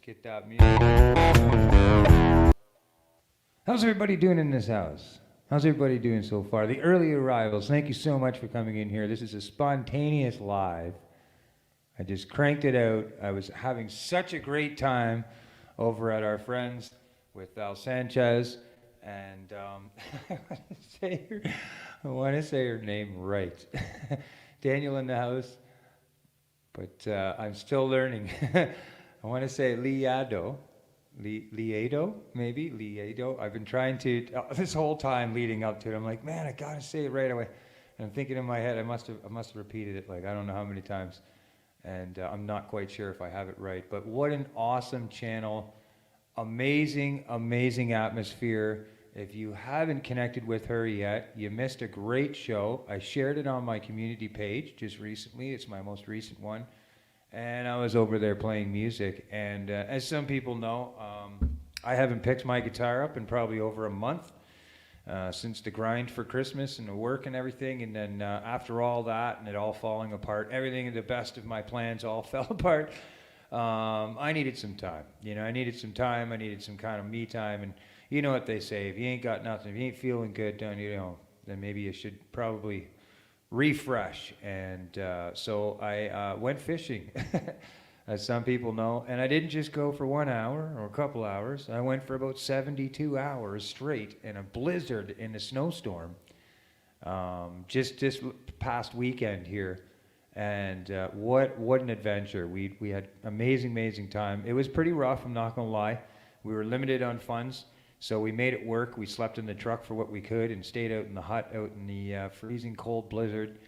Get that music. How's everybody doing in this house? How's everybody doing so far? The early arrivals, thank you so much for coming in here. This is a spontaneous live. I just cranked it out. I was having such a great time over at our friends with Sanchez, and I want to say her name right. Daniel in the house, but I'm still learning. I want to say Liado, maybe Liado. I've been trying to this whole time leading up to it. I'm like, man, I gotta say it right away. And I'm thinking in my head, I must have repeated it like I don't know how many times, and I'm not quite sure if I have it right. But what an awesome channel, amazing atmosphere. If you haven't connected with her yet, you missed a great show. I shared it on my community page just recently. It's my most recent one. And I was over there playing music, and as some people know, I haven't picked my guitar up in probably over a month since the grind for Christmas and the work and everything, and then after all that and it all falling apart, everything in the best of my plans all fell apart. I needed some time, I needed some time, I needed some kind of me time, and you know what they say, if you ain't got nothing, if you ain't feeling good, then maybe you should probably refresh. And so I went fishing, as some people know, and I didn't just go for 1 hour or a couple hours. I went for about 72 hours straight in a blizzard in a snowstorm, just this past weekend here. And what an adventure. We had amazing time. It was pretty rough, I'm not gonna lie. We were limited on funds, so we made it work. We slept in the truck for what we could and stayed out in the hut out in the freezing cold blizzard,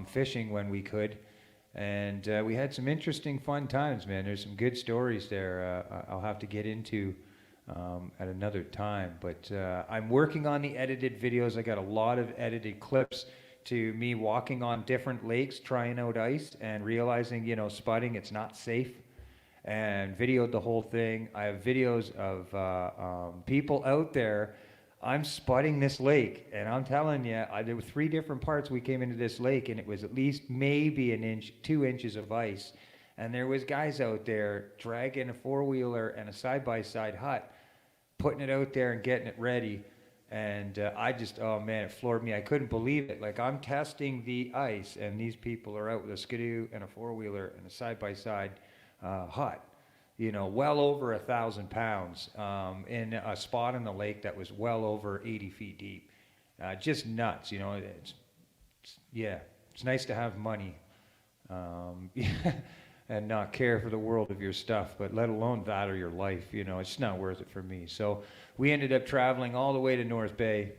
fishing when we could. And we had some interesting fun times, man. There's some good stories there I'll have to get into at another time. But I'm working on the edited videos. I got a lot of edited clips to me walking on different lakes, trying out ice and realizing, you know, spudding, it's not safe, and videoed the whole thing. I have videos of people out there. I'm spudding this lake, and I'm telling you, there were 3 different parts we came into this lake, and it was at least maybe an inch, 2 inches of ice. And there was guys out there dragging a 4-wheeler and a side-by-side hut, putting it out there and getting it ready. And I just, oh man, it floored me. I couldn't believe it. Like, I'm testing the ice, and these people are out with a skidoo and a 4-wheeler and a side-by-side hut, you know, well over 1,000 pounds in a spot in the lake that was well over 80 feet deep. Just nuts, you know. Yeah, it's nice to have money and not care for the world of your stuff, but let alone that or your life, you know. It's not worth it for me. So we ended up traveling all the way to North Bay,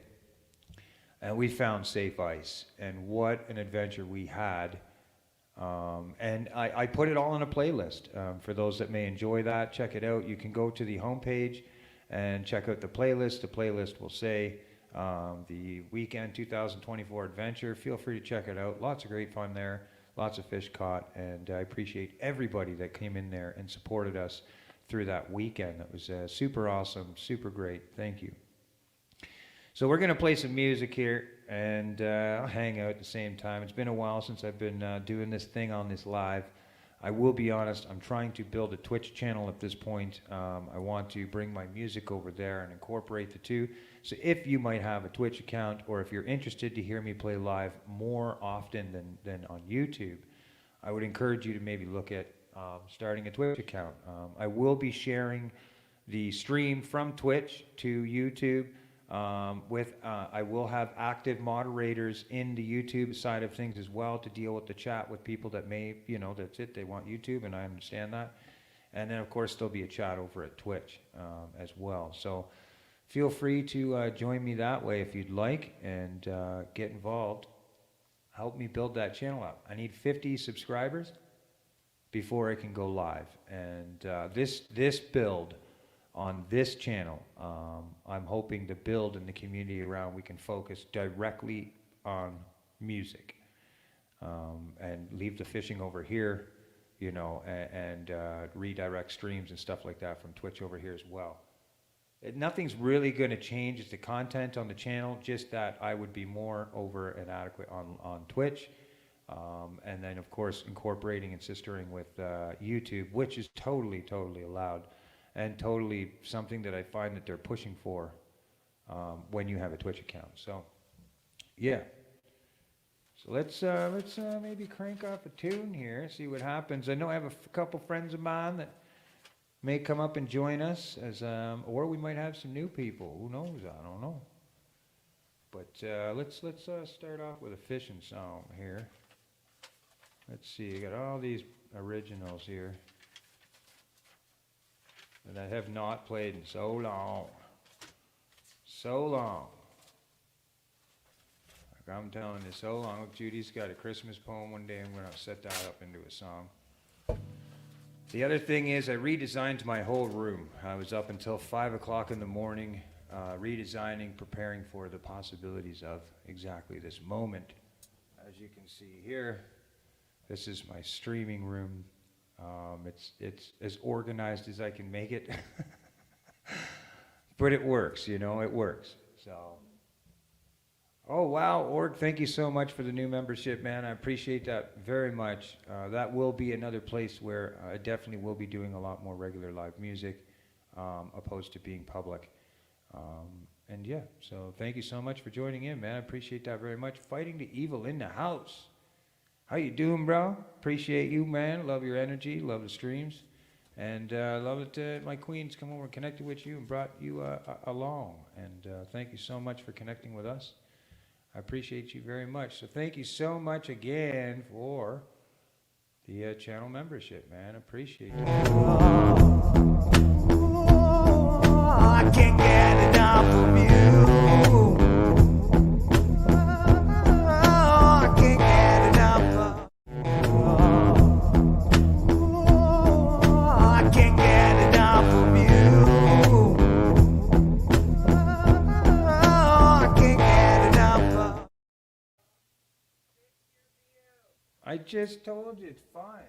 and we found safe ice, and what an adventure we had. And I put it all in a playlist. For those that may enjoy that, check it out. You can go to the homepage and check out the playlist. The playlist will say the Weekend 2024 Adventure. Feel free to check it out. Lots of great fun there. Lots of fish caught, and I appreciate everybody that came in there and supported us through that weekend. That was super awesome, super great. Thank you. So we're going to play some music here, and I'll hang out at the same time. It's been a while since I've been doing this thing on this live. I will be honest, I'm trying to build a Twitch channel at this point. I want to bring my music over there and incorporate the two. So if you might have a Twitch account, or if you're interested to hear me play live more often than on YouTube, I would encourage you to maybe look at starting a Twitch account. I will be sharing the stream from Twitch to YouTube. I will have active moderators in the YouTube side of things as well to deal with the chat with people that may, you know, that's it, they want YouTube, and I understand that. And then, of course, there'll be a chat over at Twitch as well. So feel free to join me that way if you'd like, and get involved. Help me build that channel up. I need 50 subscribers before I can go live. And this build on this channel, I'm hoping to build in the community around we can focus directly on music, and leave the fishing over here, you know, and redirect streams and stuff like that from Twitch over here as well. Nothing's really going to change. It's the content on the channel, just that I would be more over and adequate on Twitch, and then of course incorporating and sistering with YouTube, which is totally allowed. And totally something that I find that they're pushing for when you have a Twitch account. So, yeah. So let's maybe crank off a tune here, see what happens. I know I have a couple friends of mine that may come up and join us, as or we might have some new people. Who knows? I don't know. But let's start off with a fishing song here. Let's see. I got all these originals here that I have not played in so long. So long. Like I'm telling you, so long. Look, Judy's got a Christmas poem one day. I'm going to set that up into a song. The other thing is I redesigned my whole room. I was up until 5 o'clock in the morning, redesigning, preparing for the possibilities of exactly this moment. As you can see here, this is my streaming room. It's as organized as I can make it, but it works, you know, it works. So, oh wow, Org, thank you so much for the new membership, man. I appreciate that very much. That will be another place where I definitely will be doing a lot more regular live music, opposed to being public. And yeah, so thank you so much for joining in, man. I appreciate that very much. Fighting the evil in the house. How you doing, bro? Appreciate you, man. Love your energy. Love the streams. And love that my queens come over and connected with you and brought you along. And thank you so much for connecting with us. I appreciate you very much. So thank you so much again for the channel membership, man. Appreciate it. I can't get enough of you. I can't get enough of I can't get enough of you. I can't get enough of I just told you, it's fine.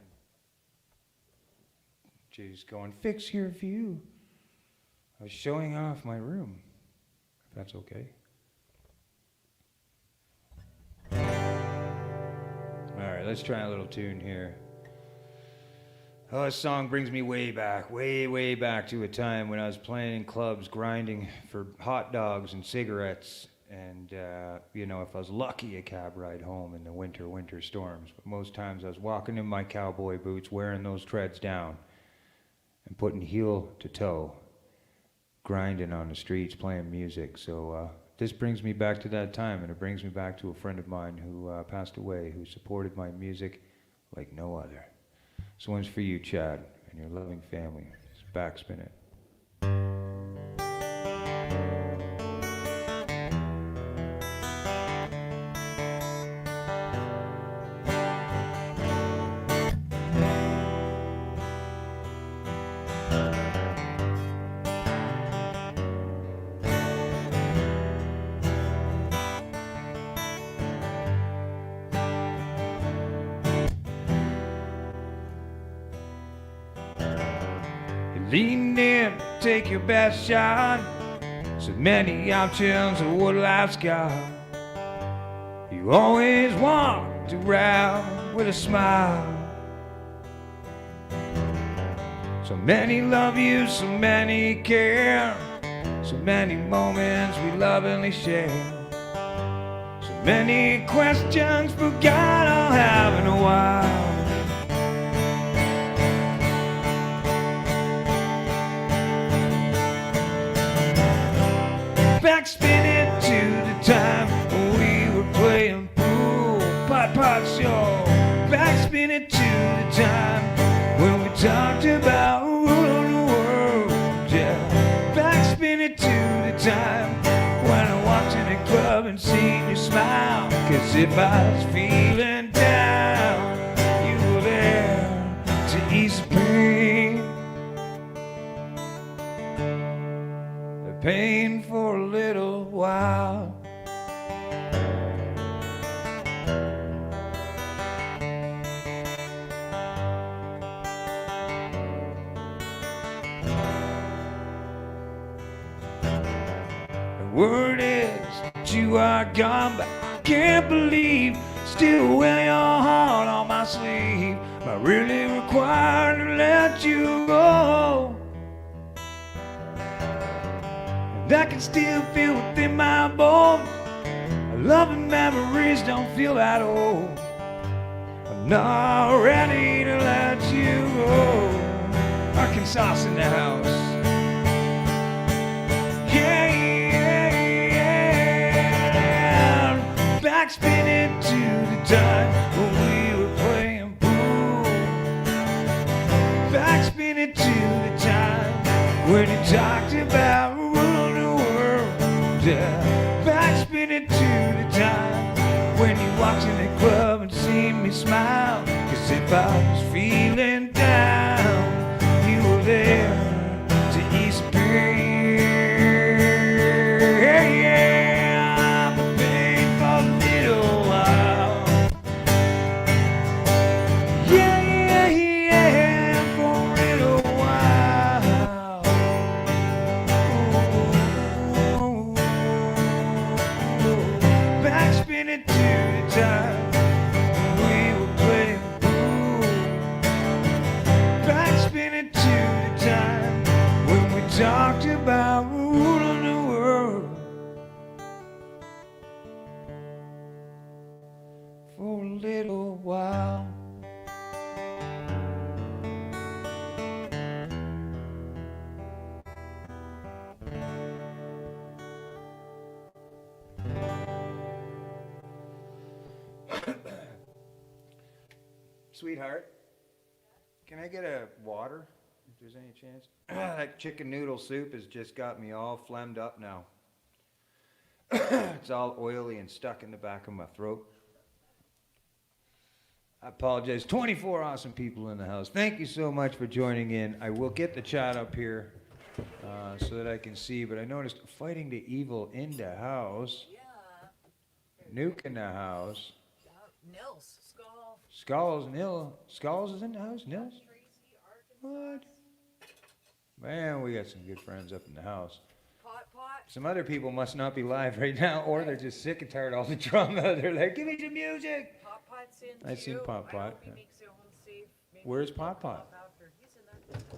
She's going, fix your view. I was showing off my room, if that's okay. All right, let's try a little tune here. Oh, this song brings me way back, way back to a time when I was playing in clubs, grinding for hot dogs and cigarettes. And, you know, if I was lucky, a cab ride home in the winter storms. But most times I was walking in my cowboy boots, wearing those treads down, and putting heel to toe, grinding on the streets, playing music. So this brings me back to that time, and it brings me back to a friend of mine who passed away, who supported my music like no other. This one's for you, Chad, and your loving family. It's Backspin It. Lean in, take your best shot. So many options of what life's got. You always walked around with a smile. So many love you, so many care. So many moments we lovingly share. So many questions forgot I'll have in a while. Backspin it to the time when we were playing pool, pot show. Backspin it to the time when we talked about ruling the world, yeah. Backspin it to the time when I walked in a club and seen you smile. 'Cause if I was feeling down, you were there to ease the pain. The pain for a little while. The word is that you are gone, but I can't believe still wear your heart on my sleeve. Am I really required to let you go? I can still feel within my bones. Love and memories don't feel that old. I'm not ready to let you go. Arkansas in the house. Yeah, yeah. Backspin it to the time when we were playing pool. Backspin it to the time when you talked about backspin it to the time when you walked in the club and seen me smile. 'Cause if I was feeling down, you were there to ease the pain. Yeah, the pain for a little while. Yeah, for a little while. Backspin it to the time when we were playing pool. Backspin it to the time when we talked about ruling the world for a little while. Sweetheart, can I get a water, if there's any chance? That chicken noodle soup has just got me all phlegmed up now. It's all oily and stuck in the back of my throat. I apologize. 24 awesome people in the house. Thank you so much for joining in. I will get the chat up here so that I can see, but I noticed fighting the evil in the house. Yeah. Nuke in the house. Nils, Skull. Skulls is in the house? Nils? Tracy, What? Arkansas. Man, we got some good friends up in the house. Pot. Some other people must not be live right now, or they're just sick and tired of all the drama. They're like, give me some music. Pot's in I've seen too. Pot. I hope he makes it home safe. Maybe Where's he'll Pot? pop after. He's in there. The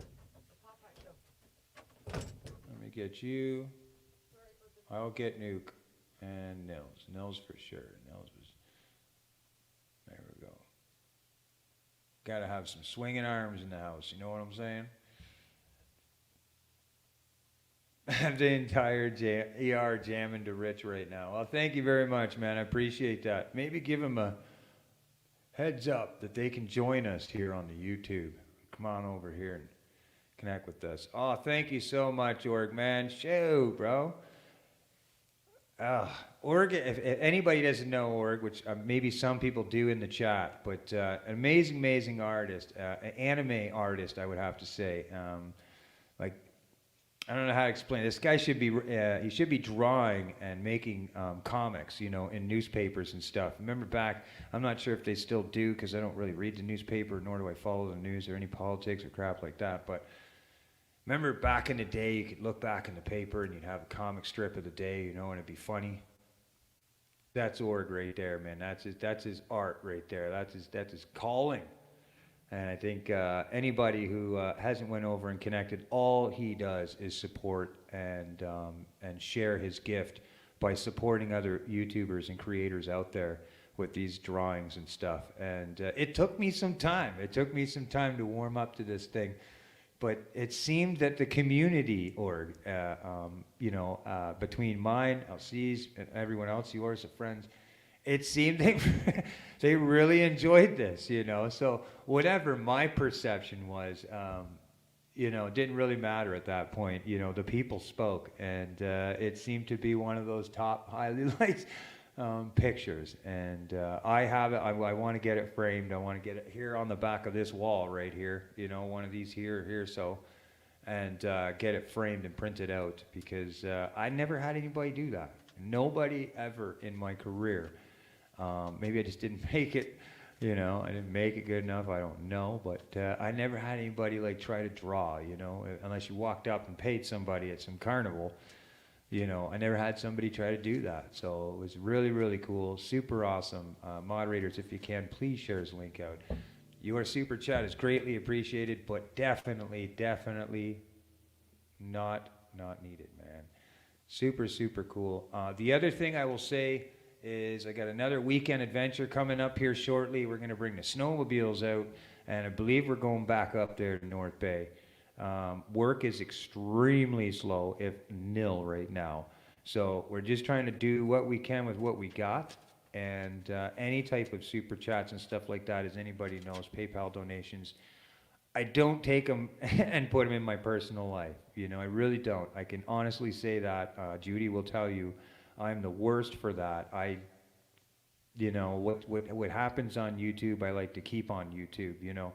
Pot show. Let me get you. I'll get Nuke and Nils. Nils for sure. Nils was. There we go. Gotta have some swinging arms in the house. You know what I'm saying? The entire ER jamming to Rich right now. Well, thank you very much, man. I appreciate that. Maybe give them a heads up that they can join us here on the YouTube. Come on over here and connect with us. Oh, thank you so much, Org, man. Shoot, bro. Org, if anybody doesn't know Org, which maybe some people do in the chat, but an amazing artist, an anime artist, I would have to say. I don't know how to explain. This guy should be he should be drawing and making comics, you know, in newspapers and stuff. Remember back, I'm not sure if they still do because I don't really read the newspaper, nor do I follow the news or any politics or crap like that. But remember back in the day, you could look back in the paper and you'd have a comic strip of the day, you know, and it'd be funny. That's Org right there, man. That's his art right there. That's his calling. And I think anybody who hasn't went over and connected, all he does is support and share his gift by supporting other YouTubers and creators out there with these drawings and stuff. And it took me some time. It took me some time to warm up to this thing. But it seemed that the community org, between mine, LC's, and everyone else, yours, the friends, it seemed they really enjoyed this, you know. So whatever my perception was, didn't really matter at that point. You know, the people spoke, and it seemed to be one of those top highly liked pictures. And I have it. I want to get it framed. I want to get it here on the back of this wall right here. You know, one of these here. So, and get it framed and printed out because I never had anybody do that. Nobody ever in my career. Maybe I just didn't make it, you know, I didn't make it good enough, I don't know, but I never had anybody like try to draw, you know, unless you walked up and paid somebody at some carnival, you know, I never had somebody try to do that, so it was really, really cool, super awesome. Moderators, if you can, please share this link out. Your super chat is greatly appreciated, but definitely not needed, man. Super, super cool. The other thing I will say is I got another weekend adventure coming up here shortly. We're going to bring the snowmobiles out, and I believe we're going back up there to North Bay. Work is extremely slow, if nil right now. So we're just trying to do what we can with what we got, and any type of super chats and stuff like that, as anybody knows, PayPal donations, I don't take them and put them in my personal life. You know, I really don't. I can honestly say that. Judy will tell you, I'm the worst for that. What happens on YouTube, I like to keep on YouTube, you know.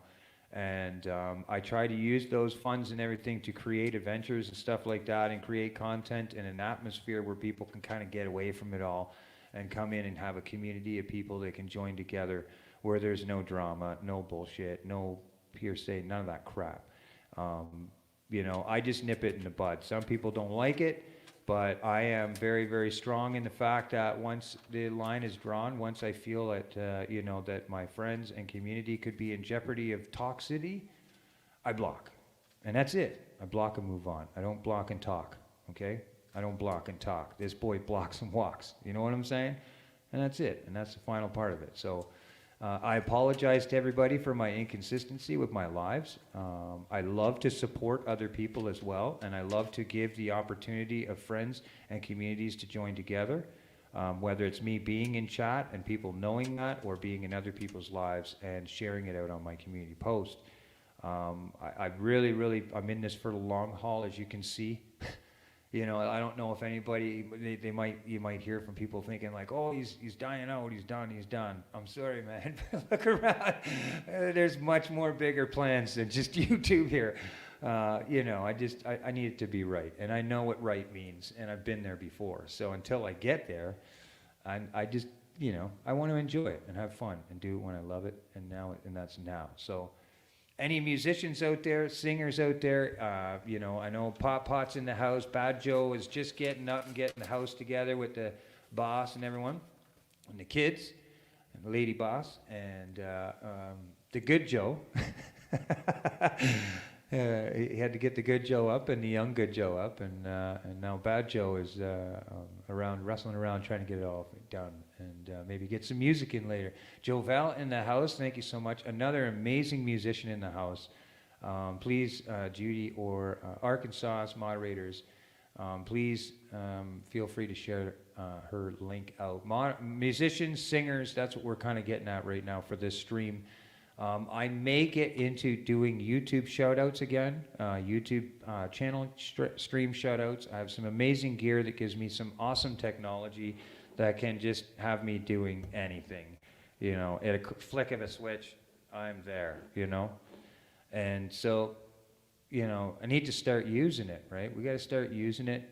And I try to use those funds and everything to create adventures and stuff like that and create content in an atmosphere where people can kind of get away from it all and come in and have a community of people that can join together where there's no drama, no bullshit, no hearsay, none of that crap. I just nip it in the bud. Some people don't like it. But I am very, very strong in the fact that once the line is drawn, once I feel that, that my friends and community could be in jeopardy of toxicity, I block. And that's it. I block and move on. I don't block and talk, okay? I don't block and talk. This boy blocks and walks. You know what I'm saying? And that's it. And that's the final part of it. So I apologize to everybody for my inconsistency with my lives. I love to support other people as well, and I love to give the opportunity of friends and communities to join together. whether it's me being in chat and people knowing that, or being in other people's lives and sharing it out on my community post. I really, I'm in this for the long haul, as you can see. You know, I don't know if anybody, you might hear from people thinking like, oh, he's dying out, he's done. I'm sorry, man. Look around. There's much more bigger plans than just YouTube here. You know, I need it to be right. And I know what right means, and I've been there before. So until I get there, I just, you know, I want to enjoy it and have fun and do it when I love it, and that's now. So any musicians out there, singers out there, you know, I know Pot's in the house. Bad Joe is just getting up and getting the house together with the boss and everyone, and the kids, and the lady boss, and the good Joe. He had to get the good Joe up and the young good Joe up, and now Bad Joe is wrestling around trying to get it all done, and maybe get some music in later. Jovel in the house, thank you so much. Another amazing musician in the house. Please, Judy or Arkansas moderators, please feel free to share her link out. Musicians, singers, that's what we're kind of getting at right now for this stream. I may get into doing YouTube shoutouts again, YouTube channel stream shoutouts. I have some amazing gear that gives me some awesome technology that can just have me doing anything. You know, at a flick of a switch, I'm there, you know? And so, you know, I need to start using it, right? We got to start using it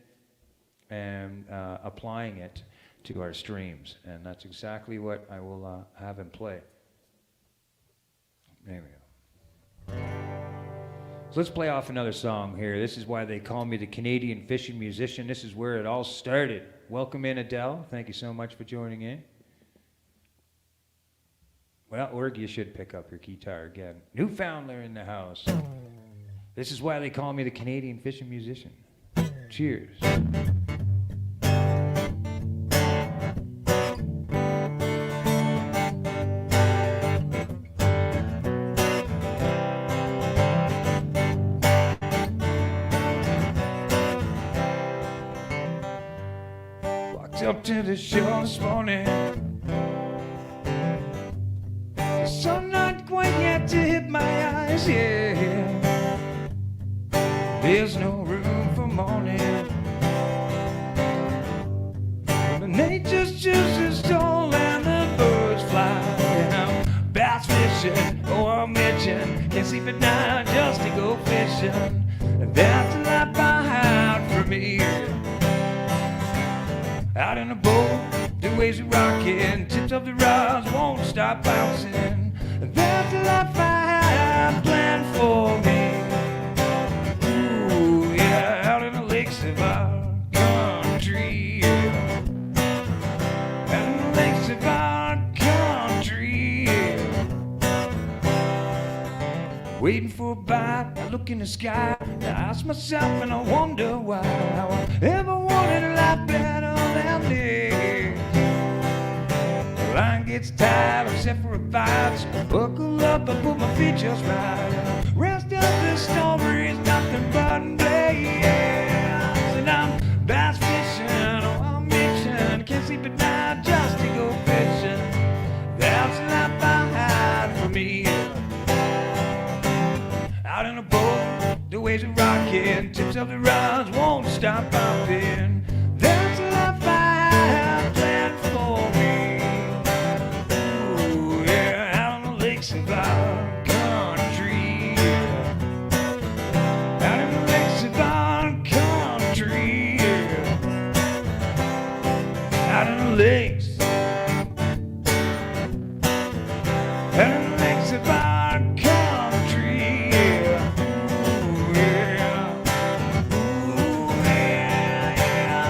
and applying it to our streams. And that's exactly what I will have in play. There we go. So let's play off another song here. This is why they call me the Canadian fishing musician. This is where it all started. Welcome in, Adele. Thank you so much for joining in. Well, or you should pick up your guitar again. Newfoundlander in the house. This is why they call me the Canadian fishing musician. Cheers. Up to the shore this morning, the sun not quite yet to hit my eyes, yeah. There's no room for morning, the nature's just tall and the birds fly, and I'm bass fishing, oh I'm itching, can't sleep at night just to go fishing, and that's the life I had for me. Out in a boat, the waves are rocking, tips of the rods won't stop bouncing. That's the life I have planned for me. Ooh, yeah, out in the lakes of our country. Yeah. Out in the lakes of our country. Yeah. Waiting for a bite, I look in the sky, I ask myself and I wonder why. How I ever wanted a life better. The line gets tight except for a bite, so I buckle up, I put my feet just right. Rest of the story is nothing but a day, yeah. And I'm bass fishing, oh I'm itching, can't sleep at night just to go fishing. That's the life I had for me. Out in a boat, the waves are rocking, tips of the rods won't stop bumping. That's the life I have planned for me. Ooh, yeah, out on the lakes of our country. Out in the lakes of our country. Out in the lakes. Out in the lakes of our country. Ooh, yeah. Ooh, yeah, yeah.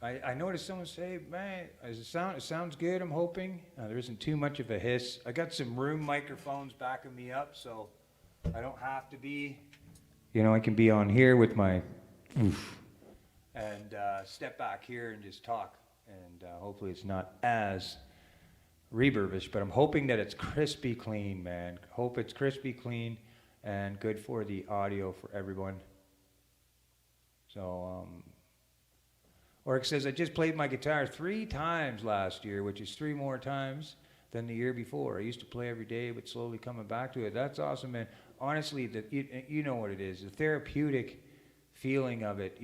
I noticed someone say, man, it sounds good, I'm hoping. There isn't too much of a hiss. I got some room microphones backing me up, so I don't have to be, I can be on here with my oof, and step back here and just talk. And hopefully it's not as reverbish, but I'm hoping that it's crispy clean, man. Hope it's crispy clean and good for the audio for everyone. So, Orc says, I just played my guitar 3 times last year, which is 3 more times than the year before. I used to play every day, but slowly coming back to it. That's awesome, man. Honestly, you know what it is, the therapeutic feeling of it,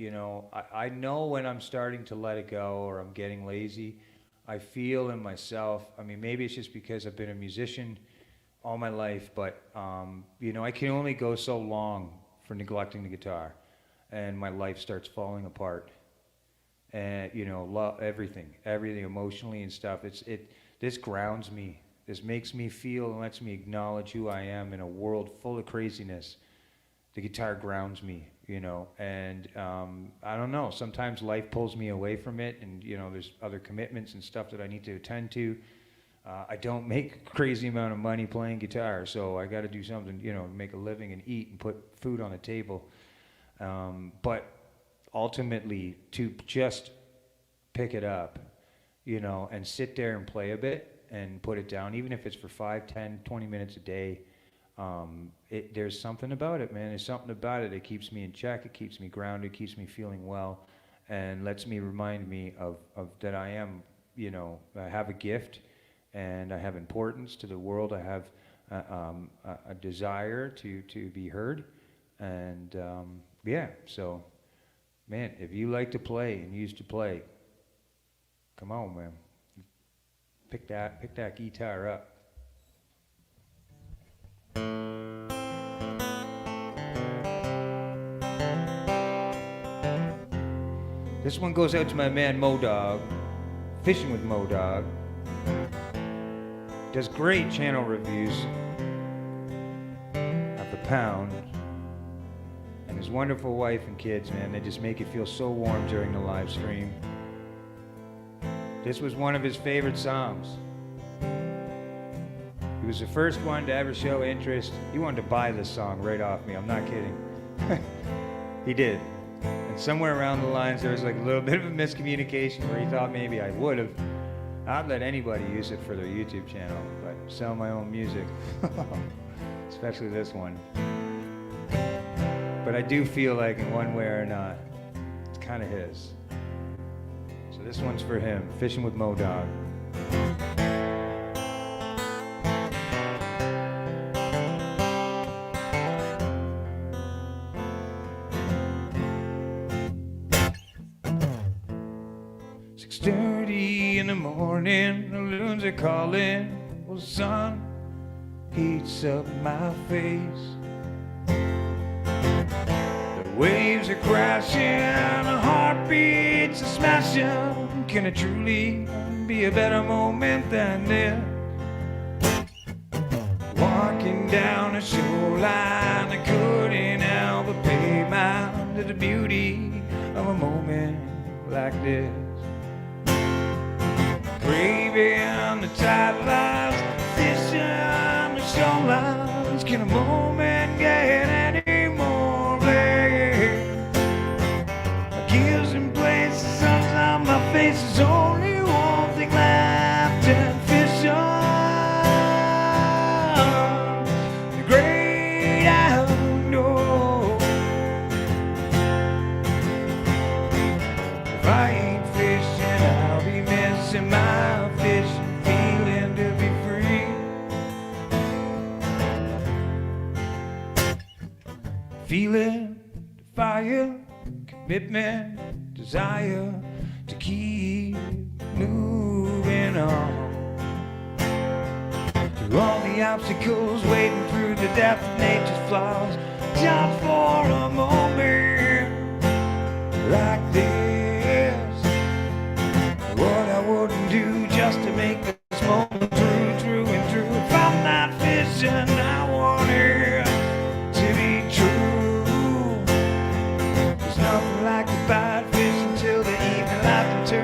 I know when I'm starting to let it go or I'm getting lazy. I feel in myself, maybe it's just because I've been a musician all my life, but, I can only go so long for neglecting the guitar, and my life starts falling apart. And, everything emotionally and stuff. This grounds me. This makes me feel and lets me acknowledge who I am in a world full of craziness. The guitar grounds me, and I don't know, sometimes life pulls me away from it, and there's other commitments and stuff that I need to attend to. I don't make a crazy amount of money playing guitar, so I got to do something, make a living and eat and put food on the table. But ultimately, to just pick it up, and sit there and play a bit and put it down, even if it's for 5, 10, 20 minutes a day. There's something about it, man. There's something about it. It keeps me in check. It keeps me grounded. Keeps me feeling well, and lets me remind me of that I am, I have a gift, and I have importance to the world. I have a desire to be heard, and So, man, if you like to play and used to play, come on, man. Pick that guitar up. This one goes out to my man Mo-Dog, Fishing with Mo-Dog. Does great channel reviews at the Pound. And his wonderful wife and kids, man, they just make it feel so warm during the live stream. This was one of his favorite songs. He was the first one to ever show interest. He wanted to buy this song right off me. I'm not kidding. He did. And somewhere around the lines, there was like a little bit of a miscommunication where he thought maybe I would have. I'd let anybody use it for their YouTube channel, but sell my own music. Especially this one. But I do feel like in one way or not, it's kind of his. So this one's for him, Fishing with Mo-Dog. In the morning, the loons are calling. Well, the sun heats up my face. The waves are crashing, the heartbeats are smashing. Can it truly be a better moment than this? Walking down the shoreline, I couldn't help but pay mind to the beauty of a moment like this. Craving the tide lines, fishing the shorelines. Can a moment get any more bliss? Gives and places, sometimes my face is only one thing left, and fish on the great outdoors. If I ain't fishing, I'll be missing my feeling to be free. Feeling fire, commitment, desire to keep moving on. Through all the obstacles, wading through the depth of nature's flaws, just for a moment like this. What I wouldn't do just to make this moment true and true. If I'm not fishing, I want it to be true. There's nothing like the bite fish until the evening light to turn.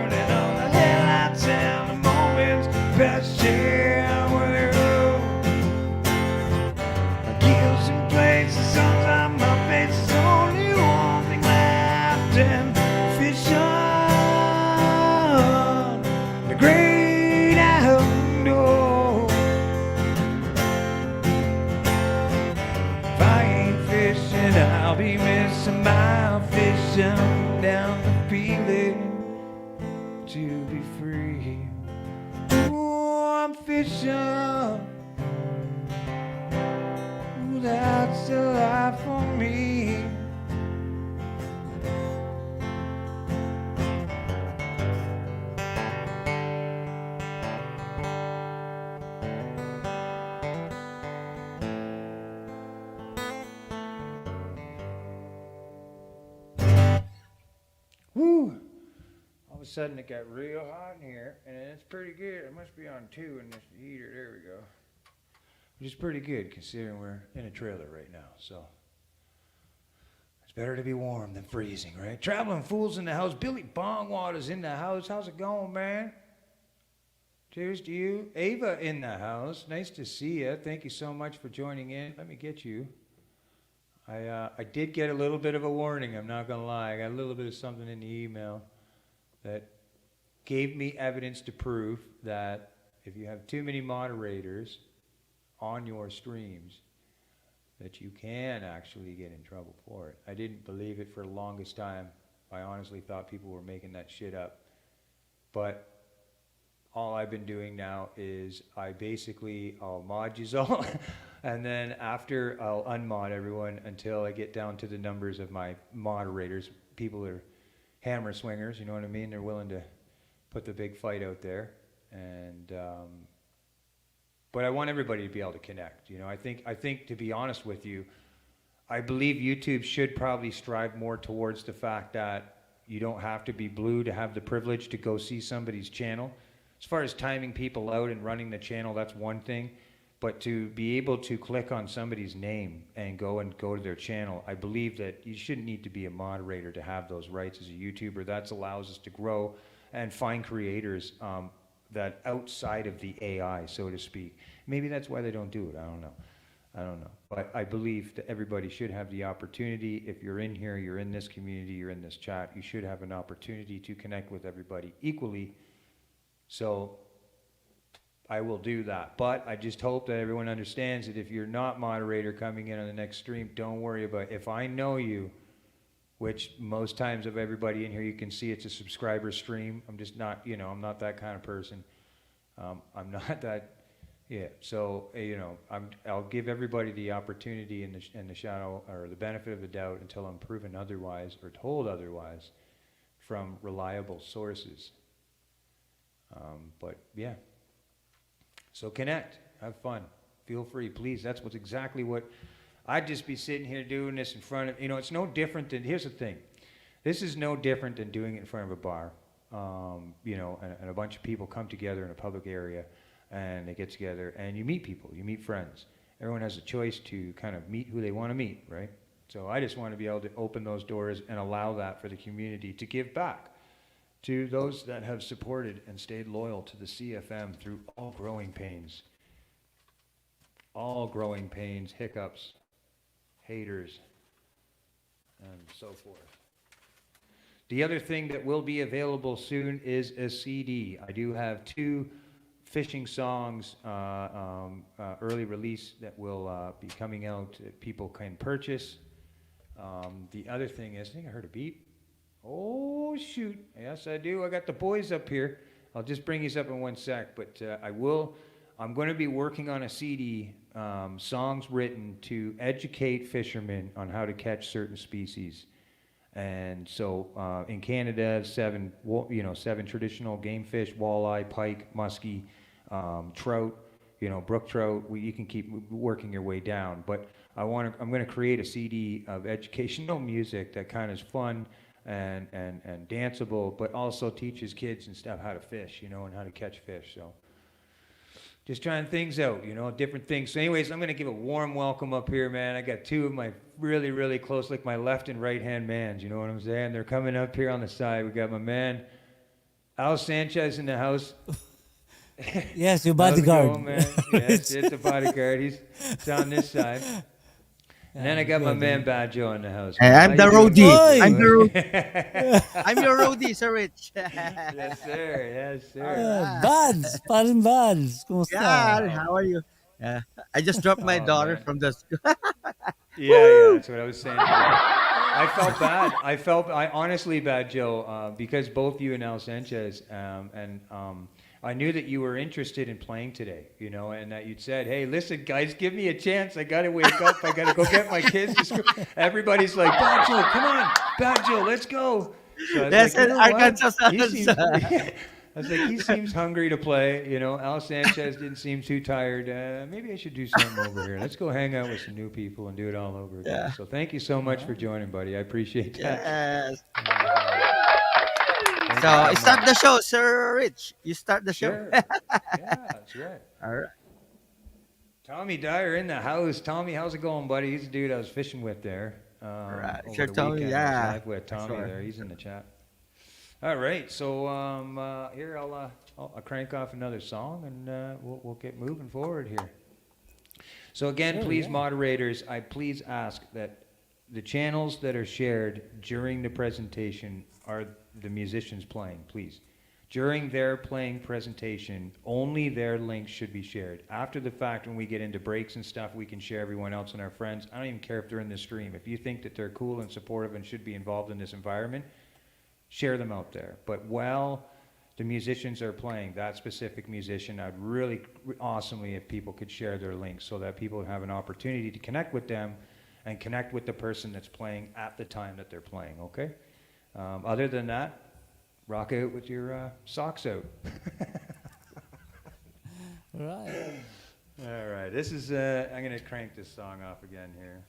I'll be missing my fishing down the feeling to be free. Oh, I'm fishing. Ooh, that's the life for me. Woo! All of a sudden it got real hot in here, and it's pretty good. It must be on 2 in this heater. There we go. Which is pretty good considering we're in a trailer right now, so. It's better to be warm than freezing, right? Traveling Fools in the house. Billy Bongwater's in the house. How's it going, man? Cheers to you. Ava in the house. Nice to see you. Thank you so much for joining in. Let me get you. I did get a little bit of a warning, I'm not going to lie. I got a little bit of something in the email that gave me evidence to prove that if you have too many moderators on your streams, that you can actually get in trouble for it. I didn't believe it for the longest time. I honestly thought people were making that shit up. But all I've been doing now is I'll mod you all, and then after I'll unmod everyone until I get down to the numbers of my moderators. People are hammer swingers, you know what I mean? They're willing to put the big fight out there, and but I want everybody to be able to connect. You know, I think to be honest with you, I believe YouTube should probably strive more towards the fact that you don't have to be blue to have the privilege to go see somebody's channel. As far as timing people out and running the channel, that's one thing. But to be able to click on somebody's name and go to their channel, I believe that you shouldn't need to be a moderator to have those rights as a YouTuber. That allows us to grow and find creators that outside of the AI, so to speak. Maybe that's why they don't do it. I don't know. But I believe that everybody should have the opportunity. If you're in here, you're in this community, you're in this chat, you should have an opportunity to connect with everybody equally. So I will do that. But I just hope that everyone understands that if you're not moderator coming in on the next stream, don't worry about it. If I know you, which most times of everybody in here, you can see it's a subscriber stream. I'm just not, I'm not that kind of person. I'm not that, yeah. So, I'll give everybody the opportunity in the shadow or the benefit of the doubt until I'm proven otherwise or told otherwise from reliable sources. But yeah, so connect, have fun, feel free, please. That's what's exactly what I'd just be sitting here doing this in front of, it's no different than, here's the thing. This is no different than doing it in front of a bar, and a bunch of people come together in a public area and they get together and you meet people, you meet friends. Everyone has a choice to kind of meet who they want to meet, right? So I just want to be able to open those doors and allow that for the community to give back to those that have supported and stayed loyal to the CFM through all growing pains, hiccups, haters, and so forth. The other thing that will be available soon is a CD. I do have 2 fishing songs, early release, that will be coming out that people can purchase. The other thing is, I think I heard a beep. Oh, shoot. Yes, I do. I got the boys up here. I'll just bring these up in one sec, but I'm going to be working on a CD, songs written to educate fishermen on how to catch certain species. And so in Canada, 7 traditional game fish: walleye, pike, muskie, trout, brook trout. You can keep working your way down. But I'm going to create a CD of educational music that kind of is fun and danceable, but also teaches kids and stuff how to fish, and how to catch fish. So just trying things out, different things. So anyways, I'm going to give a warm welcome up here, man. I got 2 of my really, really close, like my left and right hand mans, you know what I'm saying? They're coming up here on the side. We got my man, Al Sanchez in the house. Yes, your bodyguard. Going, man? Yes, it's a bodyguard. He's on this side. And then I got my man Badjo in the house. Hey, I'm the roadie. I'm your roadie, Sir Rich. Yes, sir. Yes, sir. Buds, parang Buds. Kumusta? Yeah, how are you? I just dropped my daughter man. from the school. Yeah, that's what I was saying. I felt bad. I honestly bad, Joe, because both you and Al Sanchez, and I knew that you were interested in playing today, you know, and that you'd said, hey, listen, guys, give me a chance. I got to wake up. I got to go get my kids to school. Everybody's like, Bad Joe, come on. Bad Joe, let's go. So I was That's like, an you know what? Arkansas He Sons. seems, I was like, he seems hungry to play. You know, Al Sanchez didn't seem too tired. Maybe I should do something over here. Let's go hang out with some new people and do it all over again. Yeah. So thank you so much for joining, buddy. I appreciate that. Yes. Thank So you so start much. the show, Sir Rich. You start the show. Sure. Yeah, that's right. All right. Tommy Dyer in the house. Tommy, how's it going, buddy? He's the dude I was fishing with there. Right. Over Sure, the Tommy, weekend. I was yeah. live with Tommy Sure. there. He's in the chat. All right, so here I'll crank off another song and we'll get moving forward here. So again, Sure, please, yeah. moderators, I please ask that the channels that are shared during the presentation are the musicians playing, please. During their playing presentation, only their links should be shared. After the fact, when we get into breaks and stuff, we can share everyone else and our friends. I don't even care if they're in the stream. If you think that they're cool and supportive and should be involved in this environment, share them out there. But while the musicians are playing, that specific musician, I'd really awesomely if people could share their links so that people have an opportunity to connect with them and connect with the person that's playing at the time that they're playing, okay? Other than that, rock out with your socks out. Right. All right, this is, I'm gonna crank this song off again here.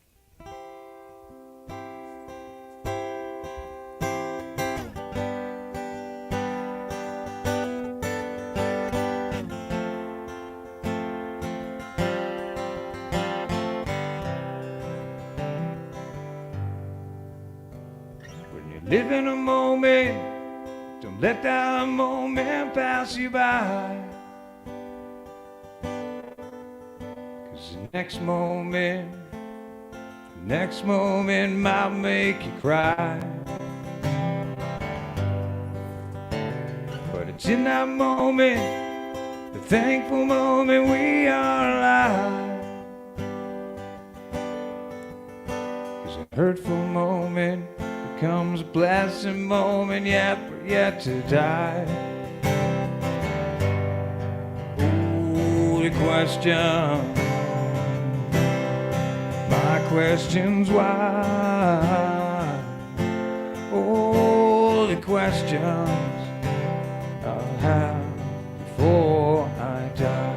When you live in a moment, don't let that moment pass you by. 'Cause the next moment might make you cry. But it's in that moment, the thankful moment we are alive. 'Cause a hurtful moment becomes a blessed moment, yet we're yet to die. Oh, the question, my question's why. Oh, the questions I'll have before I die.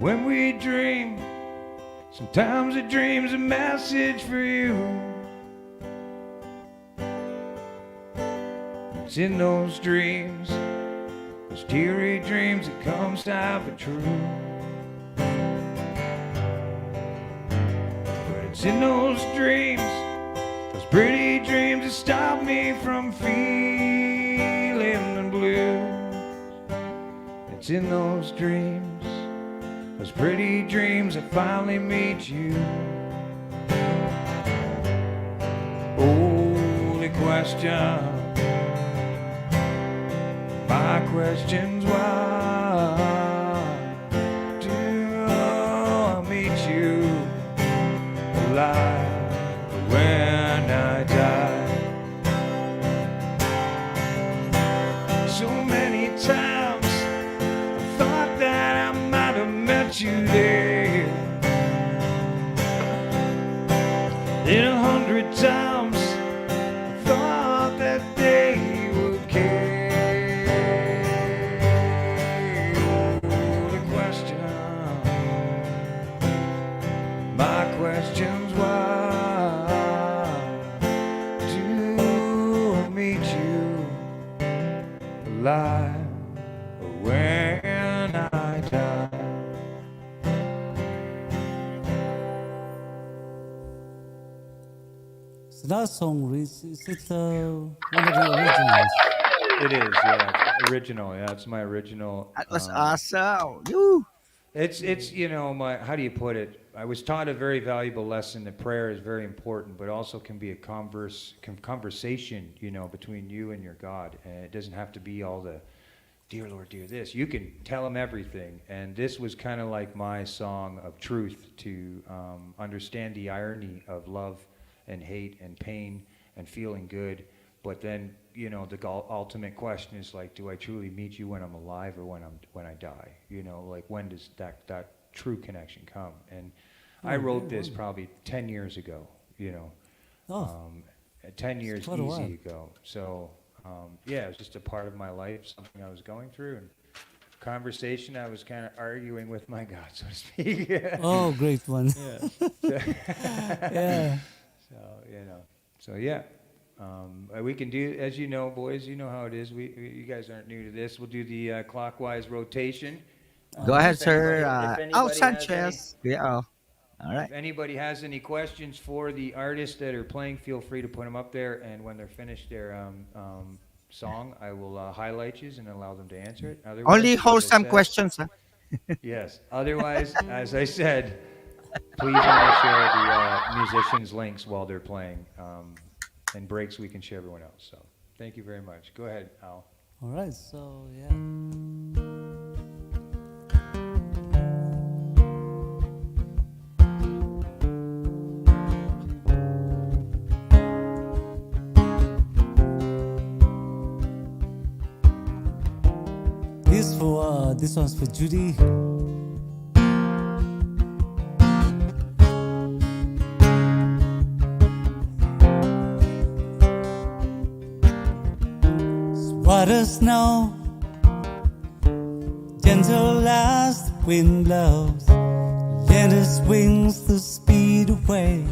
When we dream, sometimes a dream's a message for you. It's in those dreams, those teary dreams that comes time for true. But it's in those dreams, those pretty dreams that stop me from feeling the blues. It's in those dreams, those pretty dreams that finally meet you. Oh, the question, my question's why do I meet you alive when I die? So many times I thought that I might have met you there. In 100 times I thought that they would care. Oh, the question, my question's why do I meet you alive when I die? So that song is it one of the originals? It is, yeah. It's original. Yeah, it's my original. That was awesome. You. It's my, how do you put it? I was taught a very valuable lesson that prayer is very important, but also can be a conversation, between you and your God. And it doesn't have to be all the, dear Lord, dear this. You can tell him everything. And this was kind of like my song of truth to understand the irony of love and hate and pain and feeling good. But then, the ultimate question is like, do I truly meet you when I'm alive or when I die? Like when does that true connection come? And I wrote this probably 10 years ago, Oh, 10 years quite a while. easy ago. So, it was just a part of my life, something I was going through. And conversation, I was kind of arguing with my God, so to speak. oh, great one. Yeah. Yeah. So yeah. We can do, as you know, boys, you know how it is. You guys aren't new to this. We'll do the clockwise rotation. Go ahead, If sir. anybody Oh, has Sanchez. Yeah. All right. If anybody has any questions for the artists that are playing, feel free to put them up there. And when they're finished their song, I will highlight you and allow them to answer it. Otherwise, Only as I wholesome said- questions. Huh? Yes. Otherwise, as I said, please only share the musicians' links while they're playing. And breaks we can share everyone else. So thank you very much. Go ahead, Al. All right, so yeah. This one's for Judy. What a snow, gentle as the wind blows, let its wings to speed away.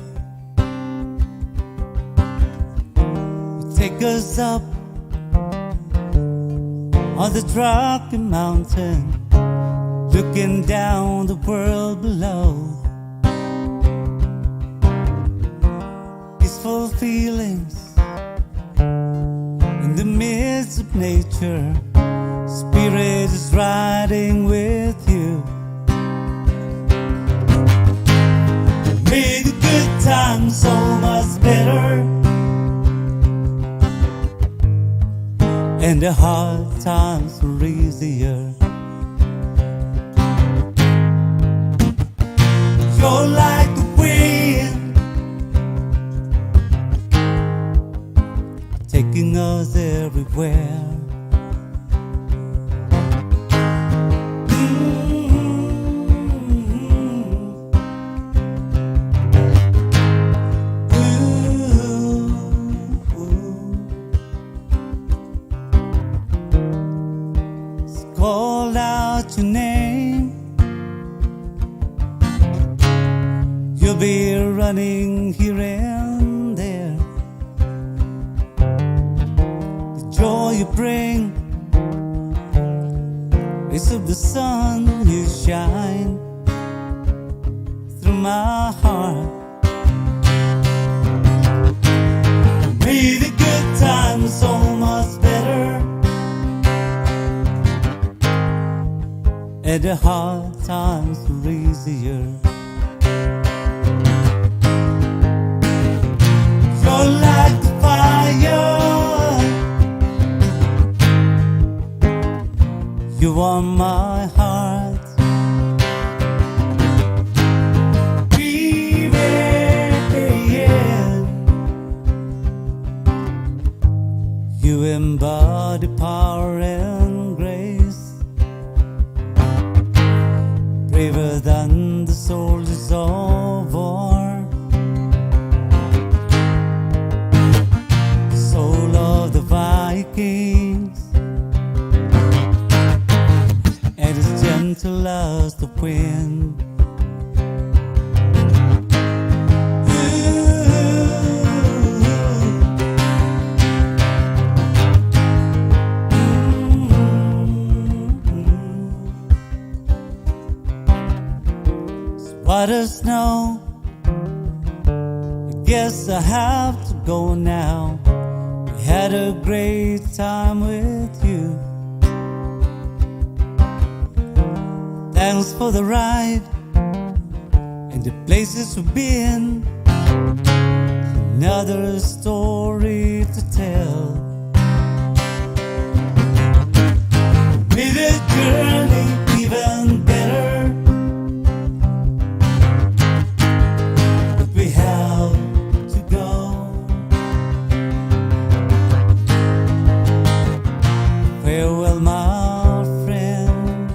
You take us up on the rocky mountain, looking down the world below. Peaceful feelings in the midst of nature, Spirit is riding with you. Made the good times so much better, and the hard times were easier. You're like the wind, taking us everywhere. Call out your name, you'll be running here and there. The joy you bring, rays of the sun, you shine through my heart. Made the good times so much better, and the hard times were easier. You're like the fire, you warm my heart. You embody power and grace, braver than the soldiers of war. Soul of the Vikings, and as gentle as the wind. What a snow, I guess I have to go now. Had a great time with you. Thanks for the ride and the places we've been. Another story to tell. Made the journey even better, but we have to go. Farewell, my friend.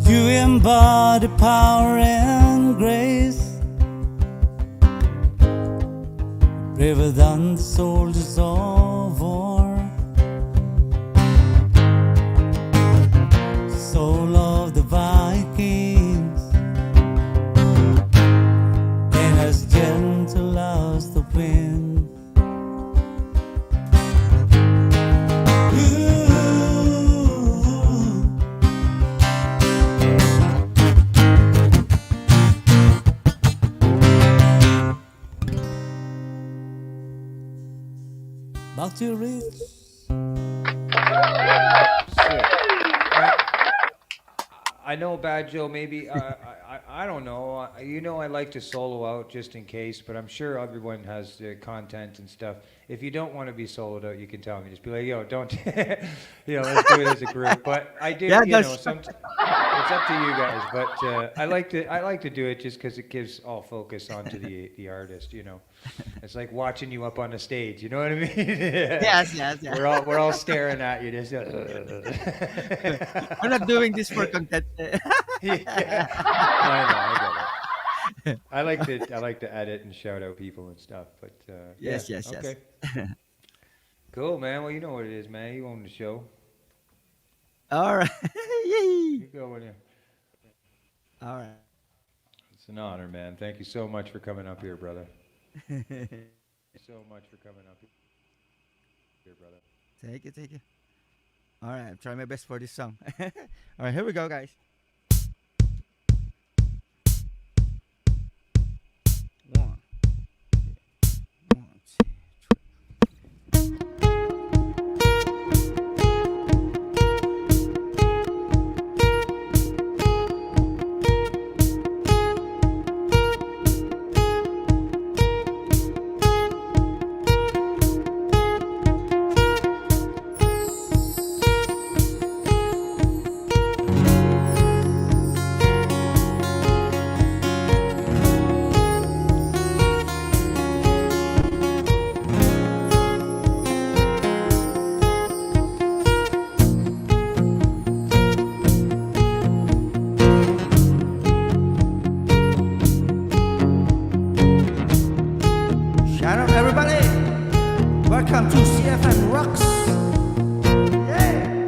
You embody power and grace, braver than the soldiers of war. Soul of the Vikings, and as gentle as the wind. Back to you, Rich. Sick. I know, Bad Joe, maybe, I don't know. You know I like to solo out just in case, but I'm sure everyone has content and stuff. If you don't want to be soloed out, you can tell me. Just be like, yo, don't, let's do it as a group. But I do, Yeah, it's that's- up to you guys. But I like to do it just because it gives all focus onto the artist, It's like watching you up on a stage, you know what I mean? Yes. We're all staring at you. Just, We're not doing this for content. yeah. I get it. I like to edit and shout out people and stuff, but Yes. okay. Cool, man. Well, you know what it is, man. You own the show. All right. Yay. You go in here. All right. It's an honor, man. Thank you so much for coming up here, brother. So much for coming up here, brother. Take it. All right, I'm trying my best for this song. All right, here we go, guys. One, two, shout out everybody! Welcome to CFM Rocks. Yeah.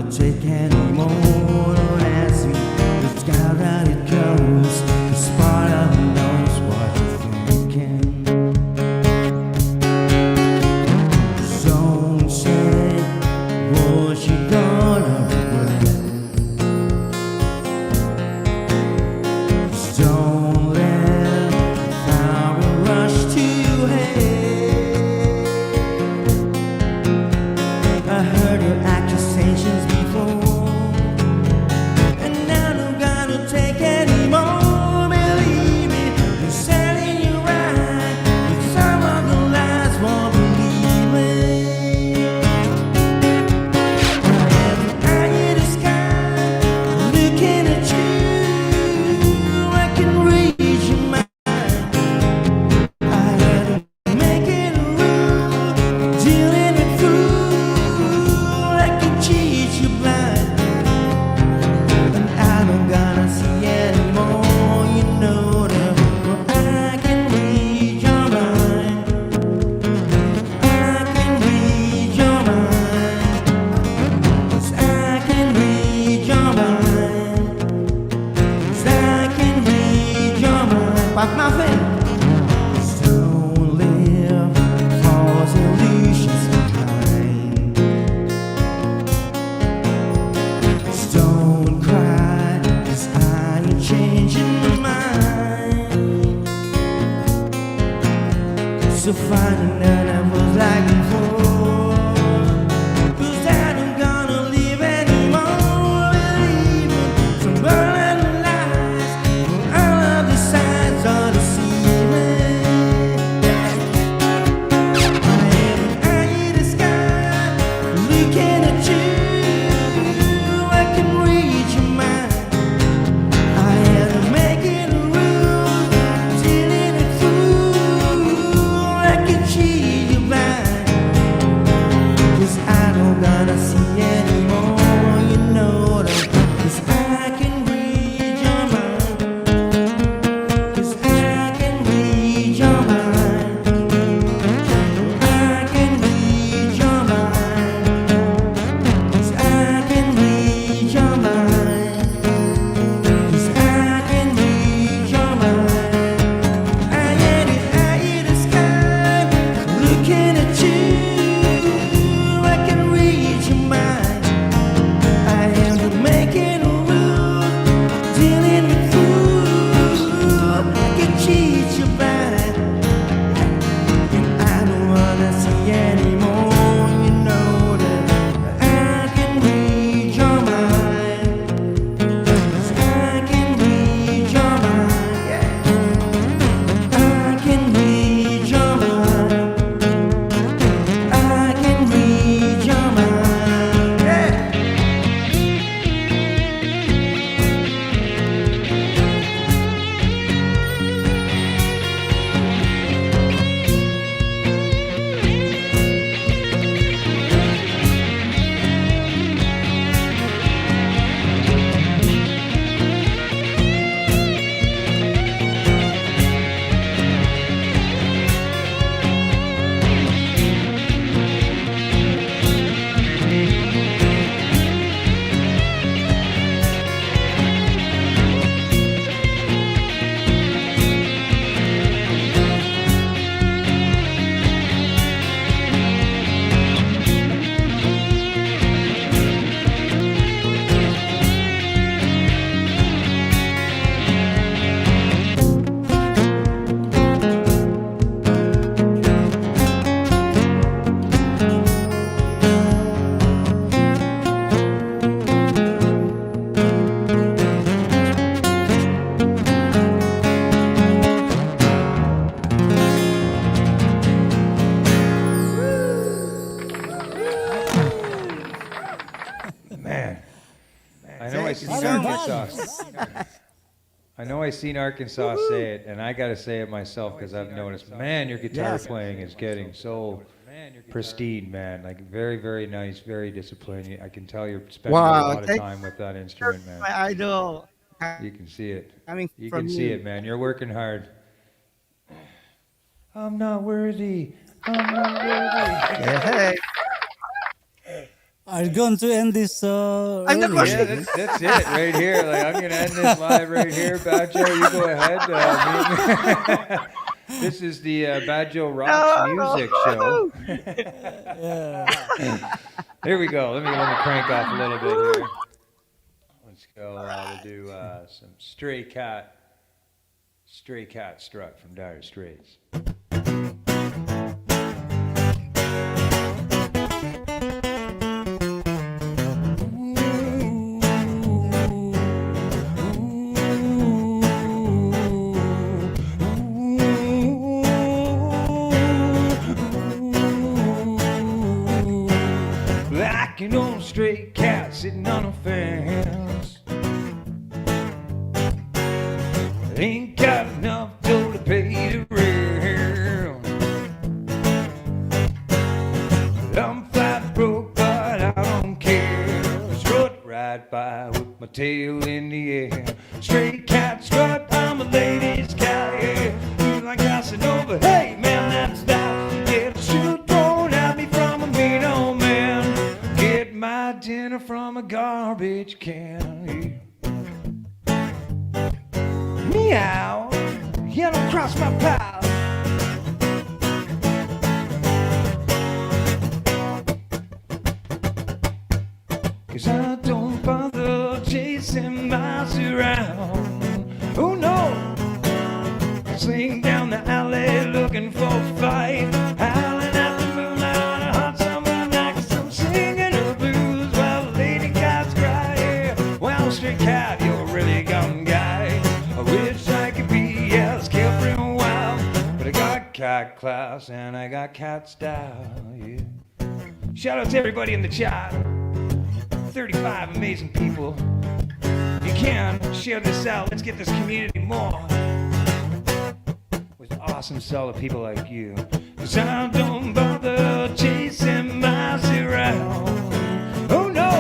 gonna take anymore. Don't ask me, it's how that it goes. 'Cause part of me knows what you're thinking. Don't say what you gonna regret. Just don't let the power rush to your head. I heard your accusations before, and now I'm gonna take any more. Believe me, you're setting you right, but some of the lies won't believe it. I am the eye in the sky, looking at you. I can read your mind. I had to make it a rule, dealing with fool. I can cheat you blind, and I don't gonna see anymore. You know that I can read your mind. I can read your mind. 'Cause I can read your mind. 'Cause I can read your mind. Pop nothing. Don't live false illusions behind. Don't cry, 'cause I ain't changing my mind. So finding that I was like before. 'Cause I don't gonna live anymore. Believe me, some burning lies, all of the signs are deceiving. I am an eye in the sky, looking at you. I can read your mind. I had to make it a rule, dealing with fool. I can cheat you blind, 'cause I don't gonna see anymore. You know that, 'cause I can read your mind. 'Cause I can read your mind. I can read your mind. 'Cause I can read your mind. 'Cause I can read your mind. I am the eye in the sky, looking at you. I can read your mind. I am the making a rule, dealing with fool. I can cheat you blind, and I don't wanna see anymore. You know that I can read your mind. 'Cause I can read your mind. Yeah. I can read your mind. I can read your mind. Yeah. Man, I know I seen Well done. Arkansas. I know I seen Arkansas say it, and I gotta say it myself because I've noticed. Man, your guitar Yes. playing is getting so pristine, man. Like very, very nice, very disciplined. I can tell you're spending a Wow, lot of thank time with that instrument, man. my idol. You can see it. Coming You from can see it, man. You're working hard. I'm not worthy. I'm not worthy. Yeah, hey. Are you going to end this I'm not early? Yeah, that's it right here. Like I'm gonna end this live right here. Bad Joe, you go ahead. This is the Bad Joe Rocks music show. Here we go. Let me crank off a little bit here. Let's go. We'll do some Stray Cat Strut from Dire Straits. Like an old stray cat sitting on a fence. Ain't got enough dough to pay the rent. I'm flat broke, but I don't care. Strut right by with my tail in the air. Stray cat strut, I'm a ladies' cat. Yeah, you like Casanova? Hey man, that's that. Get a shoe thrown at me from a mean old man. Get my dinner from a garbage can. Meow, you don't cross my path. Cause I don't bother chasing miles around. Oh no, sling down the alley looking for a fight. Howling at the moonlight on a hot summer night. Cause I'm singing the blues while the lady cats cry. Yeah. Well, stray cat, you're a really gone guy. I wish I could be as carefree and wild, but I got cat class and I got cat style. Yeah. Shout out to everybody in the chat. 35 amazing people. If you can, share this out. Let's get this community more with awesome solid people like you. Cause I don't bother chasing miles around. Oh no,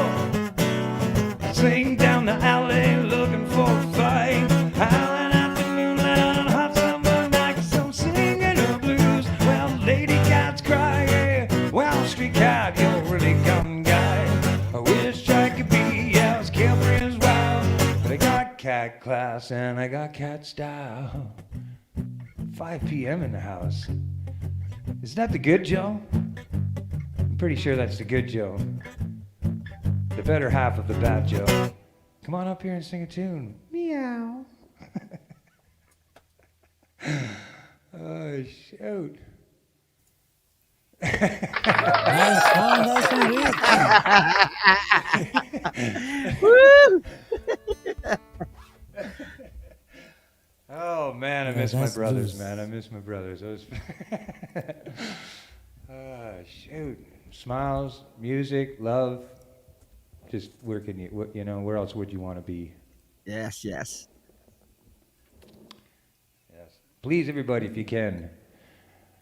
sling down the alley looking for a fight. Howling at the moonlight on a hot summer night. Cause I'm singing the blues. Well, lady cats cry. Yeah. Well, street cat, you're a really gum guy. I wish I could be as carefree as wild, but I got cat class and I got cat style. 5 p.m. in the house. Is that the good Joe? I'm pretty sure that's the good Joe. The better half of the bad Joe. Come on up here and sing a tune. Meow. Oh, shoot. Nice one, Rick. Oh man, I Yeah, miss my that's brothers, blues. man. I miss my brothers. Those. Shoot. Smiles, music, love. Just where can you know, where else would you want to be? Yes. Yes. Please, everybody, if you can.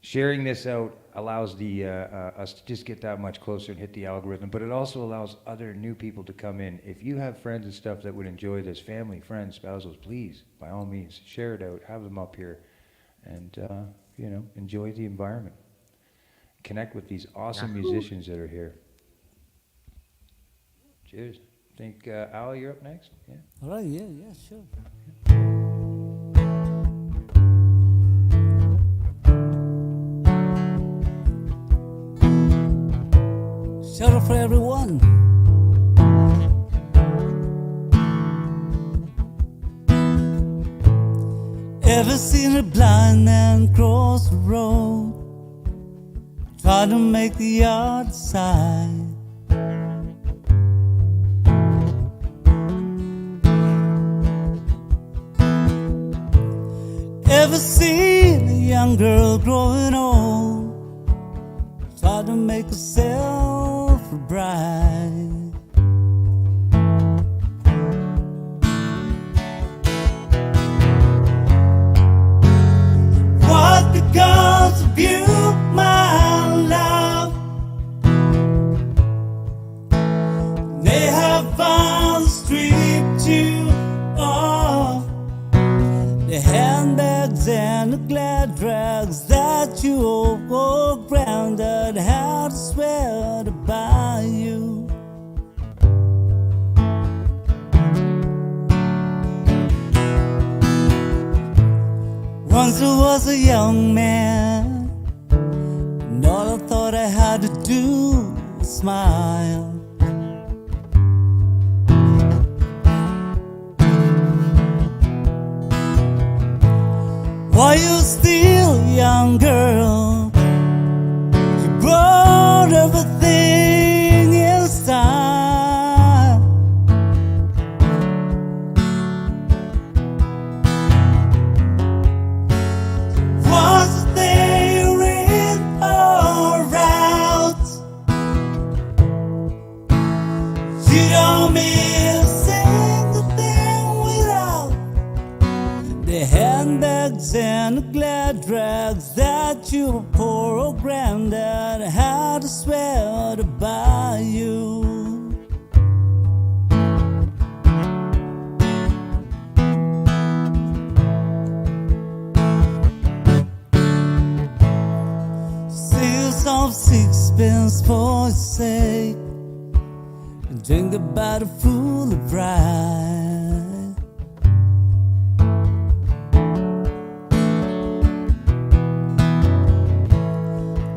Sharing this out allows the us to just get that much closer and hit the algorithm, but it also allows other new people to come in. If you have friends and stuff that would enjoy this, family, friends, spouses, please, by all means, share it out, have them up here, and you know, enjoy the environment. Connect with these awesome musicians that are here. Cheers. I think Al, you're up next. Yeah. All right, yeah, sure. Shout out for everyone. Ever seen a blind man cross the road, try to make the other side? Ever seen a young girl growing old, try to make herself a bride? What becomes of you, my love? They have found the street to off the handbags and the glad drags. Once I was a young man, and all I thought I had to do was smile. While you're still a young girl, you brought everything in style. Was there in or out? You don't miss anything without the handbags and the glad rags that your poor old granddad had to swear to buy you. Sales of sixpence for his sake, and drink about a full of pride.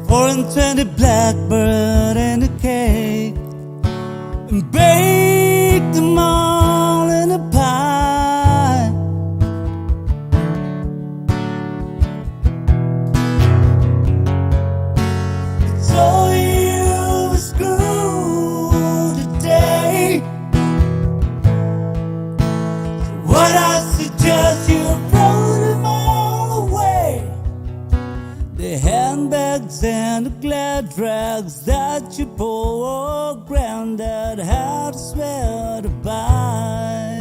420 blackbird and a cake, and bake them all in a pie. So you were screwed today. What I suggest you throw them all away. The handbags and the glad rags that your poor granddad had to swear to buy.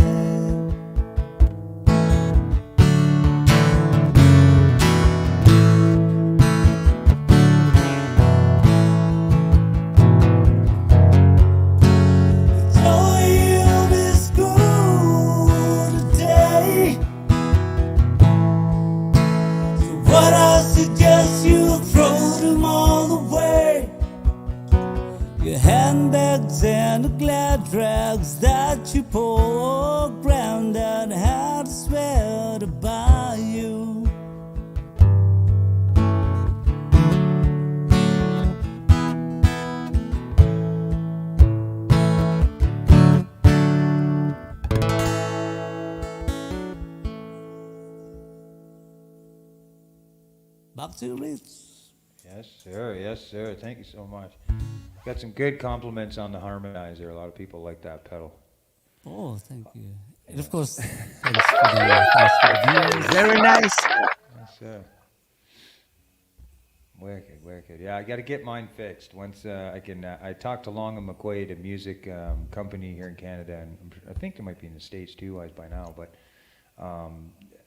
So you'll be screwed today. What I suggest you throw them all away. Your handbags and the glad rags that your poor granddad had to swear to buy you. Back to you, Rich. Yes, sir. Yes, sir. Thank you so much. Got some good compliments on the harmonizer. A lot of people like that pedal. Oh, thank you. And of course, thanks for the viewers. Very nice. Yes, sir. Wicked, wicked. Yeah, I got to get mine fixed. Once I can, I talked to Long and McQuaid, a music company here in Canada, and I think they might be in the States too, wise by now. But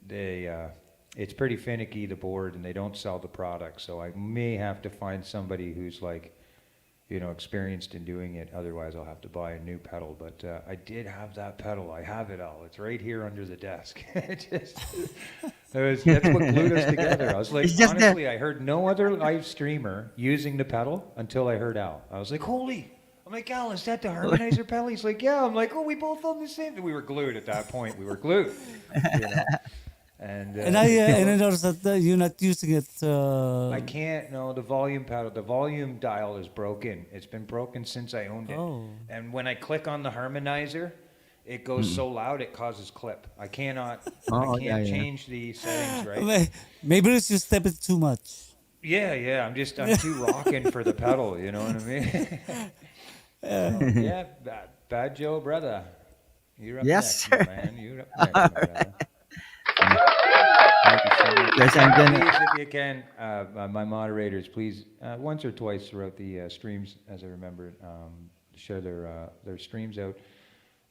they, it's pretty finicky, the board, and they don't sell the product. So I may have to find somebody who's like, you know, experienced in doing it. Otherwise, I'll have to buy a new pedal. But I did have that pedal. I have it all. It's right here under the desk. That's what glued us together. I was like, It's just that- honestly, I heard no other live streamer using the pedal until I heard Al. I was like, holy. I'm like, Al, is that the harmonizer pedal? He's like, yeah. I'm like, oh, we both own the same. We were glued at that point. We were glued. You know? And I noticed that you're not using it. I can't. No, the volume pedal, the volume dial is broken. It's been broken since I owned it. Oh. And when I click on the harmonizer, it goes so loud it causes clip. I cannot. Oh, I yeah, can't yeah. change the settings right. Maybe it's just step it too much. Yeah. I'm too rocking for the pedal. You know what I mean? So, yeah, bad Joe, brother. You're up Yes, next, my sir. man. You're up next, my brother. Thank you so much. Yes, I'm gonna- Please, if you can, my moderators, please, once or twice throughout the streams, as I remember, share their streams out,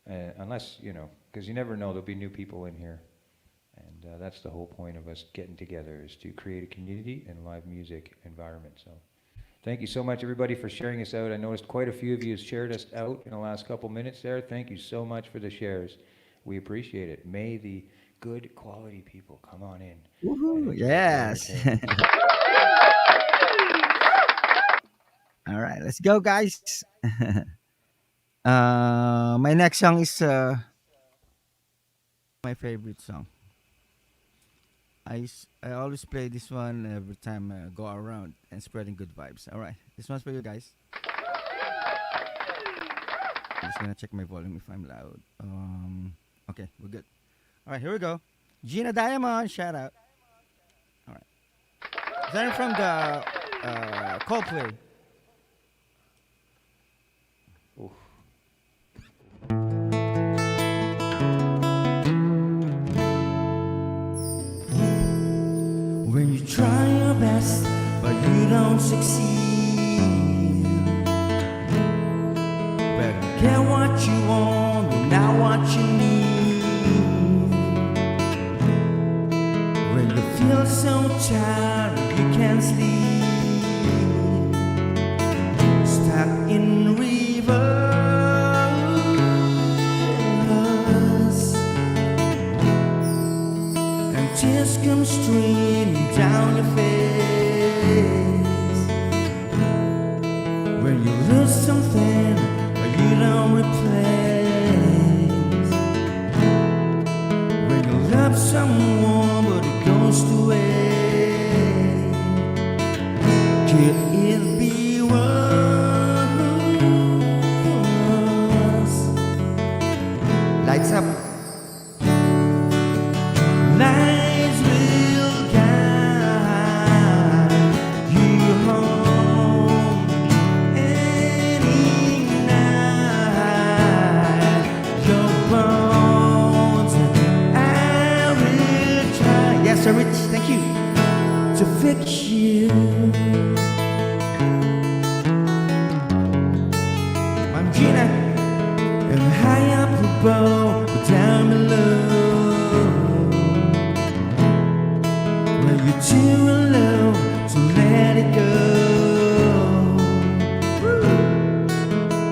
unless, you know, because you never know, there'll be new people in here. And that's the whole point of us getting together, is to create a community and live music environment. So thank you so much, everybody, for sharing us out. I noticed quite a few of you shared us out in the last couple minutes there. Thank you so much for the shares. We appreciate it. May the good quality people come on in. Woohoo, and yes. entertain. All right, let's go, guys. My next song is my favorite song. I always play this one every time I go around and spreading good vibes. All right, this one's for you guys. I'm just gonna check my volume if I'm loud. Okay, we're good. All right, here we go. Gina Diamond, shout out. All right, starting from the Coldplay. When you try your best, but you don't succeed. Better get what you want and not what you need. When you feel so tired, you can't sleep. Stuck in reverse, and tears come streaming down your face. When you lose something but you don't replace. When you love someone but it goes to waste. Could it be worse? Lights up. Lights will guide you home any night. Your bones, I will try. Yes, sir, Rich, thank you. To fix you. I'm Gina, and high up above, but down below. You're too alone to let it go.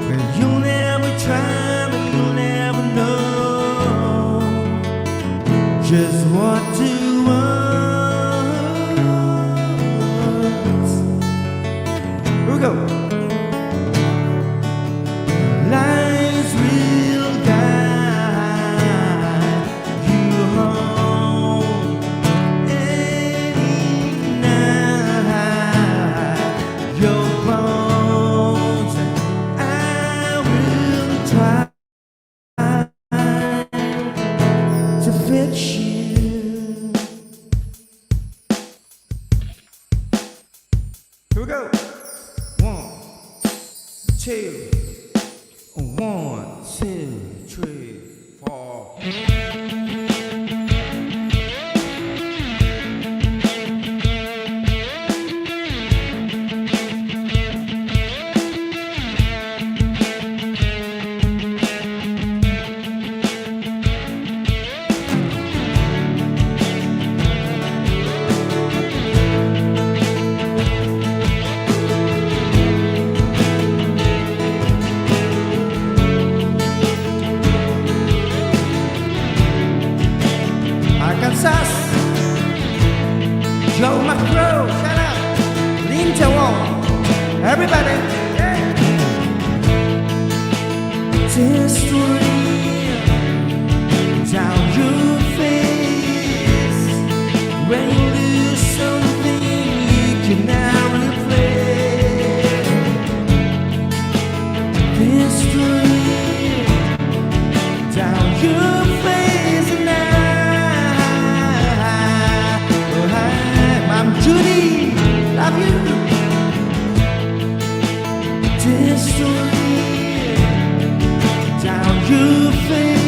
Well, you'll never try, but you'll never know just what to want. Here we go. Lies will guide you home. Your bones, I will try to fix you. Here we go. 1, 2, 1, 2, 3, 4. Arkansas, Joe McCrow, shout out, Wonderwall, everybody, yeah. Just real down your face when you lose something you cannot replace. This real down your face and I'm Judy, love you. Distance down your face.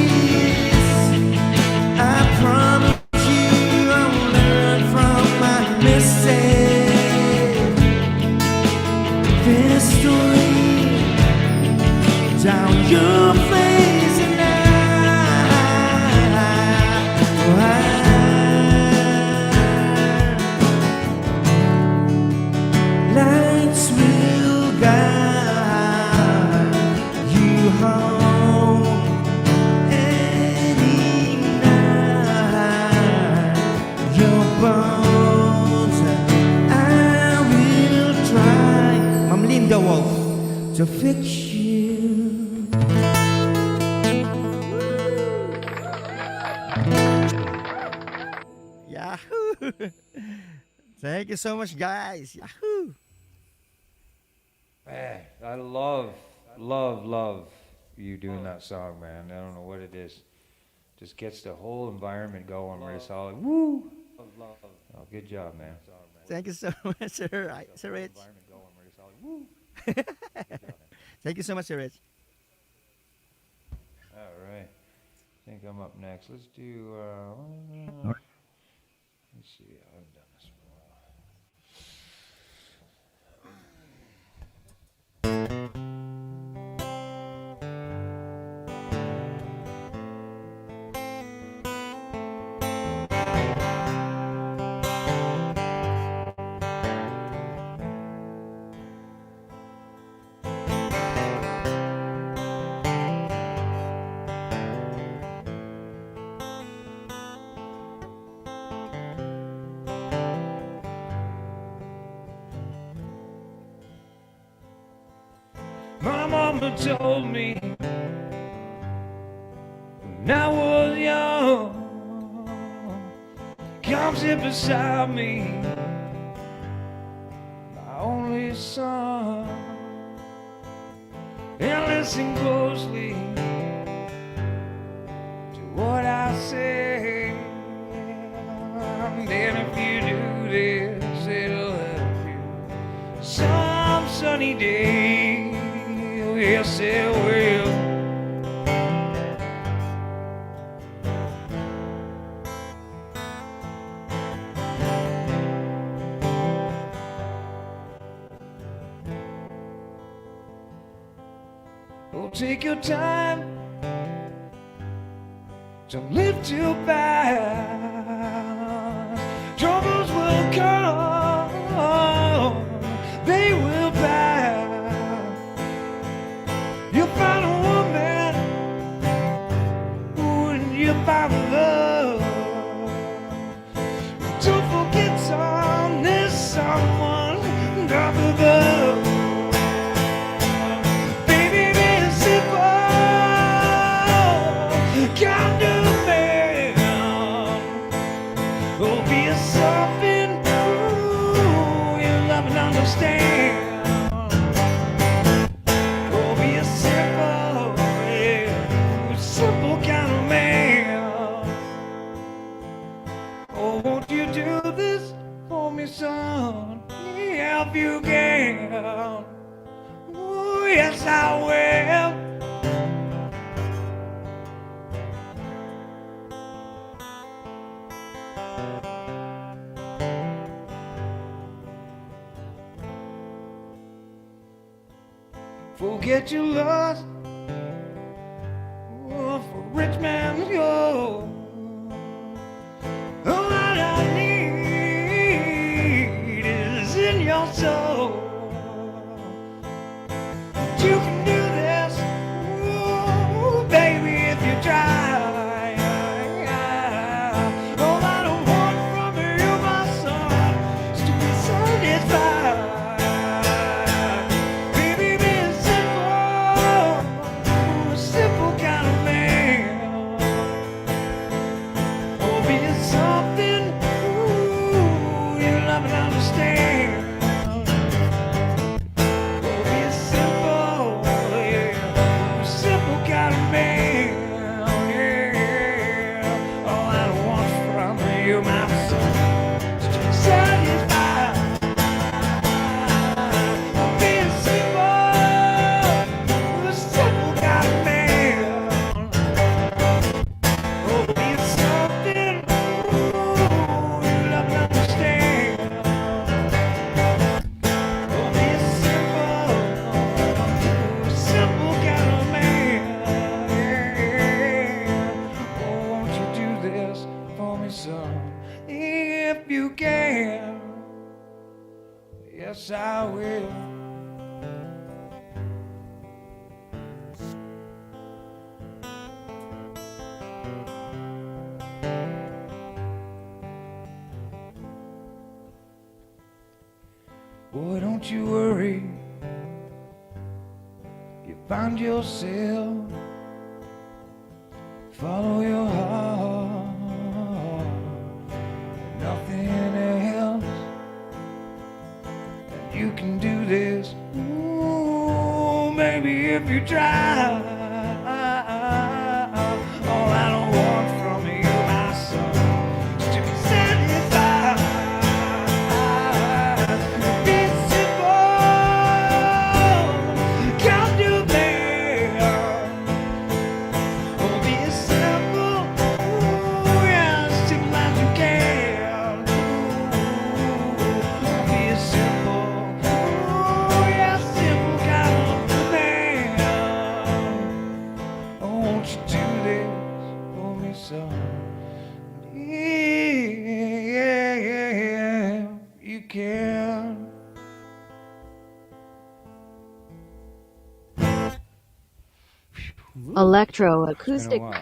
I promise you I'll learn from my mistake. Distance down your face and lights will guide you home any night. Your bones, I will try, Mom Linda Wolf, to fix you. Thank you so much, guys. Yahoo! Man, I love you doing that song, man. I don't know what it is. Just gets the whole environment going where it's all like, woo! Oh, good job, man. Thank you so much, Sir. Sir Rich. Thank you so much, Sir Rich. All right. I think I'm up next. Let's do, Alright. let's see. I haven't done this for a while. My mama told me when I was young, come sit beside me, my only son, and listen closely to what I say. And if you do this, it'll help you some sunny day. Yes, it will. Oh, take your time. Don't live too fast. Troubles will come. They will pass. You'll find a woman when you find love. Don't forget there's someone up above. Baby, be simple, kind of man. Oh, be something you love and understand. Simple kind of man. Oh, won't you do this for me, son? Yeah, if you can. Oh, yes, I will. Forget your lust. For rich man, yo. All that I need is in your soul. You can do this, ooh, baby, if you try. All I don't want from you, my son, is to be satisfied. Baby, be simple kind of man. Oh, be something you love and understand. Oh, be simple, yeah, simple kind of man. Yeah, all I want from you, my son, is to be satisfied. Be simple kind of man. Oh, be something you love and understand. Oh, be simple kind of man. Yeah. Oh, won't you do this for me, son? If you can. Yes, I will. Boy, don't you worry. You find yourself. Follow your heart. Nothing if you try. All I don't want from you, my son, is to be satisfied. Be simple, come to me. Oh, be simple, ooh, yeah, as simple as you can. Ooh, be simple, ooh, yeah, simple kind of man. Oh, won't you do this for me, son? Yeah, you can. Electroacoustic. Been a while.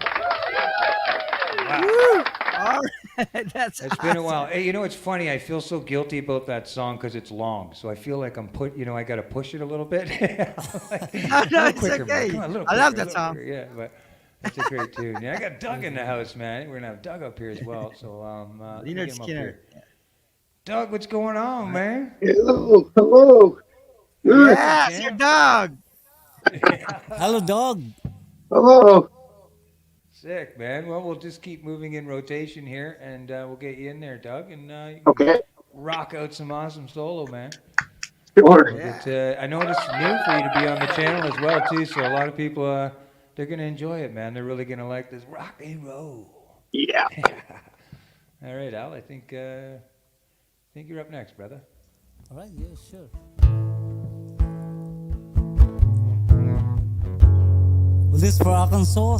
All right, that's It's been a while. Hey, you know, it's funny. I feel so guilty about that song because it's long. So I feel like I got to push it a little bit. Like, No, a little it's quicker, okay. man. Come on, a little I love quicker, a that little song. quicker. Yeah, but it's a great tune. Yeah, I got Doug in the house, man. We're gonna have Doug up here as well. So let me Leonard get him up Skinner. here. Doug, what's going on, man? Hello, hello. Good. Yes, your dog. Hello, dog. Hello. Sick, man. Well, we'll just keep moving in rotation here, and we'll get you in there, Doug, and you can Okay. rock out some awesome solo, man. Sure. But, I know it's new for you to be on the channel as well, too. So a lot of people, they're gonna enjoy it, man. They're really gonna like this rock and roll. Yeah. All right, Al. I think you're up next, brother. All right, yeah, sure. Well, this for Arkansas.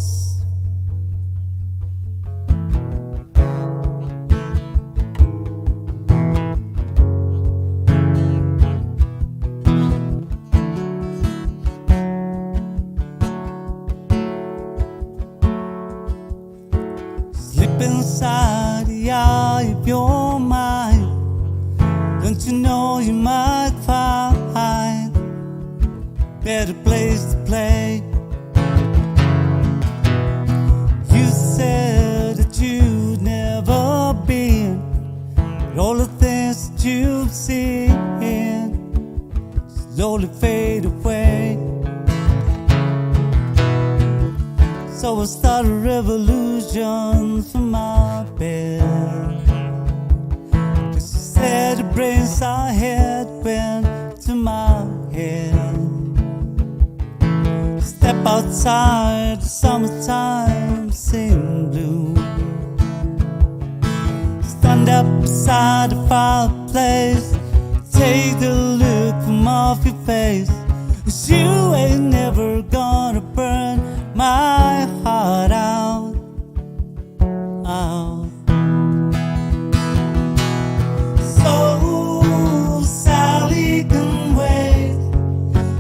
Slip inside the eye of your mind. Don't you know you might find better place to play? You said that you'd never been, but all the things that you've seen slowly fade away. So I start a revolution from my bed. Cause you said the brains I had went to my head. Step outside, the summertime seemed blue. Stand up beside the fireplace, take the look from off your face. 'Cause you ain't never gonna burn my heart out, out. So Sally can wait.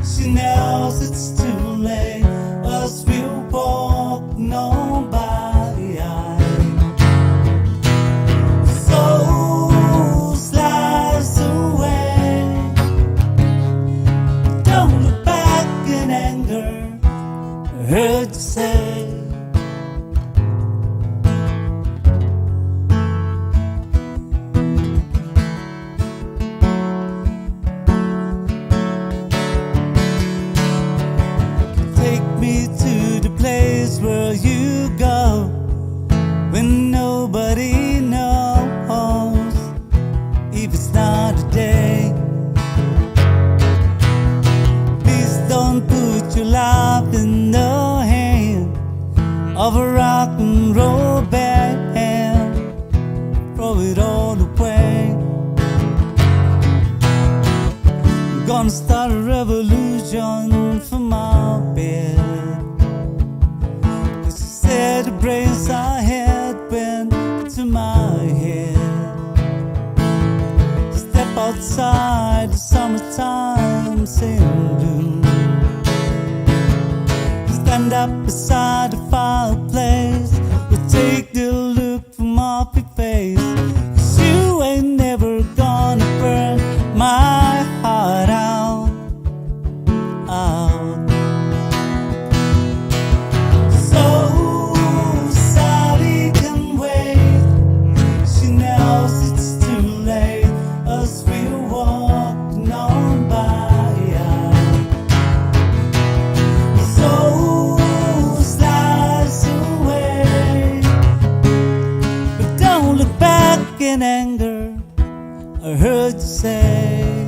She knows it's too late. Us will walk on by the eye. So slice away. Don't look back in anger. I heard you say. Take me to the place where you go when nobody knows, if it's not a day. Please don't put your life in the hand of a rock and roll band. Throw it all away. I'm gonna start a revolution from my bed. 'Cause you said the brains I had went to my head. Step outside, the summertime seemed blue. Stand up beside the fireplace, we'll take the look from off your face. 'Cause you ain't never gonna burn my heart out, out. So Sally can wait. She knows it's too late. Us we're walking on by. in anger, I heard you say.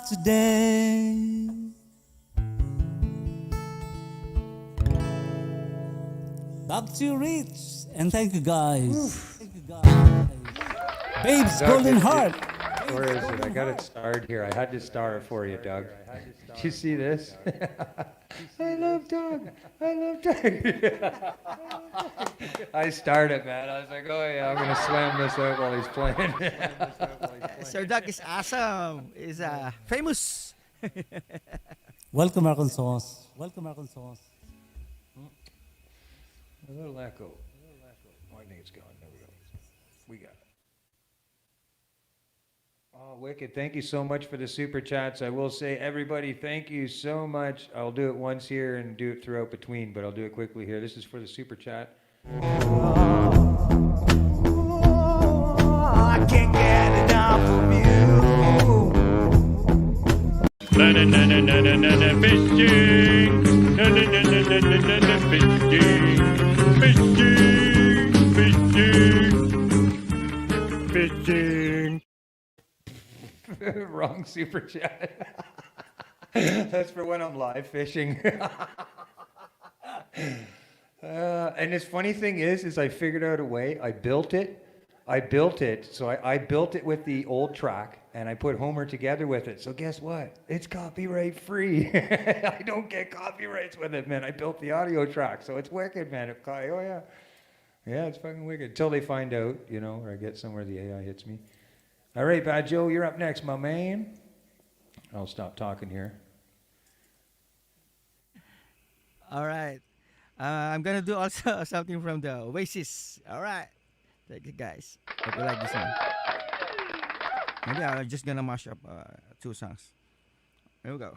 Today, back to Rich, and thank you guys. Thank you guys. Babes, Doug, golden heart. Where is it? I got it starred here. I had to star it for you, Doug. Did you see this? I love Doug. I love Doug. I starred it, man. I was like, oh yeah, I'm gonna slam this out while he's playing. Sir Doug is awesome. Is famous. Welcome, Arkansas. Welcome, Arkansas. A little echo. Oh, I think it's gone. There we go. We got it. Oh, wicked. Thank you so much for the super chats. I will say, everybody, thank you so much. I'll do it once here and do it throughout between, but I'll do it quickly here. This is for the super chat. I can't get enough of you. Fishing, fishing. Wrong super chat. That's for when I'm live fishing. And this funny thing is I figured out a way. I built it. So I built it with the old track, and I put Homer together with it. So guess what? It's copyright free. I don't get copyrights with it, man. I built the audio track, so it's wicked, man. Oh yeah, yeah, it's fucking wicked. Till they find out, you know, or I get somewhere the AI hits me. All right, Bad Joe, you're up next, my man. I'll stop talking here. All right. I'm gonna do also something from the Oasis. All right. Thank you guys. Hope you like this one. Maybe I'm just gonna mash up 2 songs. Here we go.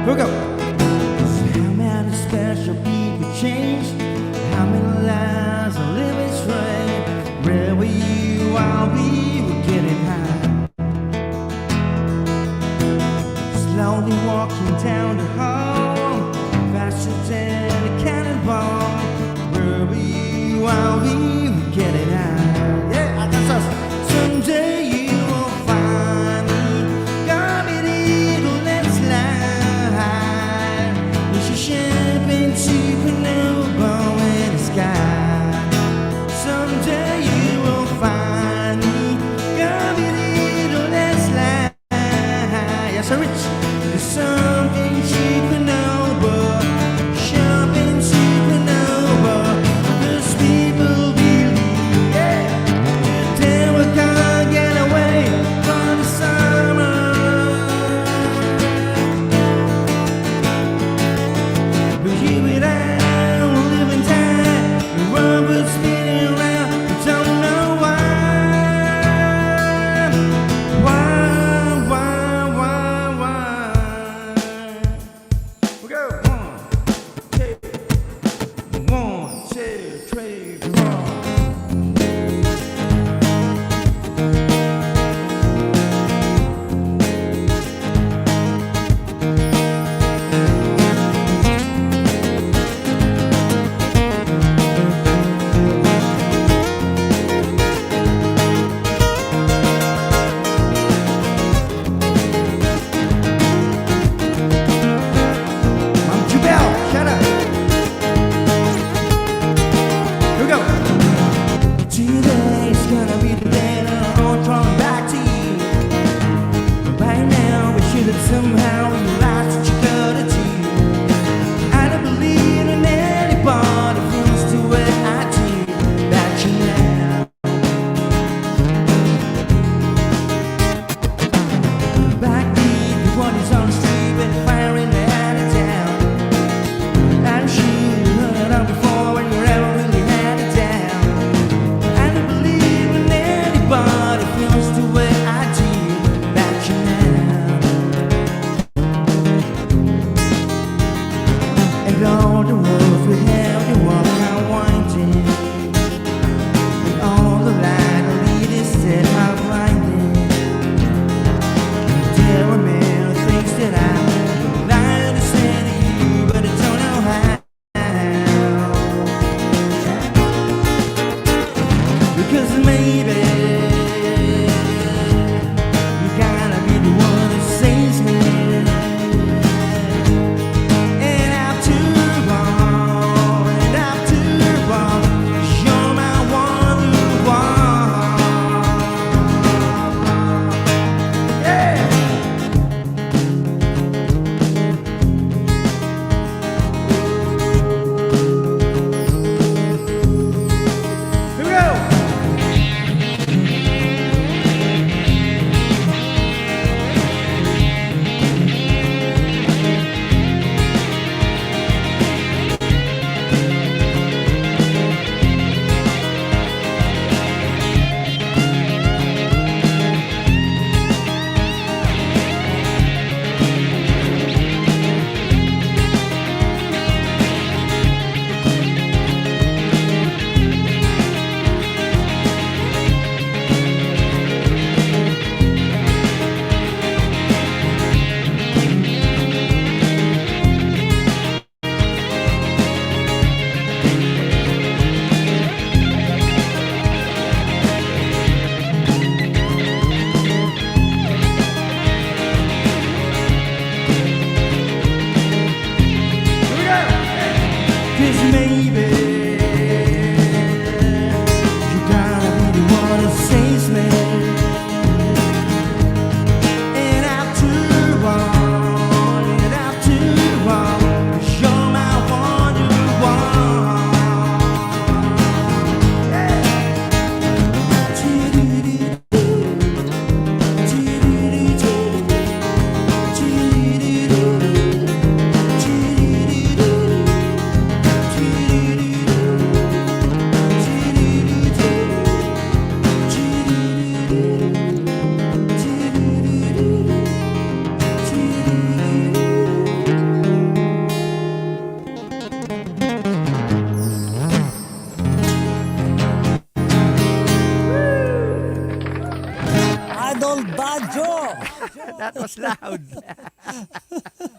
Here we go. How many special people changed? How many lives are living straight? Where were you while we were getting high? Slowly walking down the hall, faster than a cannonball. Where were you while we were getting high? Yeah, that's us. Someday you will find me. Got me little and slide. It's a champagne supernova in the sky. Someday you will find me. Got me little and slide. Yes, I reach. There's something supernova. Champagne supernova. It's loud.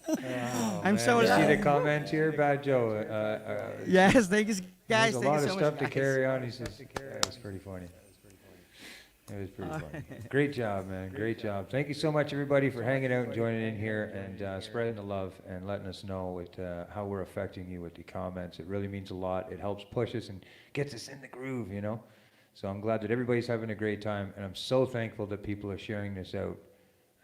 Oh, I'm man. so You see the loud. comments here, Bad Joe? Yes, thank you, There's guys. a Thank lot you of so much, stuff to guys. carry on. He says, that was pretty funny. It was pretty funny. Great job, man. Great job. Thank you so much, everybody, for hanging out and joining in here and spreading the love and letting us know how we're affecting you with the comments. It really means a lot. It helps push us and gets us in the groove, you know? So I'm glad that everybody's having a great time, and I'm so thankful that people are sharing this out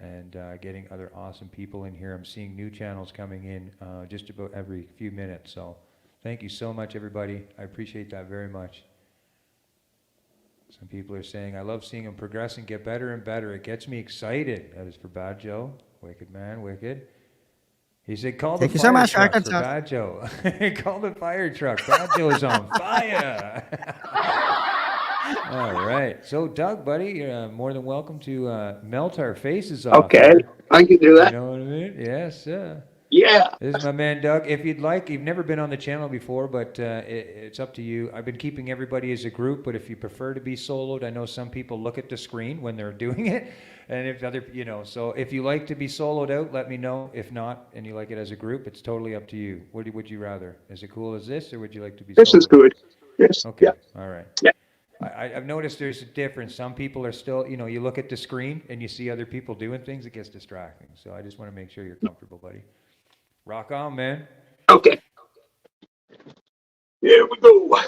and getting other awesome people in here. I'm seeing new channels coming in just about every few minutes. So thank you so much, everybody. I appreciate that very much. Some people are saying, I love seeing him progress and get better and better. It gets me excited. That is for Bad Joe. Wicked man, wicked. He said, call the Thank you so fire much, truck for Arkansas. Bad Joe. Call the fire truck. Bad Joe is on fire. All right. So, Doug, buddy, you're more than welcome to melt our faces off Okay, here. I can do You that. know what I mean? Yes, sir. Yeah. This is my man Doug. If you'd like, you've never been on the channel before, but it's up to you. I've been keeping everybody as a group, but if you prefer to be soloed, I know some people look at the screen when they're doing it, and if other, so if you like to be soloed out, let me know. If not, and you like it as a group, it's totally up to you. What would you rather? Is it cool as this, or would you like to be This is soloed? good. Yes. Okay, Yeah. all right. Yeah. I've noticed there's a difference. Some people are still, you look at the screen and you see other people doing things, it gets distracting. So I just want to make sure you're comfortable, buddy. Rock on, man. Okay. Here we go.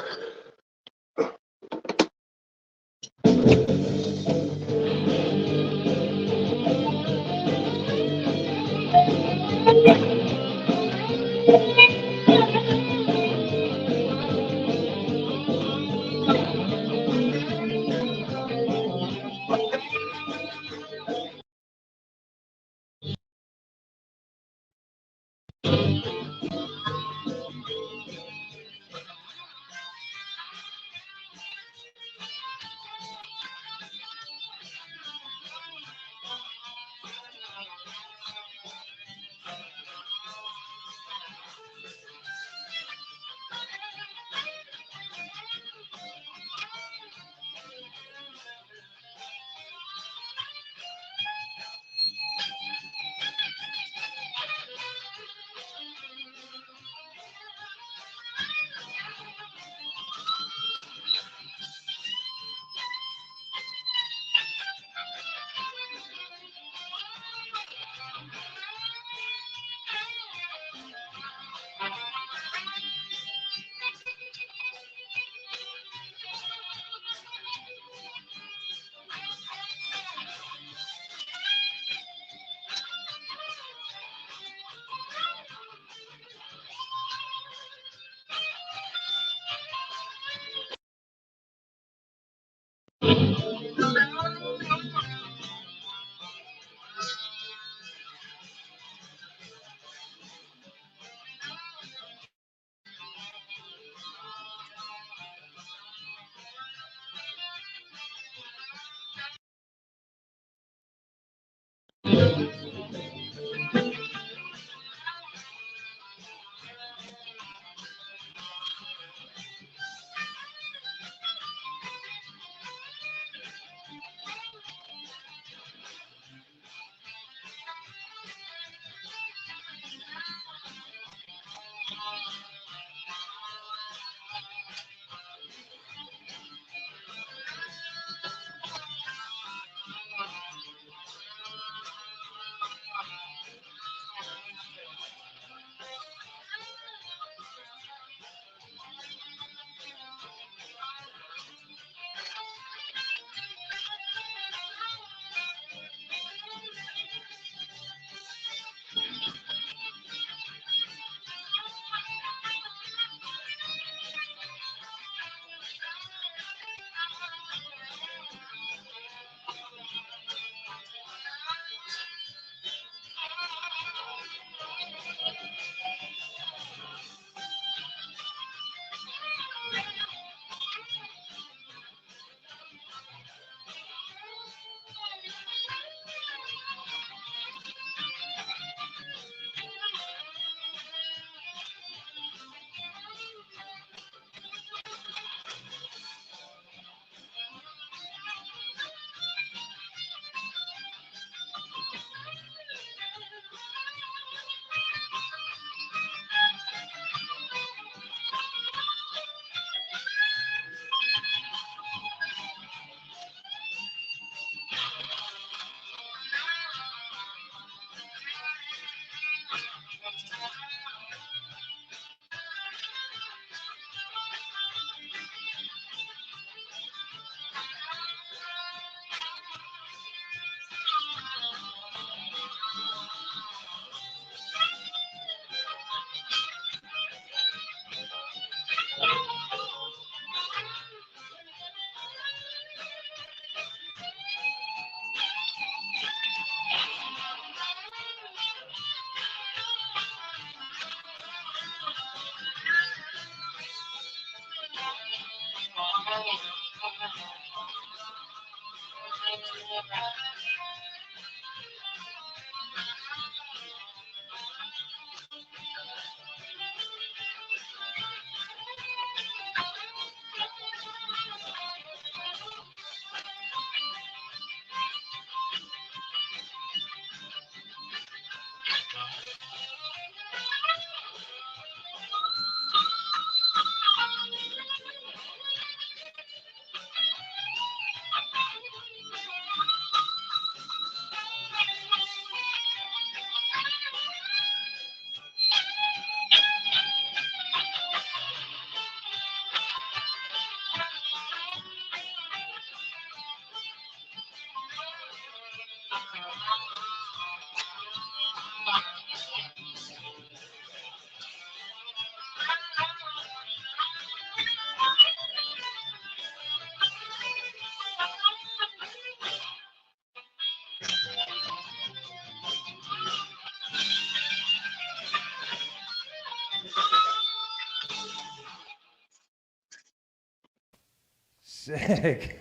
Sick.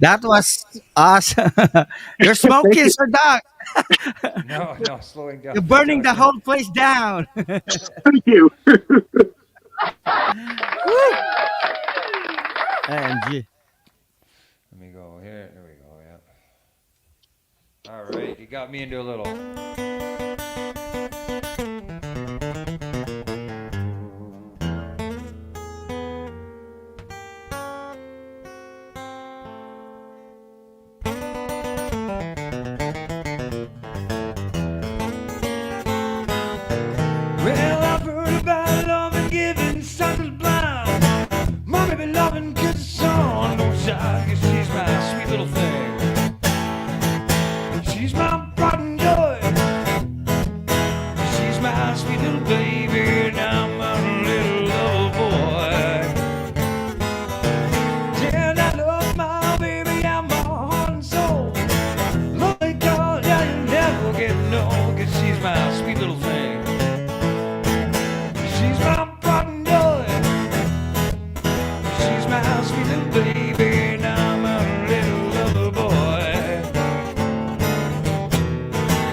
That was awesome. You're smoking, Sir Doc. No, slowing down. You're burning the whole place down. Thank you. AMG. Let me go here. There we go. Yeah. All right, you got me into a little. Well, I've heard about love and giving something blind. Mommy be loving cause the sun don't shine. 'Cause she's my sweet little thing. She's my pride and joy. She's my sweet little baby. And I'm a little love boy. Yeah, I love my baby. I'm my heart and soul. Lonely girl, yeah, you never get no. 'Cause she's my sweet little thing. She's my pride and joy. She's my sweet little baby, and I'm a little lover boy.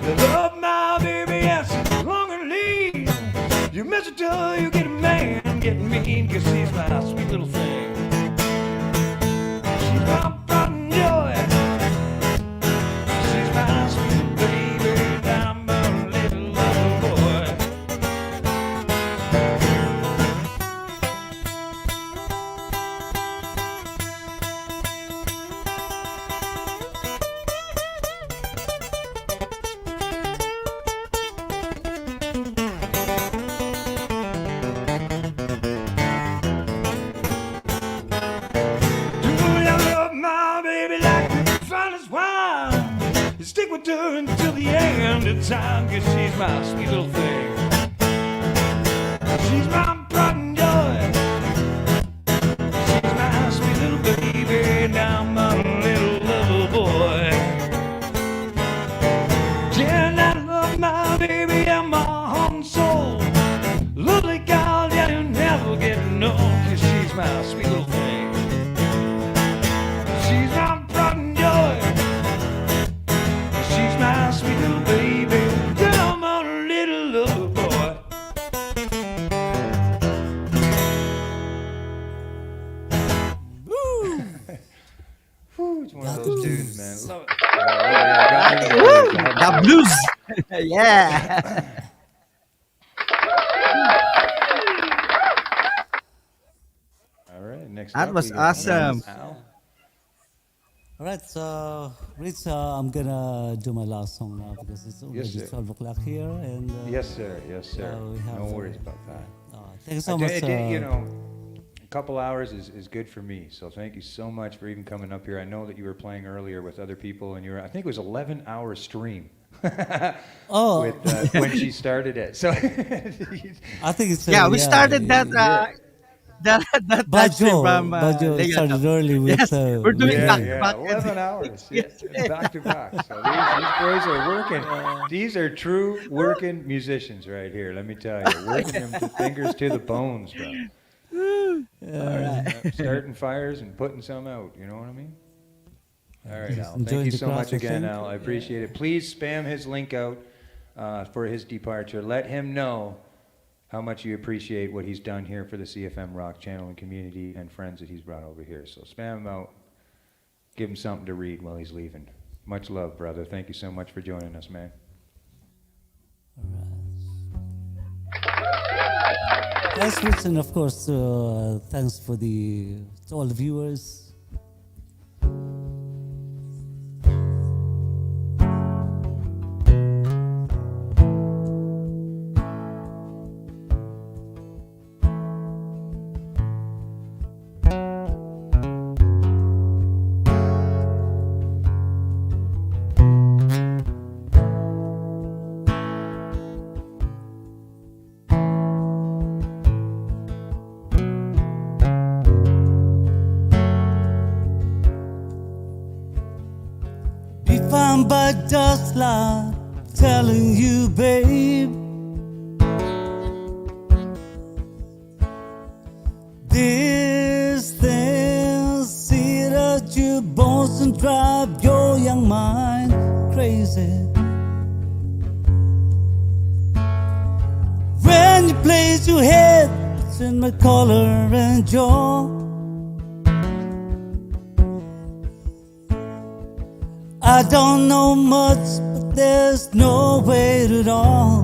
To love my baby, yes, it's long and lean. You miss her till you get a man, get mean, 'cause she's my sweet little thing. She's my pride and joy. She's my sweet little baby, and I'm a little lover boy. Do you love my baby like the finest wine? You stick with her until the end of time, 'cause she's my sweet little thing. She's my pride and joy. She's my sweet little baby, and I'm a little lover boy. Yeah, and I love my baby and my heart and soul. Lovely girl, yeah, you never get no, 'cause she's my sweet little thing. She's my pride and joy. She's my sweet little baby. Yeah, I'm a little lover boy. Whew, it's one of those tunes, man. Love it. Yeah, got me in the blues. I had The to- blues. Yeah. All right, next That up, was we got awesome. Al. All right, so Rich, I'm gonna do my last song now because it's already sir. 12 o'clock here, and Yes, sir. Yes, sir. we have, No worries about that. thank you so I much. did, you know, a couple hours is good for me. So thank you so much for even coming up here. I know that you were playing earlier with other people, and you were, I think it was 11-hour stream. Oh. With when she started it. So I think it's Yeah, we started that that live stream Bajo, from Bajo Legato. started early with. Yes, we're doing yeah, back to yeah, back. 11 hours. Yes, back to back. So these boys are working. These are true working musicians right here. Let me tell you, working them fingers to the bones, bro. Starting fires and putting some out. You know what I mean? All right, Al. enjoying Thank you the so much class, I again, think. Al. I appreciate it. Please spam his link out for his departure. Let him know how much you appreciate what he's done here for the CFM Rock channel and community and friends that he's brought over here. So spam him out. Give him something to read while he's leaving. Much love, brother. Thank you so much for joining us, man. Thanks, Rich, and of course, thanks for to all the viewers. Be found by dust like telling you, babe, these things see at your bones and drive your young mind crazy. When you place your head in my collar and jaw, I don't know much, but there's no weight at all.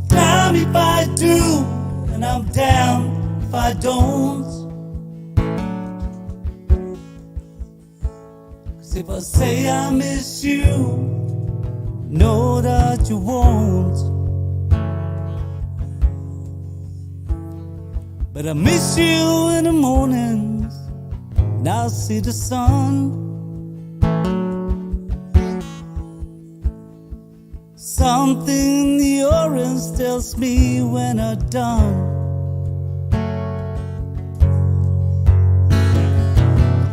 Damn if I do, and I'm damned if I don't. 'Cause if I say I miss you, know that you won't. But I miss you in the mornings, and I see the sun. Something in the orange tells me when I'm done.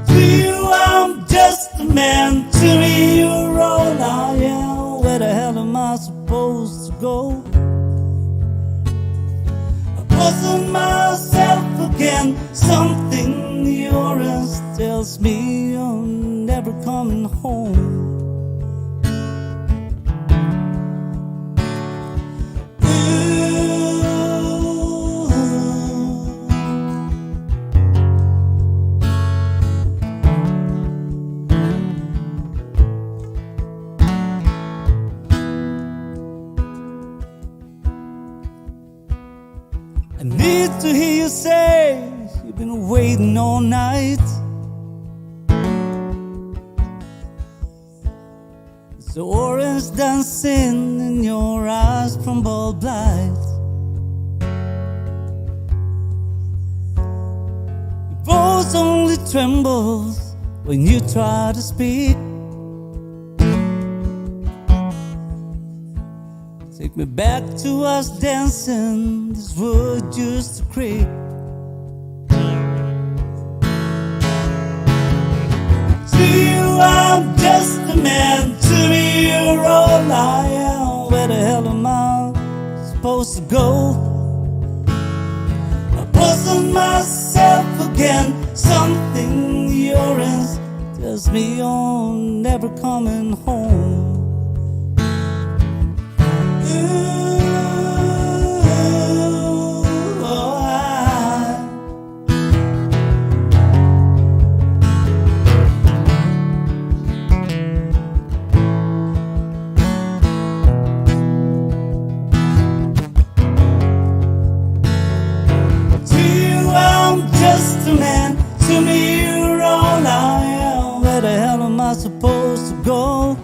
To you I'm just a man, to me you're all I am. Where the hell am I supposed to go? Wasn't myself again. Something in the orange tells me I'm never coming home. I need to hear you say you've been waiting all night. It's the orange dancing in your eyes from bulb light. Your voice only trembles when you try to speak. Take me back to us dancing this wood used to creak. To you I'm just a man, to me you're all I am. Where the hell am I supposed to go? I wasn't myself again. Something in the orange tells me I'm never coming home. To me you're all I am. Where the hell am I supposed to go?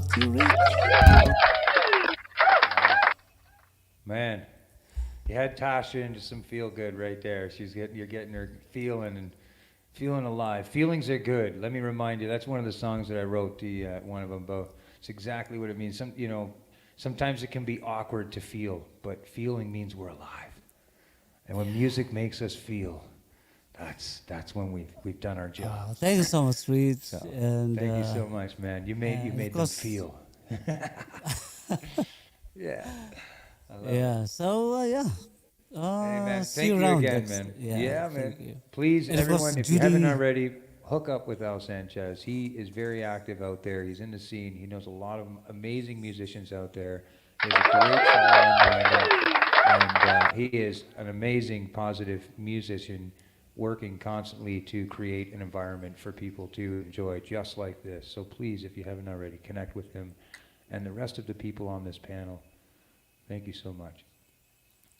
off to you, Rich. Man, you had Tasha into some feel good right there. You're getting her feeling and feeling alive. Feelings are good. Let me remind you, that's one of the songs that I wrote. One of them both. It's exactly what it means. Sometimes it can be awkward to feel, but feeling means we're alive. And when music makes us feel, that's when we've done our job. Thank you so much, Rich. So, And thank you so much, man. You made them course- feel. Yeah. I love it. yeah. So yeah. Hey man, See thank you around again, next- man. Yeah, man. thank you. Please, And of course, everyone, if you haven't Judy- already, hook up with Al Sanchez. He is very active out there. He's in the scene. He knows a lot of amazing musicians out there. He has a great following lined up, and he is an amazing, positive musician, working constantly to create an environment for people to enjoy, just like this. So please, if you haven't already, connect with him and the rest of the people on this panel. Thank you so much.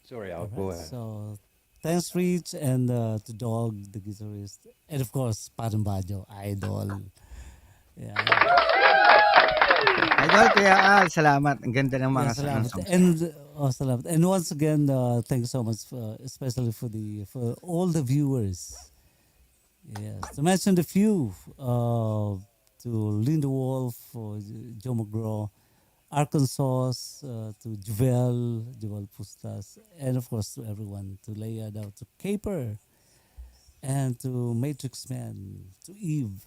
Sorry, Al, go ahead. So thanks, Rich, and to Dog, the guitarist, and of course, Padang Bajo, idol. Yeah. Idol, Kuya Al, salamat. Ang ganda ng mga Yeah, salamat. songs. Salamat. And once again, thank you so much, especially for all the viewers. Yes, to mention a few, to Wonderwall, for Joe McGraw, Arkansas, to Juvel Pustas, and of course to everyone, to Leia, to Caper, and to Matrix Man, to Eve,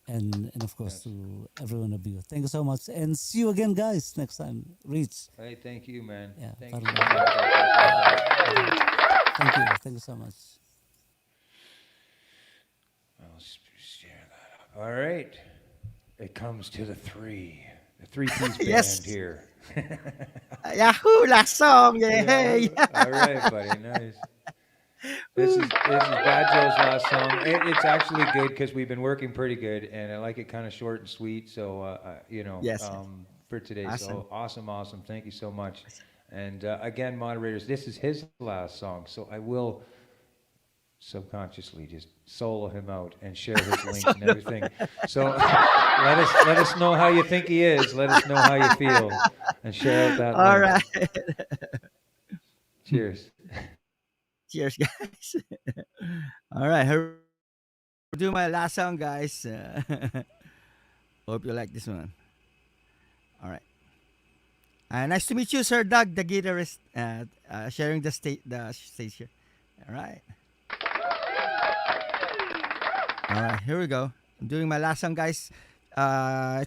and of course to everyone of you. Thank you so much, and see you again, guys, next time. Rich, Hey, thank you, man. Yeah, Thank you so Padang much. I appreciate that. thank you so much. I'll share that up. All right. It comes to the three-piece band Yes. here. Yahoo! Last song! Yay! All right, buddy. Nice. This is Bad Joe's last song. It's actually good because we've been working pretty good, and I like it kind of short and sweet. So Yes. for today. Awesome. So awesome. Thank you so much. And again, moderators, this is his last song, so I will subconsciously just solo him out and share his links and everything. So let us know how you think he is. Let us know how you feel, and share out that. All link. right. Cheers. Cheers, guys. All right. Here we'll do my last song, guys. Hope you like this one. All right. Nice to meet you, Sir Doug, the guitarist, sharing the stage here. All right. All right, here we go. I'm doing my last song, guys.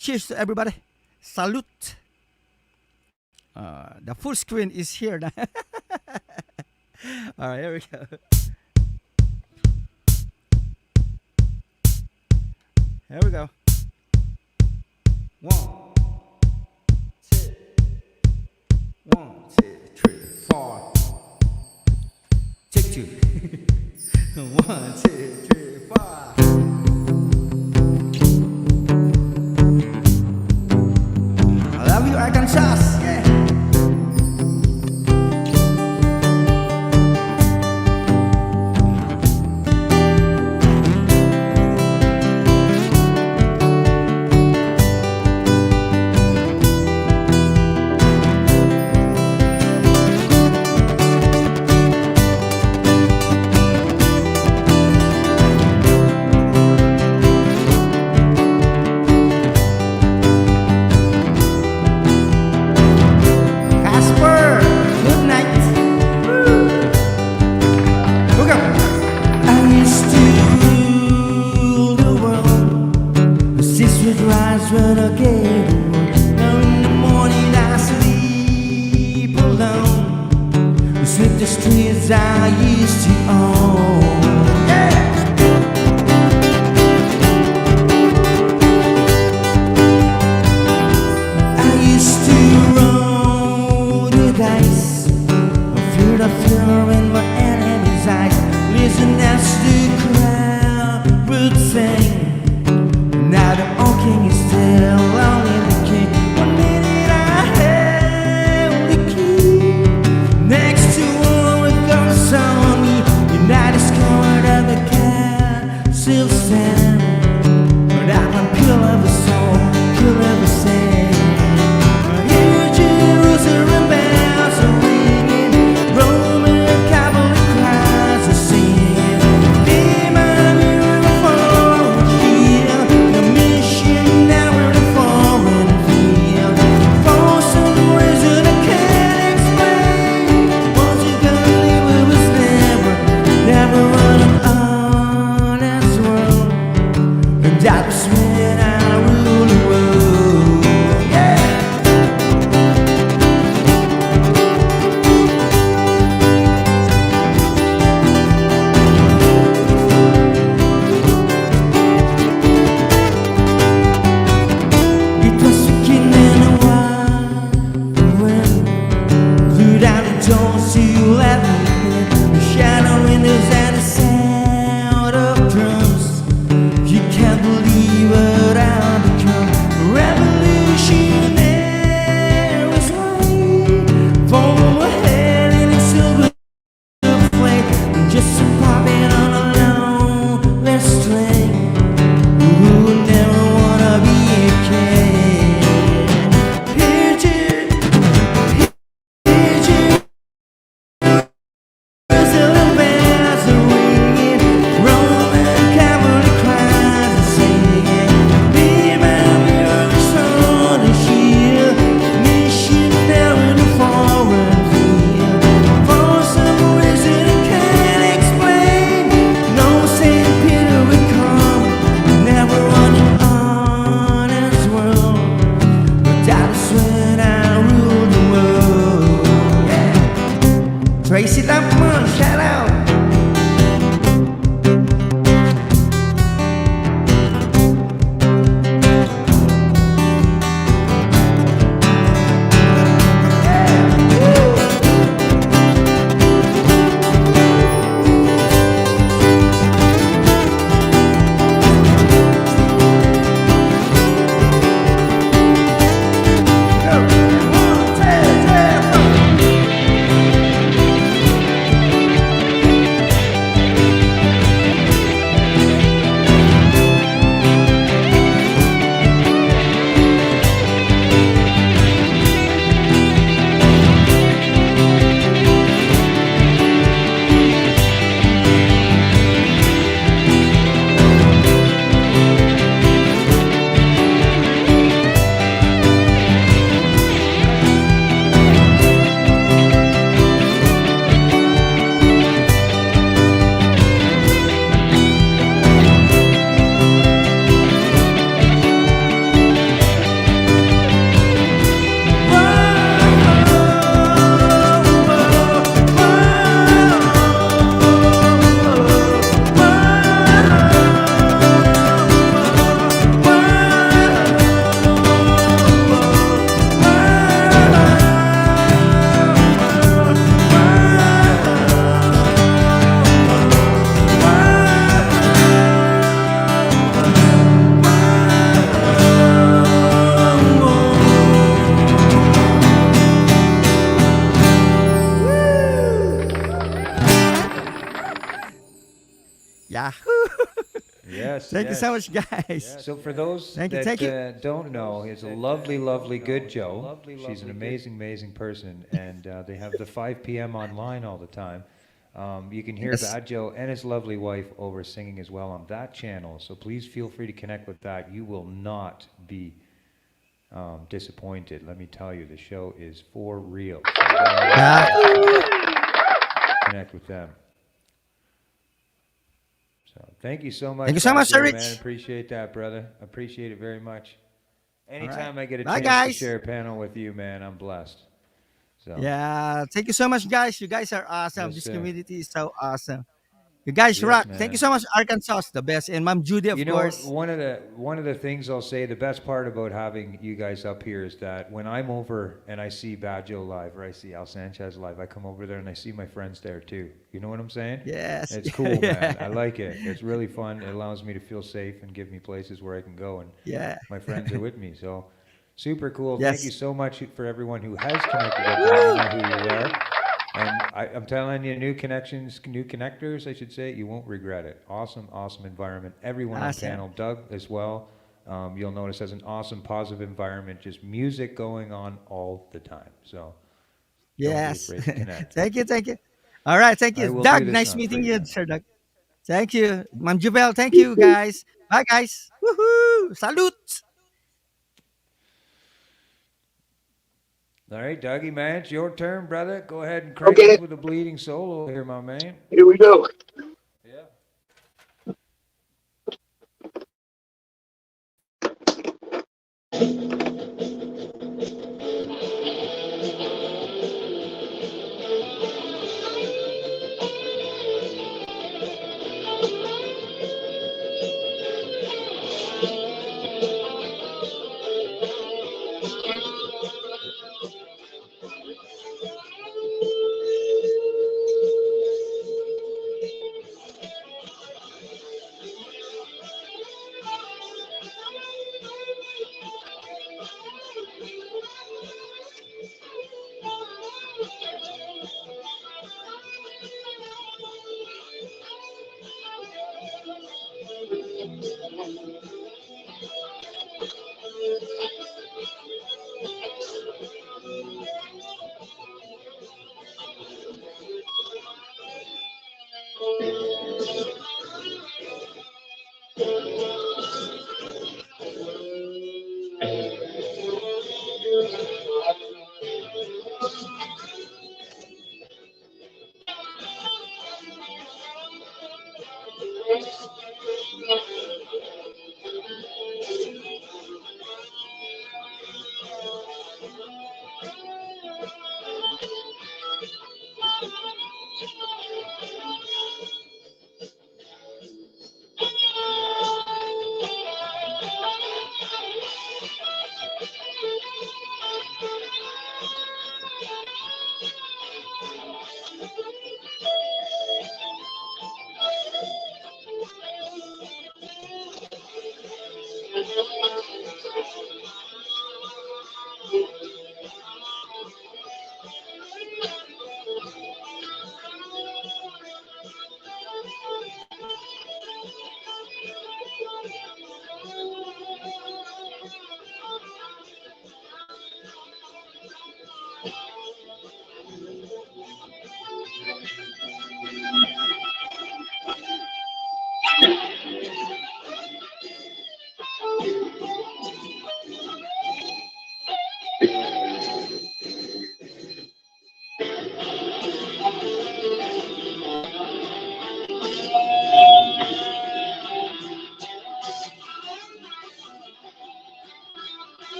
Cheers to everybody. Salute. The full screen is here now. All right, here we go. Here we go. 1, 2, 1, 2, 3, 4. Take 2. 1, 2, 3, 4. I love you, Arkansas. Yeah. Casper, good night. Woo. Hook up. I used to rule the world. The seas would rise when I gave the word. Now in the morning I sleep alone. We sweep the streets I used to own. Yeah. I used to roll the dice. I feared the fear in my enemy's eyes. Listen as the crowd would sing. Now the old king is still only the king. 1 minute I held the key. Next to all with guns on me. And I discovered that the castle stand. But I can kill every soul, kill every sin. That was when I ruled the world. Yeah. It was beginning a while when blew down the door, see you laughing. The shadow windows and the sound of drums. You can't believe what I've become. A revolutionary is right. From my head in a silver flame. I'm just a popping on a lonely string. Who would never wanna be a king? Picture, picture. Brazilian bells are ringing, Roman cavalry cries are singing. Be my mirror, sword and shield, mission down in a foreign field. For some reason I can't explain, no Saint Peter would come, never running on his world. But that is when I ruled the world. Yeah. Tracy Chapman, shout out. Yeah. Yes. Thank you so yes. much, guys. So for those Thank you, that thank you. don't know, it's a lovely, lovely, good Joe. She's an amazing, amazing person, and they have the 5 p.m. online all the time. You can hear Yes. Bad Joe and his lovely wife over singing as well on that channel. So please feel free to connect with that. You will not be disappointed. Let me tell you, the show is for real. So connect with them. So thank you so much. Thank you so much, Joe, Rich. man. Appreciate that, brother. Appreciate it very much. Anytime I get a Bye, chance guys. to share a panel with you, man, I'm blessed. So Yeah. Thank you so much, guys. You guys are awesome. Yes, This sir. community is so awesome. You guys Yes, rock. man. Thank you so much, Arkansas, the best, and Mom Judy, of You know, course. one of the things I'll say, the best part about having you guys up here is that when I'm over and I see Bad Joe live or I see Al Sanchez live, I come over there and I see my friends there too. You know what I'm saying? Yes. It's cool, man. I like it. It's really fun. It allows me to feel safe and give me places where I can go, and Yeah. my friends are with me. So super cool. Yes. Thank you so much for everyone who has connected with me. You know who you are. And I'm telling you, new connections, new connectors, I should say, you won't regret it. Awesome, awesome environment. Everyone on Awesome. panel, Doug as well, you'll notice has an awesome, positive environment, just music going on all the time. So Yes. don't be afraid to connect. Thank you. Thank you. All right. Thank I you, will Doug. do this Nice song meeting for you, you. Sir Doug. Thank you, Mom Jubel. Thank you, guys. Bye, guys. Woohoo! Salute. All right, Dougie, man, it's your turn, brother. Go ahead and crank Okay. us with a bleeding solo here, my man. Here we go.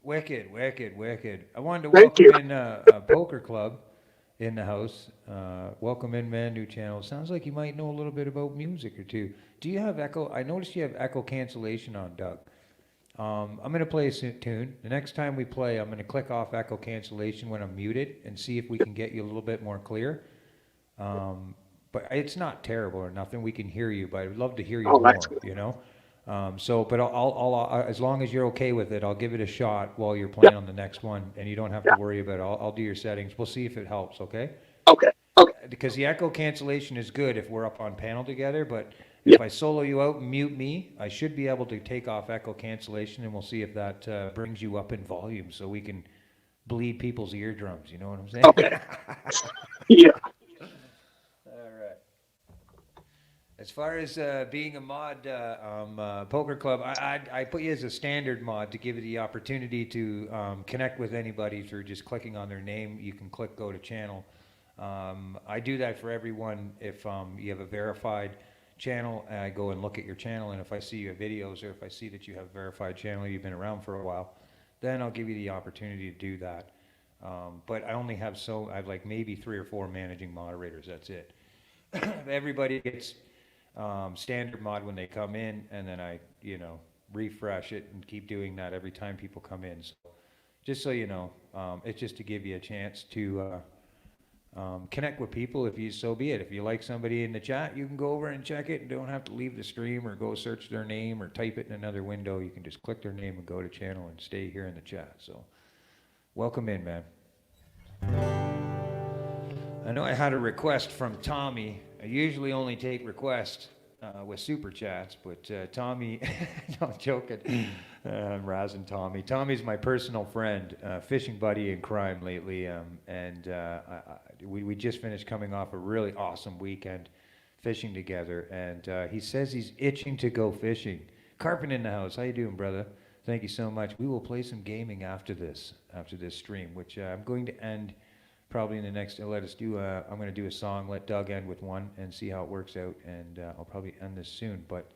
Wicked, wicked, wicked. I wanted to Thank welcome you. in a poker club in the house. Welcome in, man. New channel. Sounds like you might know a little bit about music or two. Do you have echo? I noticed you have echo cancellation on, Doug. I'm going to play a tune. The next time we play, I'm going to click off echo cancellation when I'm muted and see if we can get you a little bit more clear. But it's not terrible or nothing. We can hear you, but I'd love to hear you Oh, more, that's good. you know? But I'll as long as you're okay with it, I'll give it a shot while you're playing on the next one, and you don't have to worry about it. I'll do your settings. We'll see if it helps, okay? Okay. Okay. Because the echo cancellation is good if we're up on panel together, but Yeah. if I solo you out and mute me, I should be able to take off echo cancellation, and we'll see if that brings you up in volume so we can bleed people's eardrums, you know what I'm saying? Okay. Yeah. All right. As far as being a mod, Poker Club, I put you as a standard mod to give you the opportunity to connect with anybody through just clicking on their name. You can click go to channel. I do that for everyone. If you have a verified channel, I go and look at your channel, and if I see your videos or if I see that you have a verified channel, you've been around for a while, then I'll give you the opportunity to do that. But I only have I have like maybe 3 or 4 managing moderators. That's it. Everybody gets standard mod when they come in, and then I, refresh it and keep doing that every time people come in. So just so you know, it's just to give you a chance to connect with people if you so be it. If you like somebody in the chat, you can go over and check it and don't have to leave the stream or go search their name or type it in another window. You can just click their name and go to channel and stay here in the chat. So welcome in, man. I know I had a request from Tommy. I usually only take requests with super chats, but Tommy, no, I'm joking. I'm razzing Tommy. Tommy's my personal friend, fishing buddy in crime lately, and we just finished coming off a really awesome weekend fishing together, and he says he's itching to go fishing. Carpin in the house. How you doing, brother? Thank you so much. We will play some gaming after this stream, which I'm going to end probably in the next. I'm going to do a song. Let Doug end with one and see how it works out, and I'll probably end this soon. But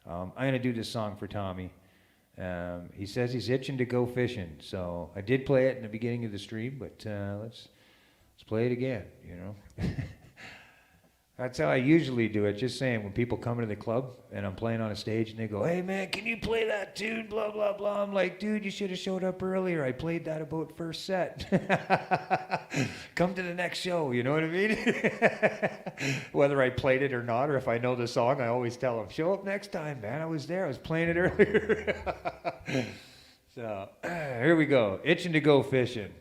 I'm going to do this song for Tommy. He says he's itching to go fishing, so I did play it in the beginning of the stream, but let's play it again. That's how I usually do it. Just saying, when people come into the club and I'm playing on a stage and they go, "Hey man, can you play that tune?" Blah blah blah. I'm like, dude, you should have showed up earlier. I played that about first set. Come to the next show. You know what I mean? Whether I played it or not, or if I know the song, I always tell them, "Show up next time, man. I was there. I was playing it earlier." So here we go. Itching to go fishing.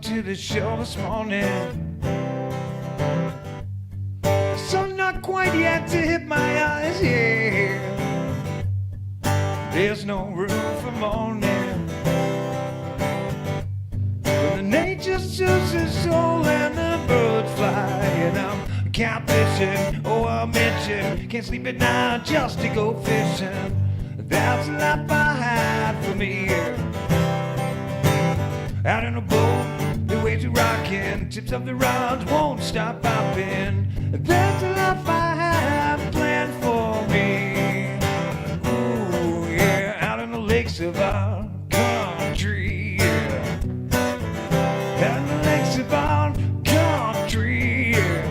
To the show this morning, the sun not quite yet to hit my eyes, yeah. There's no room for mourning, but the nature soothes the soul and the birds fly, and I'm camp fishing, I mentioned, can't sleep at night just to go fishing. That's the life I had for me, out in a boat. The waves are rocking, tips of the rods won't stop popping. That's the life I have planned for me. Ooh, yeah, out in the lakes of our country, yeah. Out in the lakes of our country, yeah.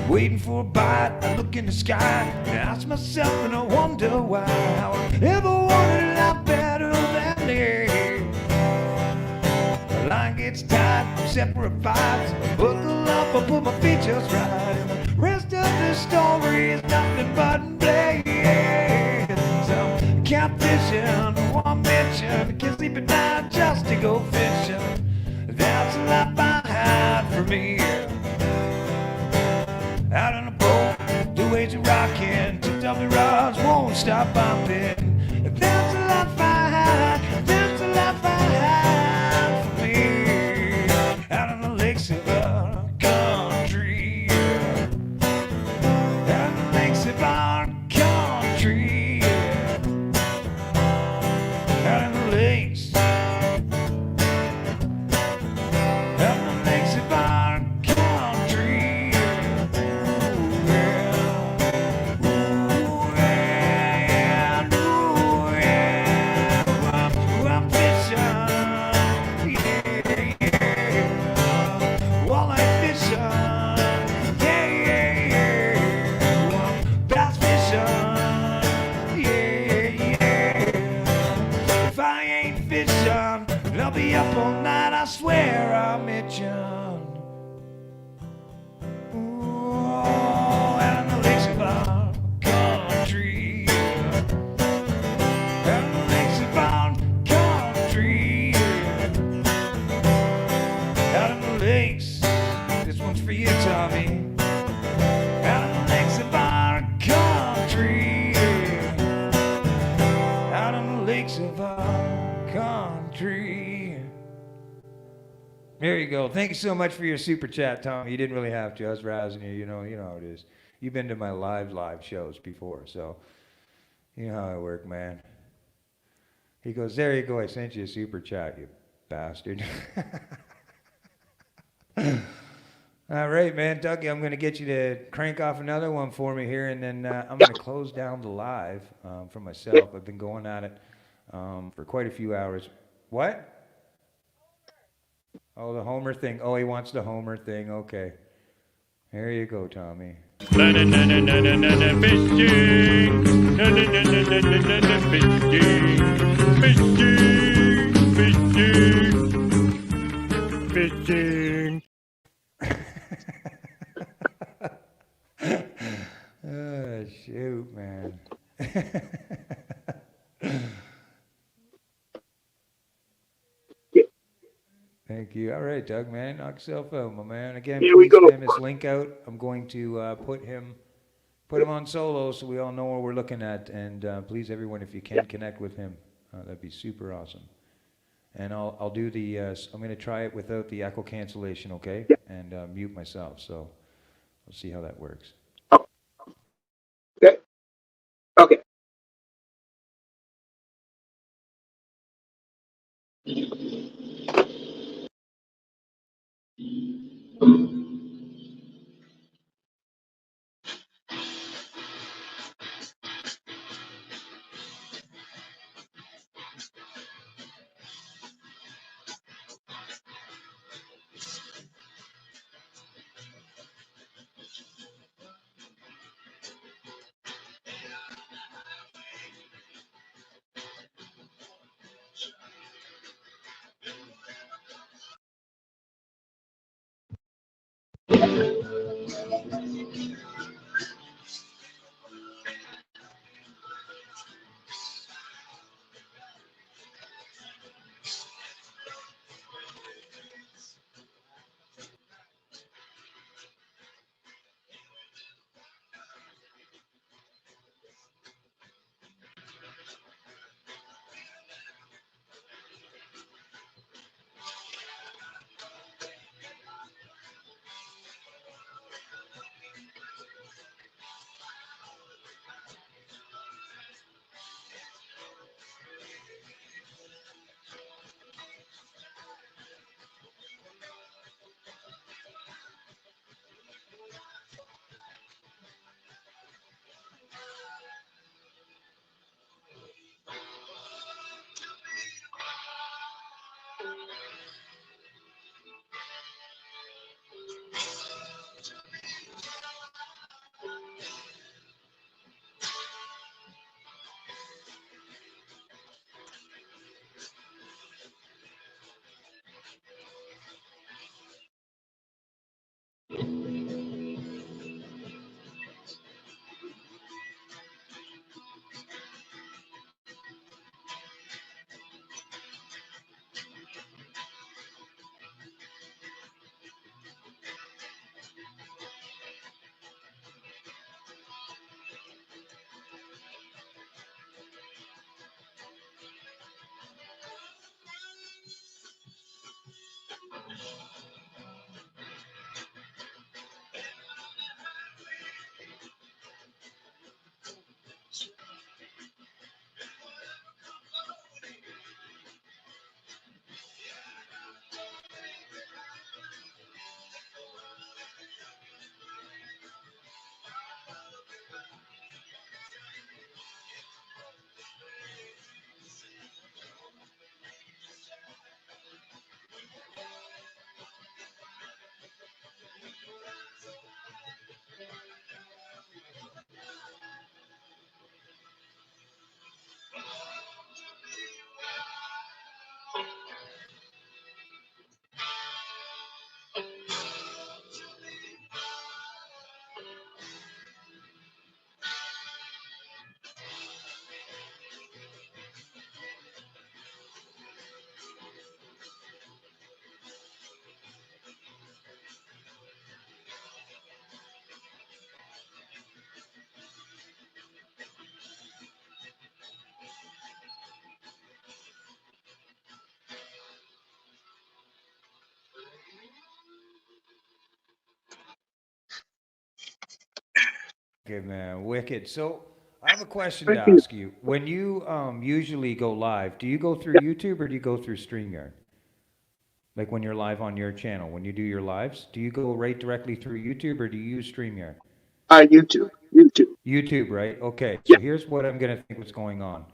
Waiting for a bite, I look in the sky and ask myself and I wonder why. How I ever wanted a life better than this. Line gets tight, separate vibes. I buckle up, I put my feet just right. And the rest of the story is nothing but blame. So camp fishing, one mention, can't sleep at night just to go fishing. That's the life I had for me. Out on a boat, the waves are rocking, tipped off the rods won't stop bumping. That's the life I had. That's the life I had. Out on the lakes of our country. This one's for you, Tommy. Out on the lakes of our country. Out on the lakes of our country. There you go. Thank you so much for your super chat, Tommy. You didn't really have to. I was razzing you. You know how it is. You've been to my live shows before, so you know how I work, man. He goes, there you go. I sent you a super chat, you bastard. All right, man. Dougie, I'm going to get you to crank off another one for me here, and then I'm going to close down the live for myself. I've been going at it for quite a few hours. What? Oh, the Homer thing. Oh, he wants the Homer thing. Okay. There you go, Tommy. Fishing. Fishing. Oh, shoot, man. Thank you. All right, Doug, man. Knock yourself out, my man. Again, Here we please go. spam this link out. I'm going to put him on solo so we all know what we're looking at. And please, everyone, if you can connect with him, that'd be super awesome. And I'll do the, I'm going to try it without the echo cancellation, okay? And mute myself. So we'll see how that works. Okay. Okay. Okay, man, wicked. So I have a question to Thank you. ask you. When you usually go live, do you go through YouTube or do you go through StreamYard? Like when you're live on your channel, when you do your lives, do you go right directly through YouTube or do you use StreamYard? YouTube. YouTube. YouTube, right? Okay, Yeah. so here's what I'm gonna think what's going on.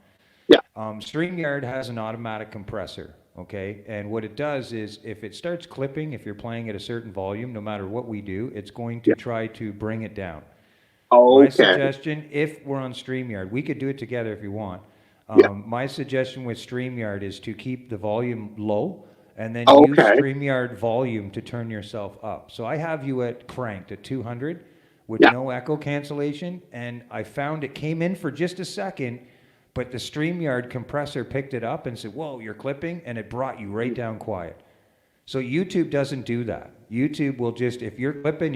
Yeah. StreamYard has an automatic compressor, okay? And what it does is if it starts clipping, if you're playing at a certain volume, no matter what we do, it's going to Yeah. try to bring it down. Okay. My suggestion, if we're on StreamYard, we could do it together if you want. Yeah. My suggestion with StreamYard is to keep the volume low and then use Okay. StreamYard volume to turn yourself up. So I have you at cranked at 200 with Yeah. no echo cancellation, and I found it came in for just a second, but the StreamYard compressor picked it up and said, "Whoa, you're clipping," and it brought you right down quiet. So YouTube doesn't do that. YouTube will just, if you're clipping,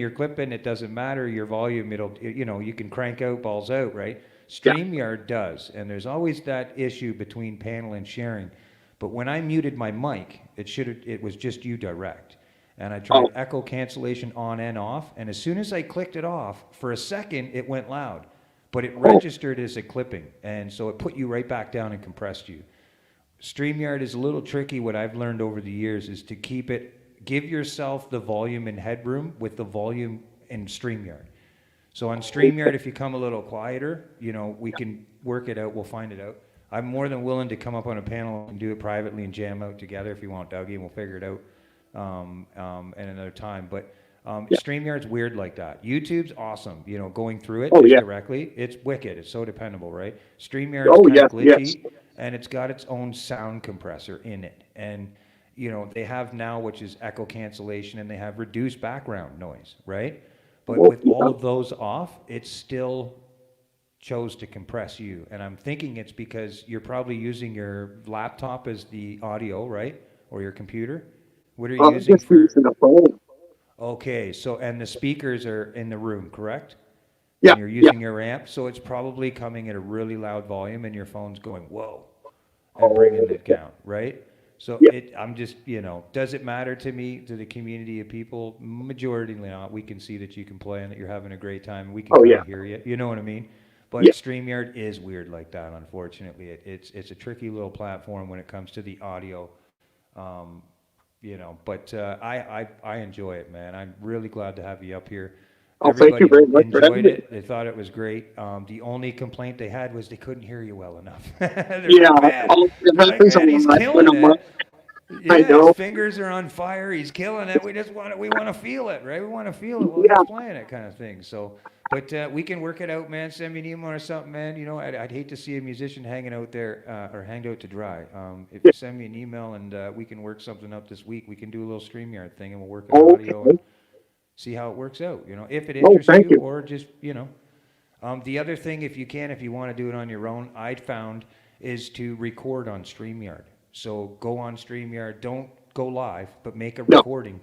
it doesn't matter your volume, you can crank out, balls out, right? StreamYard does, and there's always that issue between panel and sharing. But when I muted my mic, it was just you direct. And I tried echo cancellation on and off, and as soon as I clicked it off, for a second, it went loud. But it registered as a clipping, and so it put you right back down and compressed you. StreamYard is a little tricky. What I've learned over the years is to give yourself the volume and headroom with the volume in StreamYard. So on StreamYard, if you come a little quieter, we can work it out. We'll find it out. I'm more than willing to come up on a panel and do it privately and jam out together if you want, Dougie, and we'll figure it out at another time. But StreamYard's weird like that. YouTube's awesome. Going through it directly, it's wicked. It's so dependable, right? StreamYard's kind of glitchy, and it's got its own sound compressor in it. And they have now, which is echo cancellation, and they have reduced background noise, right? But with all of those off, it still chose to compress you. And I'm thinking it's because you're probably using your laptop as the audio, right? Or your computer. What are you using Just for? using the phone. Okay, so and the speakers are in the room, correct? Yeah. And you're using your amp, so it's probably coming at a really loud volume, and your phone's going whoa, and bringing it down, right? So I'm just, does it matter to me, to the community of people? Majority not. We can see that you can play and that you're having a great time. We can kind of hear you. You know what I mean? But StreamYard is weird like that, unfortunately. It's a tricky little platform when it comes to the audio. But I enjoy it, man. I'm really glad to have you up here. Thank you very much for having Enjoyed me. it. They thought it was great. The only complaint they had was they couldn't hear you well enough. Yeah. It happens a He's lot when killing I'm it. I Yeah, know. his fingers are on fire. He's killing it. We want to feel it, right? We want to feel it while he's playing it, kind of thing. So, but we can work it out, man. Send me an email or something, man. I'd hate to see a musician hanging out there or hanged out to dry. If you send me an email and we can work something up this week, we can do a little StreamYard thing and we'll work on audio and see how it works out. If it interests thank you. or just the other thing, if you want to do it on your own, I'd found is to record on StreamYard. So go on StreamYard, don't go live, but make a recording.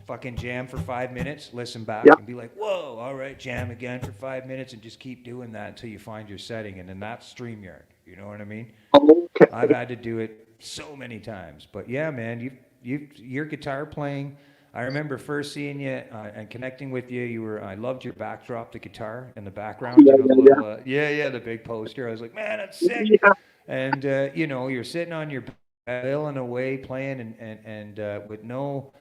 Fucking jam for 5 minutes, listen back, and be like, whoa, all right, jam again for 5 minutes, and just keep doing that until you find your setting, and then that's StreamYard. You know what I mean? Okay. I've had to do it so many times. But yeah, man, your guitar playing, I remember first seeing you and connecting with you. I loved your backdrop, the guitar in the background. The big poster. I was like, man, that's sick. Yeah. And you're sitting on your bailing away playing and with no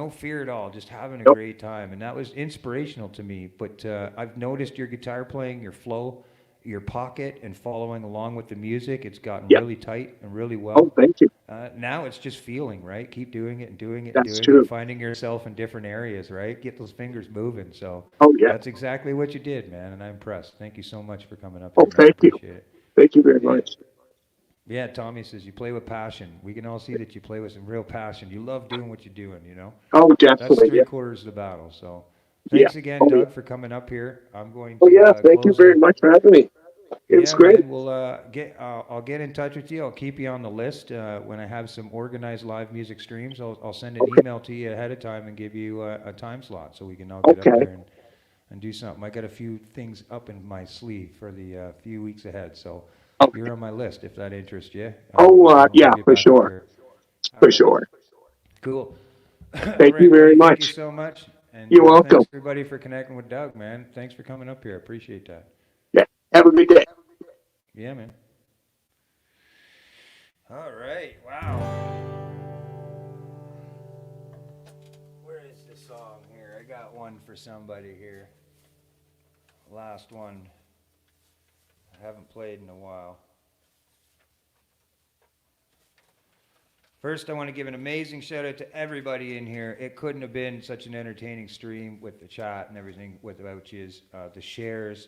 fear at all, just having a great time, and that was inspirational to me. But I've noticed your guitar playing, your flow, your pocket, and following along with the music. It's gotten really tight and really well. Thank you. Now it's just feeling, right? Keep doing it and doing it That's and doing true. it, finding yourself in different areas, right? Get those fingers moving. So that's exactly what you did, man, and I'm impressed. Thank you so much for coming up here. Thank you. Appreciate it. Thank you very much. Yeah, Tommy says you play with passion. We can all see that you play with some real passion. You love doing what you're doing, That's Definitely. 3/4 of the battle. So thanks again, Doug, for coming up here. I'm going to Thank you close very it. much for having me. It's great. Man, we'll I'll get in touch with you. I'll keep you on the list when I have some organized live music streams. I'll send an email to you ahead of time and give you a time slot so we can all get up there and do something. I got a few things up in my sleeve for the few weeks ahead. So you're on my list if that interests you. For sure. For sure. Cool. Thank you very much. Thank you so much. And You're welcome. thanks everybody for connecting with Doug, man. Thanks for coming up here. I appreciate that. Yeah. Have a good day. Yeah, man. All right. Wow. Where is the song here? I got one for somebody here. Last one. I haven't played in a while. First, I want to give an amazing shout out to everybody in here. It couldn't have been such an entertaining stream with the chat and everything without yous, the shares,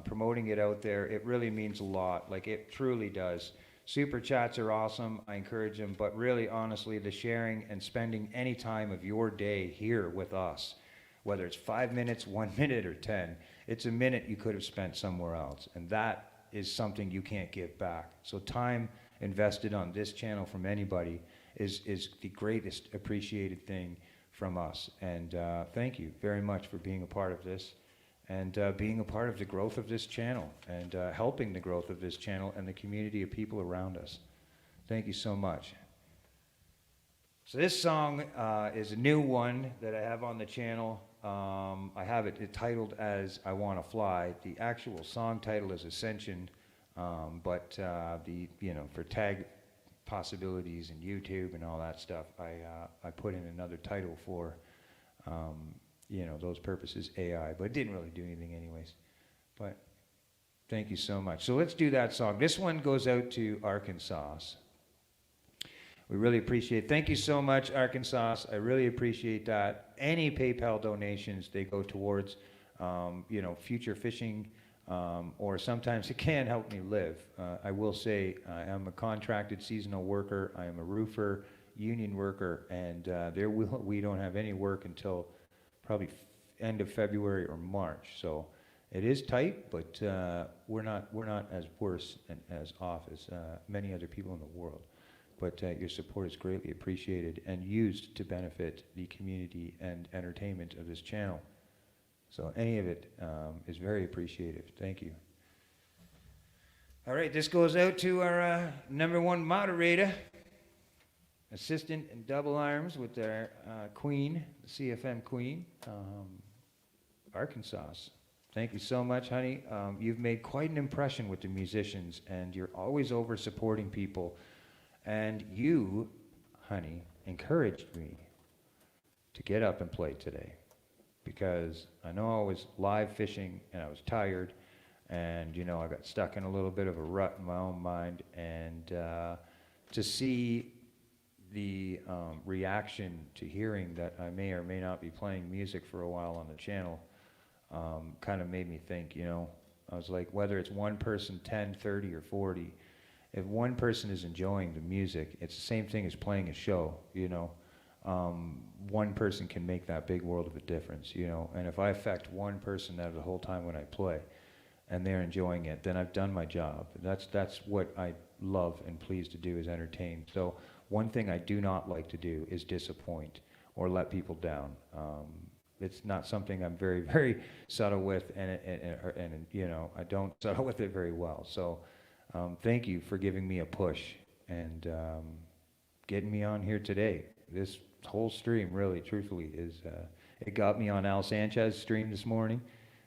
promoting it out there. It really means a lot. Like, it truly does. Super chats are awesome. I encourage them. But really, honestly, the sharing and spending any time of your day here with us, whether it's 5 minutes, 1 minute, or 10, it's a minute you could have spent somewhere else. And that is something you can't give back. So time invested on this channel from anybody is the greatest appreciated thing from us. And thank you very much for being a part of this and being a part of the growth of this channel and helping the growth of this channel and the community of people around us. Thank you so much. So this song is a new one that I have on the channel. I have it titled as I Wanna Fly. The actual song title is Ascension. But for tag possibilities and YouTube and all that stuff, I put in another title for, those purposes, AI. But it didn't really do anything anyways. But thank you so much. So let's do that song. This one goes out to Arkansas. We really appreciate it. Thank you so much, Arkansas. I really appreciate that. Any PayPal donations, they go towards, future fishing. Or sometimes it can help me live. I will say I am a contracted seasonal worker. I am a roofer, union worker, and we don't have any work until probably end of February or March. So it is tight, but we're not as worse and as off as many other people in the world. But your support is greatly appreciated and used to benefit the community and entertainment of this channel. So any of it is very appreciated. Thank you. All right, this goes out to our #1 moderator, assistant in double arms with our queen, the CFM queen, Arkansas. Thank you so much, honey. You've made quite an impression with the musicians, and you're always over supporting people. And you, honey, encouraged me to get up and play today. Because I know I was live fishing and I was tired and, I got stuck in a little bit of a rut in my own mind. And to see the reaction to hearing that I may or may not be playing music for a while on the channel kind of made me think, I was like, whether it's one person, 10, 30, or 40, if one person is enjoying the music, it's the same thing as playing a show, one person can make that big world of a difference, and if I affect one person out of the whole time when I play and they're enjoying it, then I've done my job. That's what I love and please to do, is entertain. So one thing I do not like to do is disappoint or let people down. It's not something I'm very, very subtle with, and I don't settle with it very well. So thank you for giving me a push and getting me on here today. This whole stream, really, truthfully, it got me on Al Sanchez's stream this morning.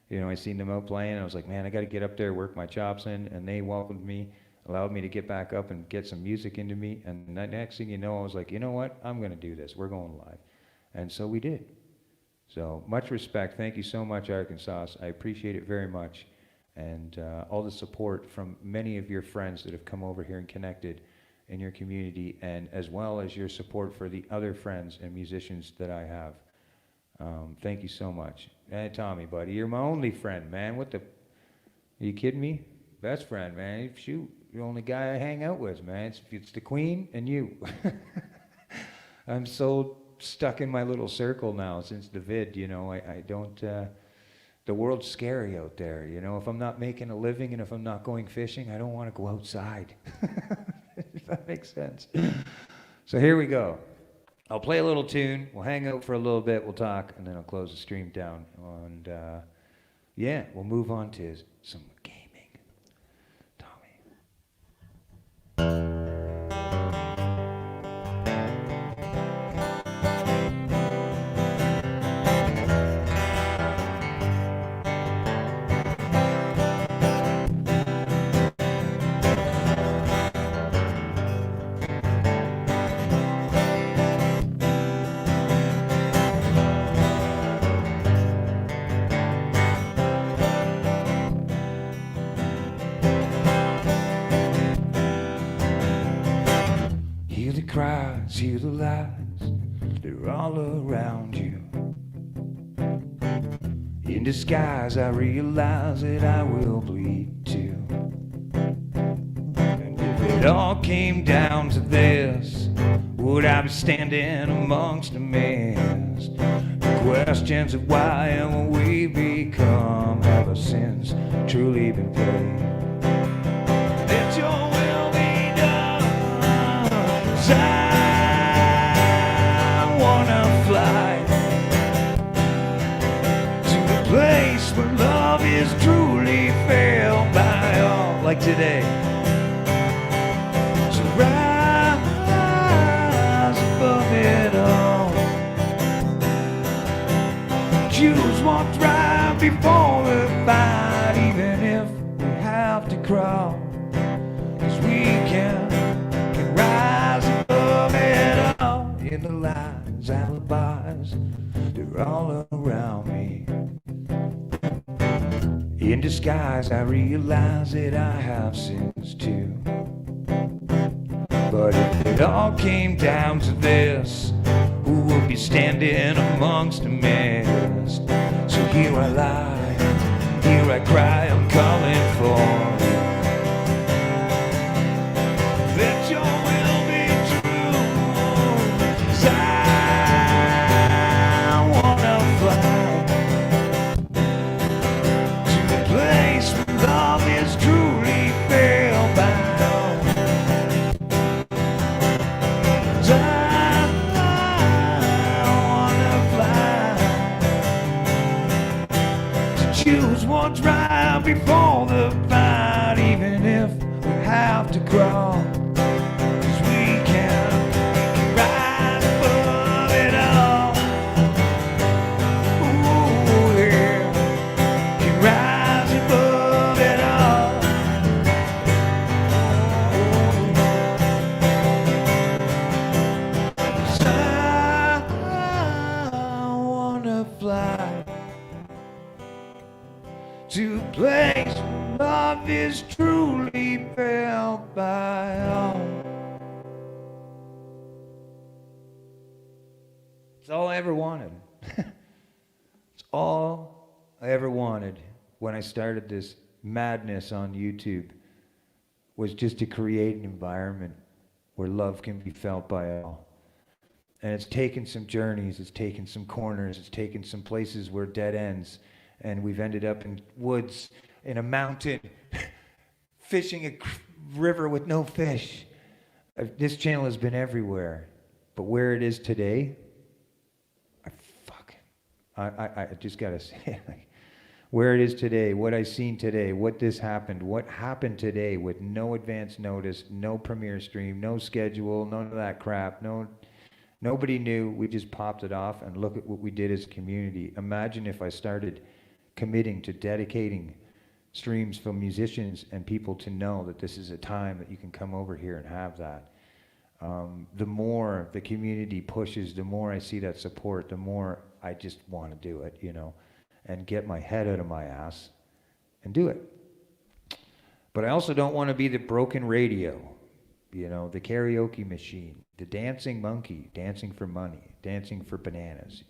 I seen them out playing, and I was like, man, I got to get up there, work my chops in, and they welcomed me, allowed me to get back up and get some music into me, and the next thing you know, I was like, you know what, I'm going to do this. We're going live. And so we did. So much respect. Thank you so much, Arkansas. I appreciate it very much, and all the support from many of your friends that have come over here and connected in your community, and as well as your support for the other friends and musicians that I have. Thank you so much. Hey, Tommy, buddy, you're my only friend, man. Are you kidding me? Best friend, man. Shoot, you're the only guy I hang out with, man. It's the queen and you. I'm so stuck in my little circle now since the vid, I don't, the world's scary out there, if I'm not making a living and if I'm not going fishing, I don't want to go outside. If that makes sense. So here we go. I'll play a little tune. We'll hang out for a little bit. We'll talk, and then I'll close the stream down. And we'll move on to some gaming. Tommy. See the lights, they're all around you. In disguise, I realize that I will bleed too. And if it all came down to this, would I be standing amongst a mist? The questions of why and what we become ever since truly been paid. Let your will be done. 'Cause I wanna fly to a place where love is truly felt by all, like today. So rise above it all. Choose what's right before the fight, even if we have to crawl. 'Cause we can rise above it all. In the lies, alibis, they're all around me. In disguise, I realize that I have sins too. But if it all came down to this, who would be standing amongst the mist? So here I lie, here I cry, I'm calling for you. Let your will be true. 'Cause I wanna fly to the place where love is truly felt by all. 'Cause I wanna fly to choose what's right before the fight, even if we have to crawl. 'Cause we can rise above it all. Ooh, yeah. Can rise above it all. So I wanna fly to a place where love is truly felt by all. It's all I ever wanted. It's all I ever wanted when I started this madness on YouTube, was just to create an environment where love can be felt by all. And it's taken some journeys, it's taken some corners, it's taken some places where dead ends, and we've ended up in woods, in a mountain, fishing a river with no fish. This channel has been everywhere, but where it is today, I just gotta say, like, where it is today, what I seen today, what happened today with no advance notice, no premiere stream, no schedule, none of that crap, nobody knew. We just popped it off, and look at what we did as a community. Imagine if I started committing to dedicating streams for musicians and people to know that this is a time that you can come over here and have that. The more the community pushes, the more I see that support, the more I just want to do it, and get my head out of my ass and do it. But I also don't want to be the broken radio, the karaoke machine, the dancing monkey, dancing for money, dancing for bananas.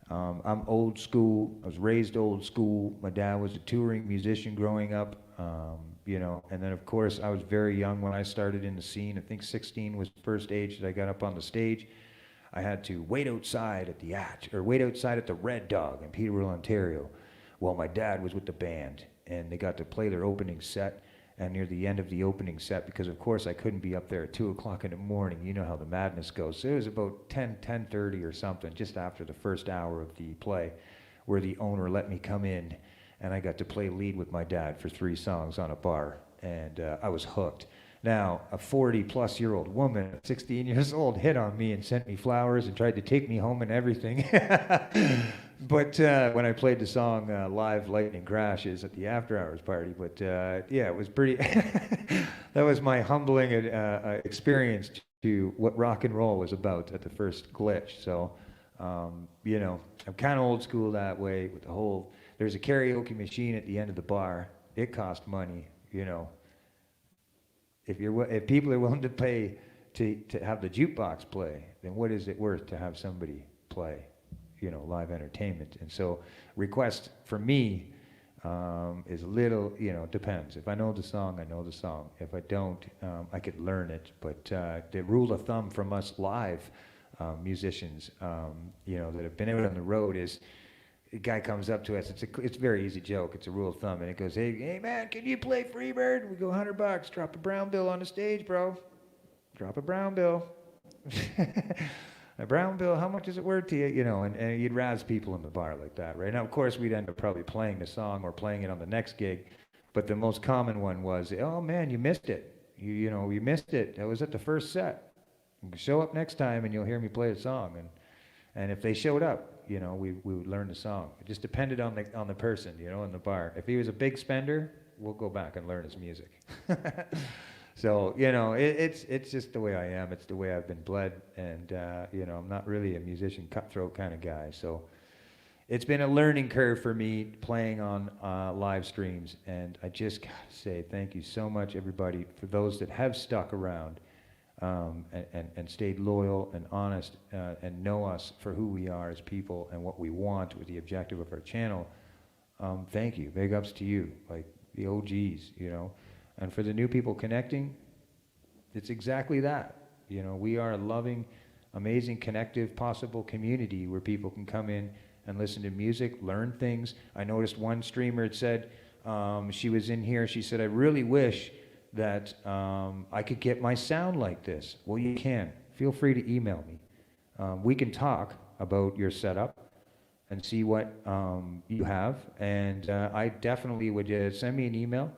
I'm old school. I was raised old school. My dad was a touring musician growing up, and then of course I was very young when I started in the scene. I think 16 was the first age that I got up on the stage. I had to wait outside at the Red Dog in Peterborough, Ontario, while my dad was with the band, and they got to play their opening set. And near the end of the opening set, because of course I couldn't be up there at 2 o'clock in the morning, you know how the madness goes. So it was about 10:30 or something, just after the first hour of the play, where the owner let me come in, and I got to play lead with my dad for 3 songs on a bar, and I was hooked. Now, a 40-plus-year-old woman, 16 years old, hit on me and sent me flowers and tried to take me home and everything. But when I played the song Live Lightning Crashes at the after-hours party, it was pretty... That was my humbling experience to what rock and roll was about at the first glitch. So, I'm kind of old school that way with the whole... There's a karaoke machine at the end of the bar. It costs money, If people are willing to pay to have the jukebox play, then what is it worth to have somebody play, live entertainment? And so request for me is a little, depends. If I know the song, I know the song. If I don't, I could learn it. But the rule of thumb from us live musicians, that have been out on the road is, a guy comes up to us. It's a very easy joke. It's a rule of thumb, and it goes, "Hey man, can you play Freebird?" We go, $100. Drop a brown bill on the stage, bro. Drop a brown bill. A brown bill. How much is it worth to you? And you'd razz people in the bar like that, right? Now, of course, we'd end up probably playing the song or playing it on the next gig, but the most common one was, "Oh man, you missed it. You missed it. That was at the first set. Show up next time, and you'll hear me play the song." And if they showed up, we would learn the song. It just depended on the person, in the bar. If he was a big spender, we'll go back and learn his music. So, it's just the way I am. It's the way I've been bled. And, I'm not really a musician cutthroat kind of guy. So it's been a learning curve for me playing on live streams. And I just got to say thank you so much, everybody, for those that have stuck around. And stayed loyal and honest and know us for who we are as people and what we want with the objective of our channel. Thank you. Big ups to you, like the OGs, And for the new people connecting, it's exactly that. We are a loving, amazing, connective, possible community where people can come in and listen to music, learn things. I noticed one streamer had said, she was in here, she said, "I really wish that I could get my sound like this." Well, you can. Feel free to email me. We can talk about your setup and see what you have. And I definitely would send me an email,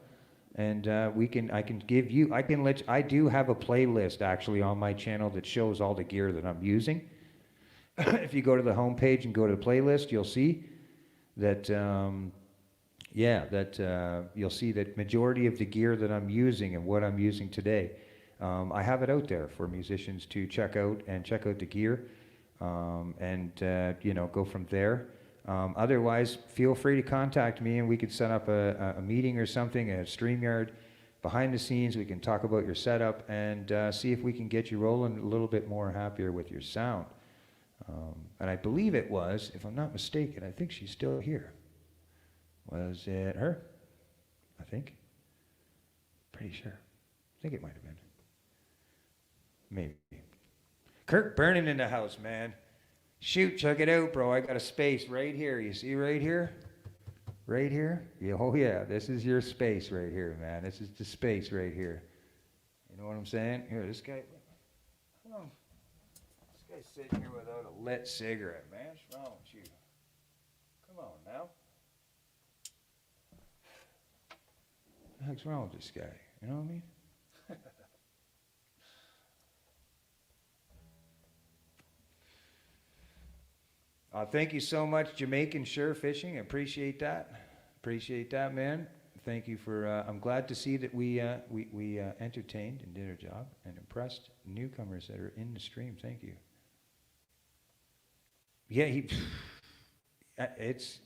and I do have a playlist actually on my channel that shows all the gear that I'm using. If you go to the homepage and go to the playlist, you'll see that you'll see that majority of the gear that I'm using and what I'm using today, I have it out there for musicians to check out the gear, and go from there. Otherwise, feel free to contact me and we could set up a meeting or something, a StreamYard behind the scenes. We can talk about your setup and see if we can get you rolling a little bit more happier with your sound. And I believe it was, if I'm not mistaken, I think she's still here. Was it her? I think. Pretty sure. I think it might have been. Maybe. Kirk Burning in the house, man. Shoot, check it out, bro. I got a space right here. You see right here? Right here? Yeah, oh yeah, this is your space right here, man. This is the space right here. You know what I'm saying? Here, this guy. Come on. This guy's sitting here without a lit cigarette, man. What's wrong with you? Come on now. What the heck's wrong with this guy? You know what I mean? Thank you so much, Jamaican Shore Fishing. I appreciate that. Appreciate that, man. Thank you for. I'm glad to see that we entertained and did our job and impressed newcomers that are in the stream. Thank you. Yeah, it's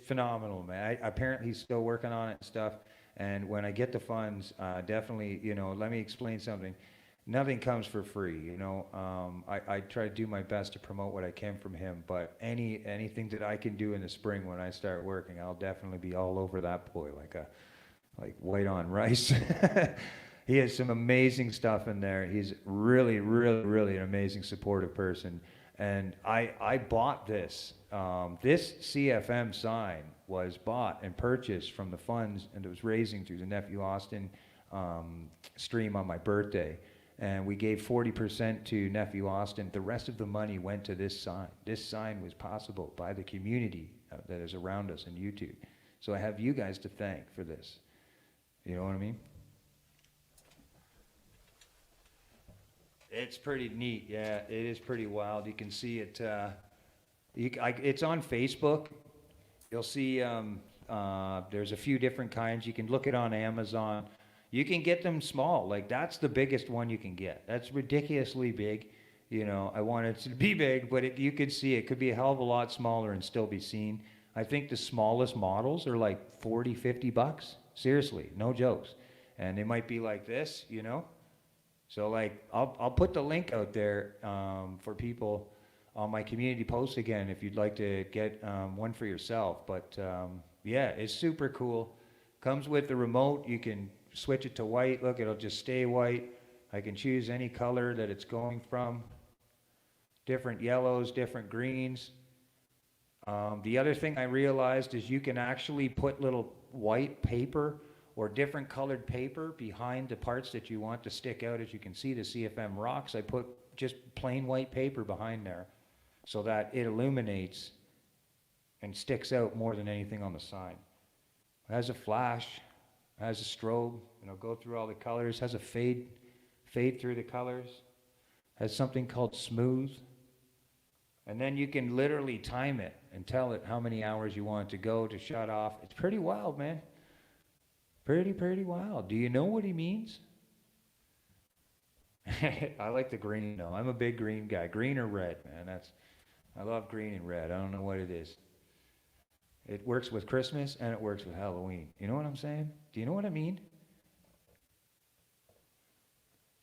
phenomenal, man. Apparently, he's still working on it and stuff. And when I get the funds, definitely, let me explain something. Nothing comes for free, I try to do my best to promote what I can from him, but anything that I can do in the spring when I start working, I'll definitely be all over that boy like white on rice. He has some amazing stuff in there. He's really, really, really an amazing supportive person. And I bought this. This CFM sign was bought and purchased from the funds, and it was raising through the Nephew Austin stream on my birthday. And we gave 40% to Nephew Austin. The rest of the money went to this sign. This sign was possible by the community that is around us in YouTube. So I have you guys to thank for this. You know what I mean? It's pretty neat, yeah. It is pretty wild. You can see it. It's on Facebook. You'll see there's a few different kinds. You can look it on Amazon. You can get them small. Like, that's the biggest one you can get. That's ridiculously big. I want it to be big, but you could see it could be a hell of a lot smaller and still be seen. I think the smallest models are like $40, $50. Seriously, no jokes. And they might be like this, So like, I'll put the link out there for people on my community post again if you'd like to get one for yourself. But yeah, it's super cool. Comes with the remote. You can switch it to white. Look, it'll just stay white. I can choose any color that it's going from. Different yellows, different greens. The other thing I realized is you can actually put little white paper or different colored paper behind the parts that you want to stick out. As you can see, the CFM rocks, I put just plain white paper behind there so that it illuminates and sticks out more than anything on the sign. It has a flash, has a strobe, and it'll go through all the colors, has a fade through the colors, has something called smooth. And then you can literally time it and tell it how many hours you want it to go to shut off. It's pretty wild, man. Pretty wild. Do you know what he means? I like the green though. I'm a big green guy. Green or red, man. I love green and red. I don't know what it is. It works with Christmas and it works with Halloween. You know what I'm saying? Do you know what I mean?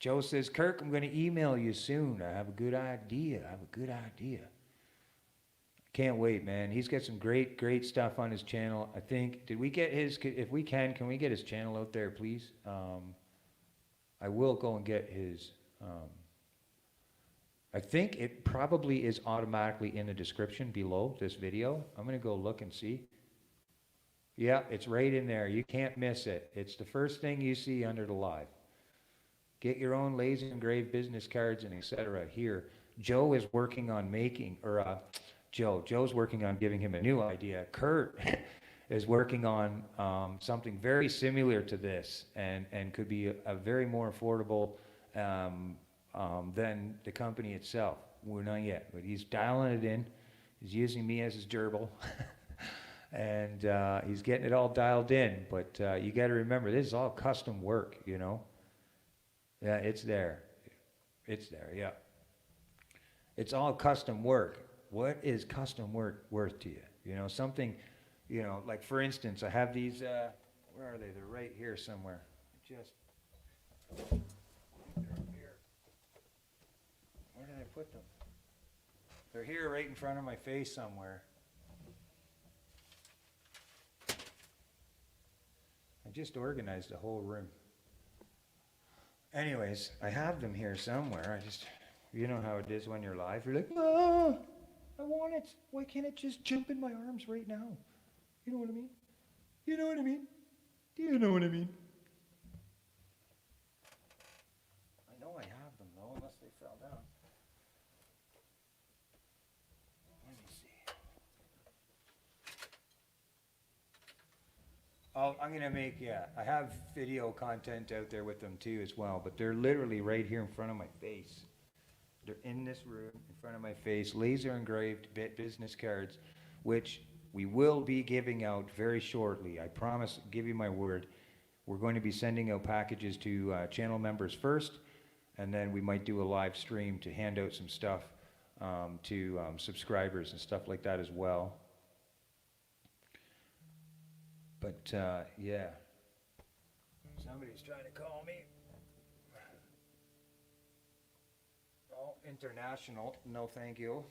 Joe says, Kirk, I'm going to email you soon. I have a good idea. Can't wait, man. He's got some great stuff on his channel. I think, did we get his, if we can we get his channel out there, please? I will go and get his, I think it probably is automatically in the description below this video. I'm going to go look and see. Yeah, it's right in there. You can't miss it. It's the first thing you see under the live. Get your own laser engraved business cards and etc. here. Joe is working on making, or Joe's working on giving him a new idea. Kurt is working on something very similar to this and could be a very more affordable than the company itself. We're not yet, but he's dialing it in. He's using me as his gerbil. And he's getting it all dialed in. But you got to remember, this is all custom work, you know. Yeah, it's there. It's there, yeah. It's all custom work. What is custom work worth to you? You know, something, you know, like for instance, I have these, where are they? They're right here somewhere. They're up here. Where did I put them? They're here right in front of my face somewhere. I just organized the whole room. Anyways, I have them here somewhere. You know how it is when you're live. You're like, oh, I want it. Why can't it just jump in my arms right now? You know what I mean? You know what I mean? Do you know what I mean? I know I have them though, unless they fell down. Let me see. I'm going to make, I have video content out there with them too as well, but they're literally right here in front of my face. They're in this room, in front of my face, laser engraved business cards, which we will be giving out very shortly. I promise, give you my word. We're going to be sending out packages to channel members first, and then we might do a live stream to hand out some stuff to subscribers and stuff like that as well. But yeah, somebody's trying to call me. Oh, international, no thank you.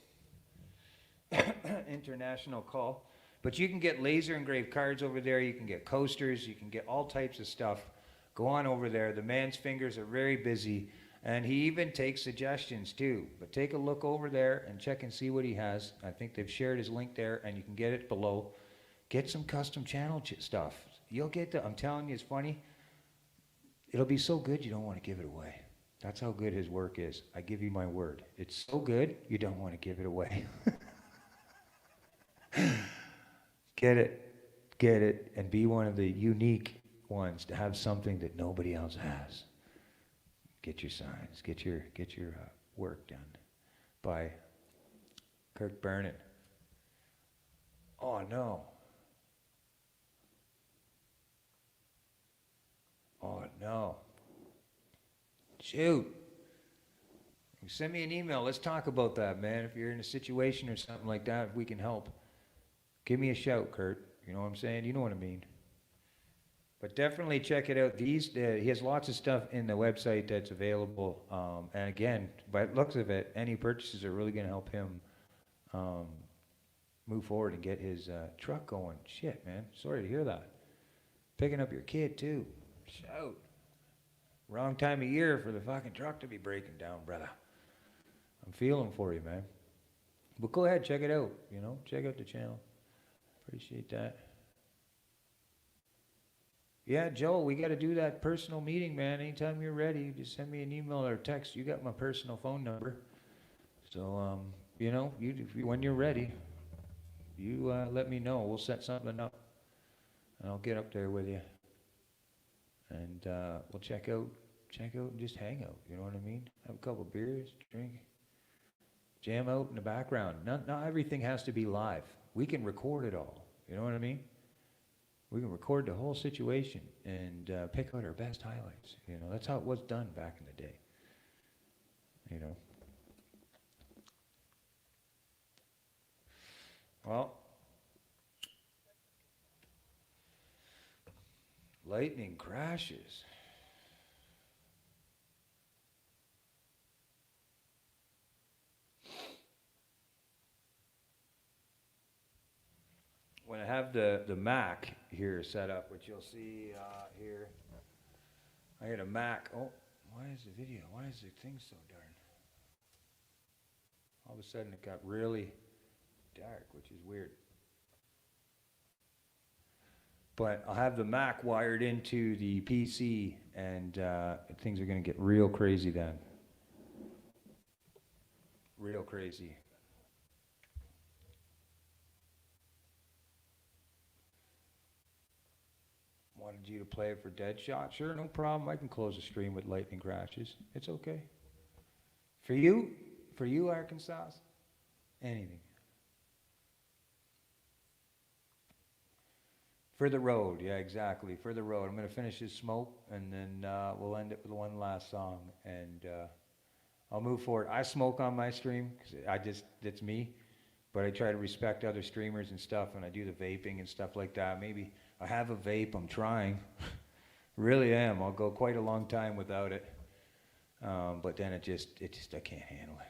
International call. But you can get laser engraved cards over there, you can get coasters, you can get all types of stuff. Go on over there. The man's fingers are very busy, and he even takes suggestions too. But take a look over there and check and see what he has. I think they've shared his link there, and you can get it below. Get some custom channel stuff. You'll get the, I'm telling you, it's funny. It'll be so good you don't want to give it away. That's how good his work is. I give you my word. It's so good you don't want to give it away. Get it, and be one of the unique ones to have something that nobody else has. Get your signs, get your work done by Kirk Burnett. Oh no. Oh no. Shoot. Send me an email. Let's talk about that, man. If you're in a situation or something like that, if we can help, give me a shout, Kurt. You know what I'm saying? You know what I mean. But definitely check it out. He has lots of stuff in the website that's available. And again, by the looks of it, any purchases are really going to help him move forward and get his truck going. Shit, man. Sorry to hear that. Picking up your kid, too. Shout. Wrong time of year for the fucking truck to be breaking down, brother. I'm feeling for you, man. But go ahead, check it out. You know, check out the channel. Appreciate that. Yeah, Joel, we got to do that personal meeting, man. Anytime you're ready, just send me an email or text. You got my personal phone number. So, you know, when you're ready, you let me know. We'll set something up, and I'll get up there with you. And we'll check out and just hang out. You know what I mean? Have a couple beers, drink, jam out in the background. Not everything has to be live. We can record it all. You know what I mean? We can record the whole situation and pick out our best highlights. You know, that's how it was done back in the day. You know. Well, lightning crashes. When I have the Mac here set up, which you'll see here, I had a Mac. Oh, why is the thing so darn? All of a sudden it got really dark, which is weird. But I'll have the Mac wired into the PC, and things are going to get real crazy then. Real crazy. Wanted you to play it for Deadshot? Sure, no problem. I can close the stream with lightning crashes. It's okay. For you, Arkansas, anything. For the road, yeah, exactly. For the road. I'm going to finish this smoke, and then we'll end it with one last song, and I'll move forward. I smoke on my stream, because it's me, but I try to respect other streamers and stuff, and I do the vaping and stuff like that. Maybe I have a vape, I'm trying. Really am. I'll go quite a long time without it. But then it just, I can't handle it.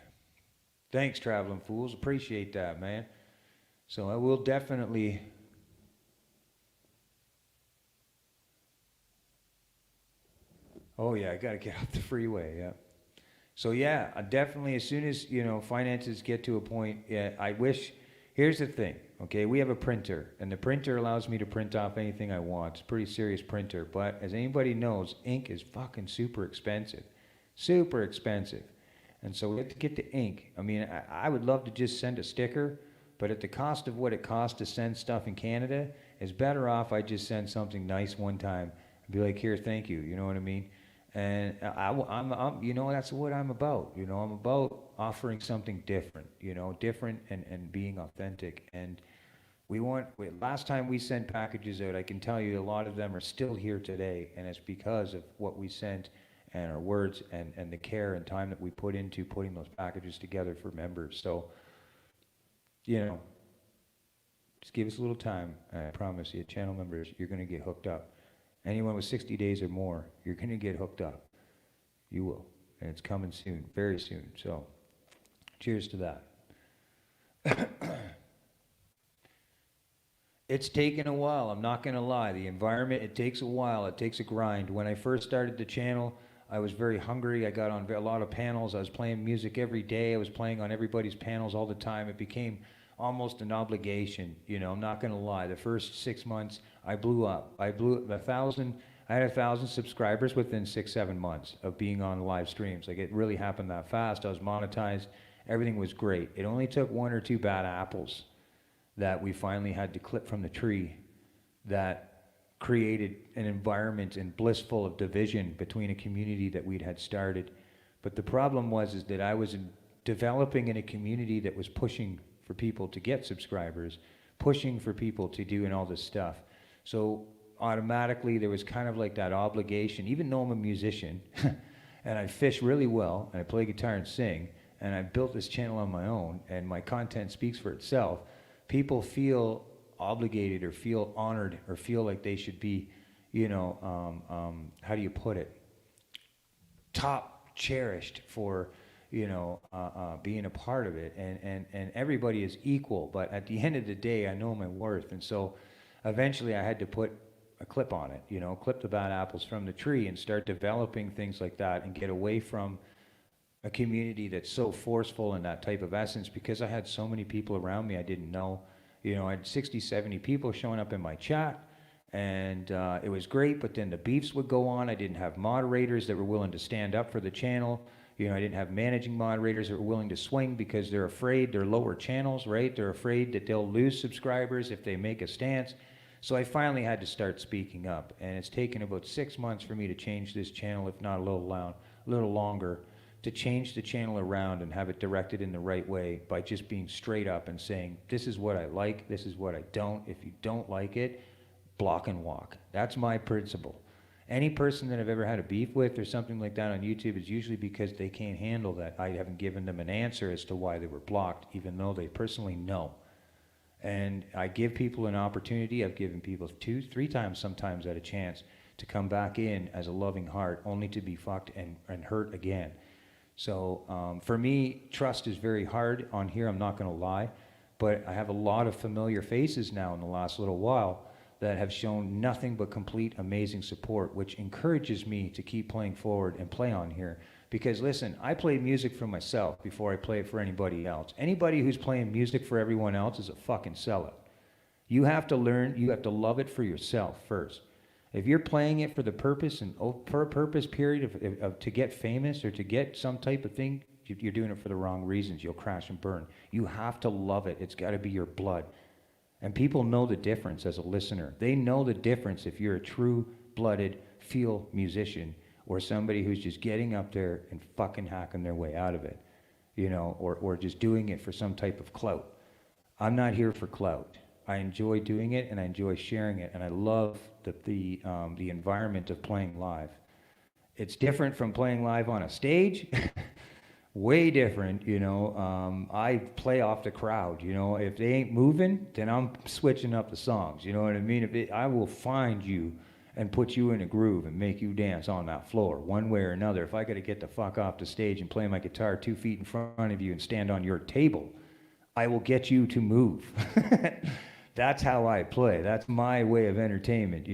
Thanks, Traveling Fools. Appreciate that, man. So I will definitely... Oh, yeah, I got to get off the freeway, yeah. So, yeah, I definitely, as soon as, you know, finances get to a point, yeah, I wish... Here's the thing, okay? We have a printer, and the printer allows me to print off anything I want. It's a pretty serious printer, but as anybody knows, ink is fucking super expensive. Super expensive. And so we have to get the ink. I mean, I would love to just send a sticker, but at the cost of what it costs to send stuff in Canada, it's better off I just send something nice one time and be like, here, thank you, you know what I mean? And I'm you know, that's what I'm about. You know, I'm about offering something different, you know, different and being authentic. And last time we sent packages out, I can tell you a lot of them are still here today. And it's because of what we sent and our words and the care and time that we put into putting those packages together for members. So, you know, just give us a little time. I promise you, channel members, you're going to get hooked up. Anyone with 60 days or more, you're going to get hooked up. You will. And it's coming soon, very soon. So, cheers to that. It's taken a while, I'm not going to lie. The environment, it takes a while. It takes a grind. When I first started the channel, I was very hungry. I got on a lot of panels. I was playing music every day. I was playing on everybody's panels all the time. It became almost an obligation, you know, I'm not going to lie. The first 6 months, I blew up. I had 1,000 subscribers within 6-7 months of being on live streams. Like, it really happened that fast. I was monetized. Everything was great. It only took 1 or 2 bad apples that we finally had to clip from the tree that created an environment and blissful of division between a community that we'd had started. But the problem was that I was developing in a community that was pushing for people to get subscribers, pushing for people to do and all this stuff. So automatically there was kind of like that obligation, even though I'm a musician and I fish really well and I play guitar and sing and I built this channel on my own and my content speaks for itself, people feel obligated or feel honored or feel like they should be, how do you put it? Top cherished for, being a part of it. And everybody is equal. But at the end of the day, I know my worth. And so eventually I had to put a clip on it, clip the bad apples from the tree and start developing things like that and get away from a community that's so forceful in that type of essence, because I had so many people around me I didn't know. I had 60, 70 people showing up in my chat, and it was great, but then the beefs would go on. I didn't have moderators that were willing to stand up for the channel. I didn't have managing moderators that were willing to swing because they're afraid they're lower channels, right? They're afraid that they'll lose subscribers if they make a stance. So I finally had to start speaking up, and it's taken about 6 months for me to change this channel, if not a little longer, to change the channel around and have it directed in the right way by just being straight up and saying, this is what I like, this is what I don't. If you don't like it, block and walk. That's my principle. Any person that I've ever had a beef with or something like that on YouTube is usually because they can't handle that I haven't given them an answer as to why they were blocked, even though they personally know. And I give people an opportunity. I've given people 2, 3 times sometimes at a chance to come back in as a loving heart, only to be fucked and hurt again. So for me, trust is very hard on here, I'm not going to lie. But I have a lot of familiar faces now in the last little while that have shown nothing but complete amazing support, which encourages me to keep playing forward and play on here. Because listen, I play music for myself before I play it for anybody else. Anybody who's playing music for everyone else is a fucking sellout. You have to learn, you have to love it for yourself first. If you're playing it for the purpose and for a purpose period of to get famous or to get some type of thing, you're doing it for the wrong reasons. You'll crash and burn. You have to love it. It's got to be your blood. And people know the difference as a listener. They know the difference if you're a true-blooded, feel musician or somebody who's just getting up there and fucking hacking their way out of it, or just doing it for some type of clout. I'm not here for clout. I enjoy doing it and I enjoy sharing it, and I love the environment of playing live. It's different from playing live on a stage. Way different, I play off the crowd, if they ain't moving, then I'm switching up the songs, you know what I mean? I will find you and put you in a groove and make you dance on that floor, one way or another. If I gotta get the fuck off the stage and play my guitar 2 feet in front of you and stand on your table, I will get you to move. That's how I play. That's my way of entertainment,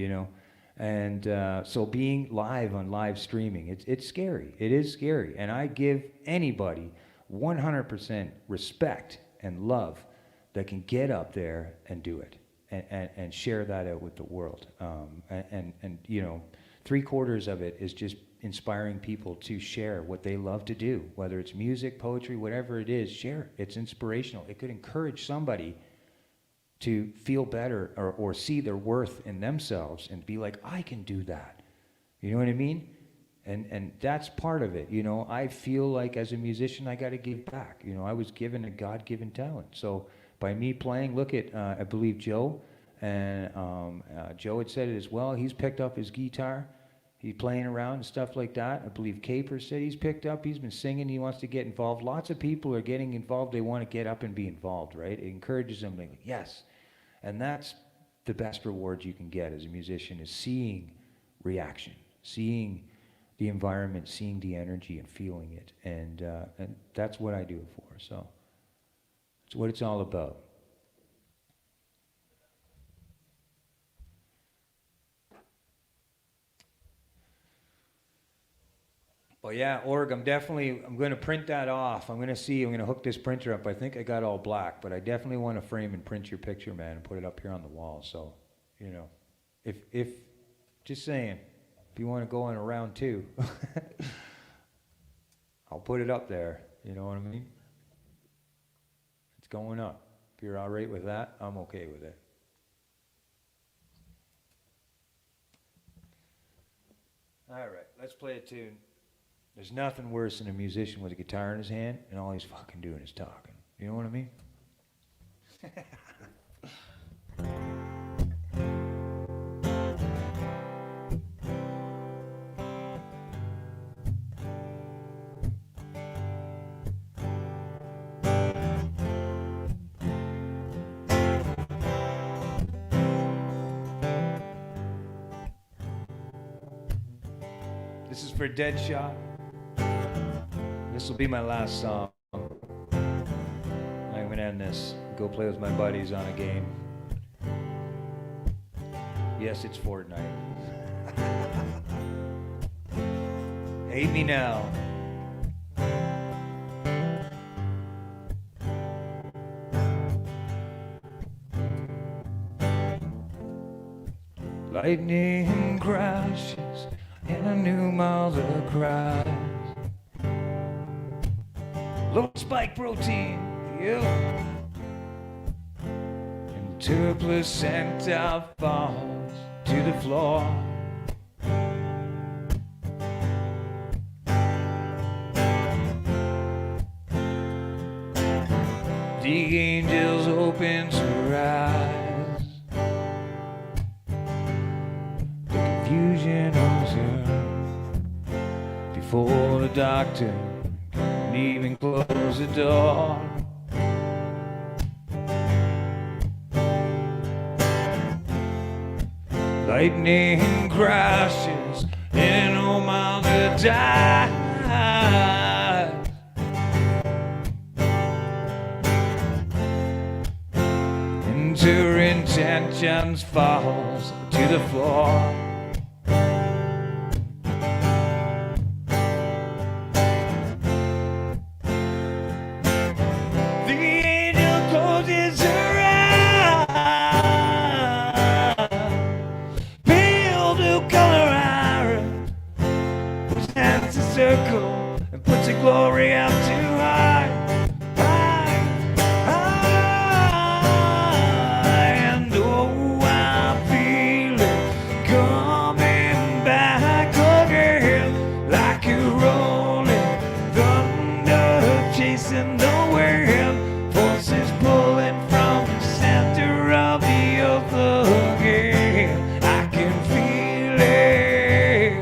And so being live on live streaming, it's scary. It is scary. And I give anybody 100% respect and love that can get up there and do it and share that out with the world. And 3/4 of it is just inspiring people to share what they love to do, whether it's music, poetry, whatever it is, share. It's inspirational. It could encourage somebody to feel better or see their worth in themselves and be like, I can do that. You know what I mean? And that's part of it. I feel like as a musician, I got to give back. I was given a God-given talent. So by me playing, look at, I believe Joe, and Joe had said it as well. He's picked up his guitar. He's playing around and stuff like that. I believe Caper said he's picked up. He's been singing. He wants to get involved. Lots of people are getting involved. They want to get up and be involved, right? It encourages them. Like, yes. And that's the best reward you can get as a musician, is seeing reaction, seeing the environment, seeing the energy and feeling it. And that's what I do it for. So it's what it's all about. Well, yeah, Org, I'm going to print that off. I'm going to hook this printer up. I think I got all black, but I definitely want to frame and print your picture, man, and put it up here on the wall. So, if just saying, if you want to go on a round 2, I'll put it up there. You know what I mean? It's going up. If you're all right with that, I'm okay with it. All right, let's play a tune. There's nothing worse than a musician with a guitar in his hand and all he's fucking doing is talking. You know what I mean? This is for Deadshot. This will be my last song. I'm gonna end this. Go play with my buddies on a game. Yes, it's Fortnite. Hate me now. Lightning crashes and a new mother cries. Low spike protein, yep. And two placenta falls to the floor. The angels opens her eyes. The confusion owns her before the doctor can even close the door. Lightning crashes and oh mother dies. And her intentions falls to the floor. The angel closes her eyes. Pale blue color iris presents a circle and puts a glory out too high. And oh, I feel it coming back again, like a rolling thunder chasing the wind. Forces pulling from the center of the earth again. I can feel it.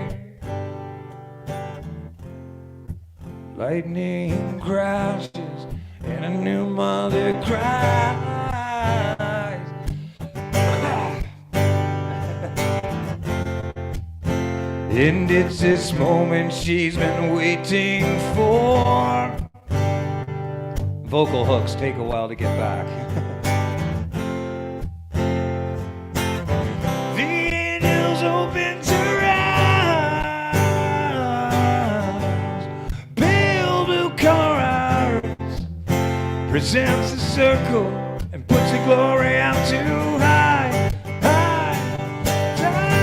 Lightning crashes and a new mother cries. And it's this moment she's been waiting for. Vocal hooks take a while to get back. The angels opens her eyes. Pale blue color iris presents a circle and puts the glory out too high, high, high.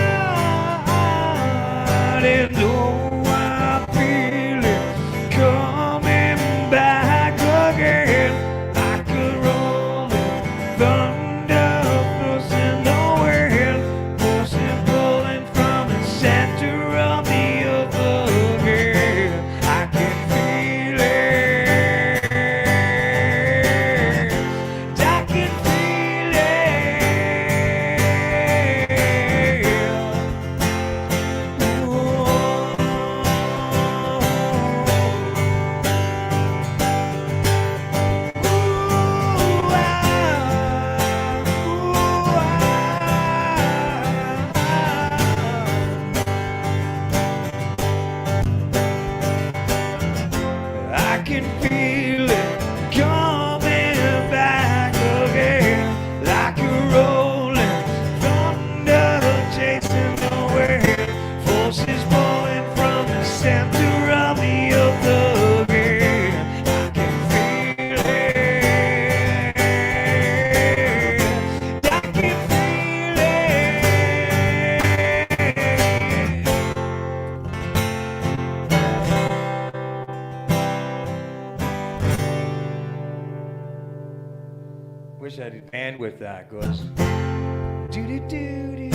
And oh, I feel it coming back again, like a rolling thunder forcing the wind, forcing pulling from the center of the earth again. I can feel it. I can feel it. I can feel it coming back again, like a rolling thunder chasing the wind, forces pulling from the center of the earth again. I can feel it. I can feel it. Wish I had bandwidth that goes. Do-do-do-do.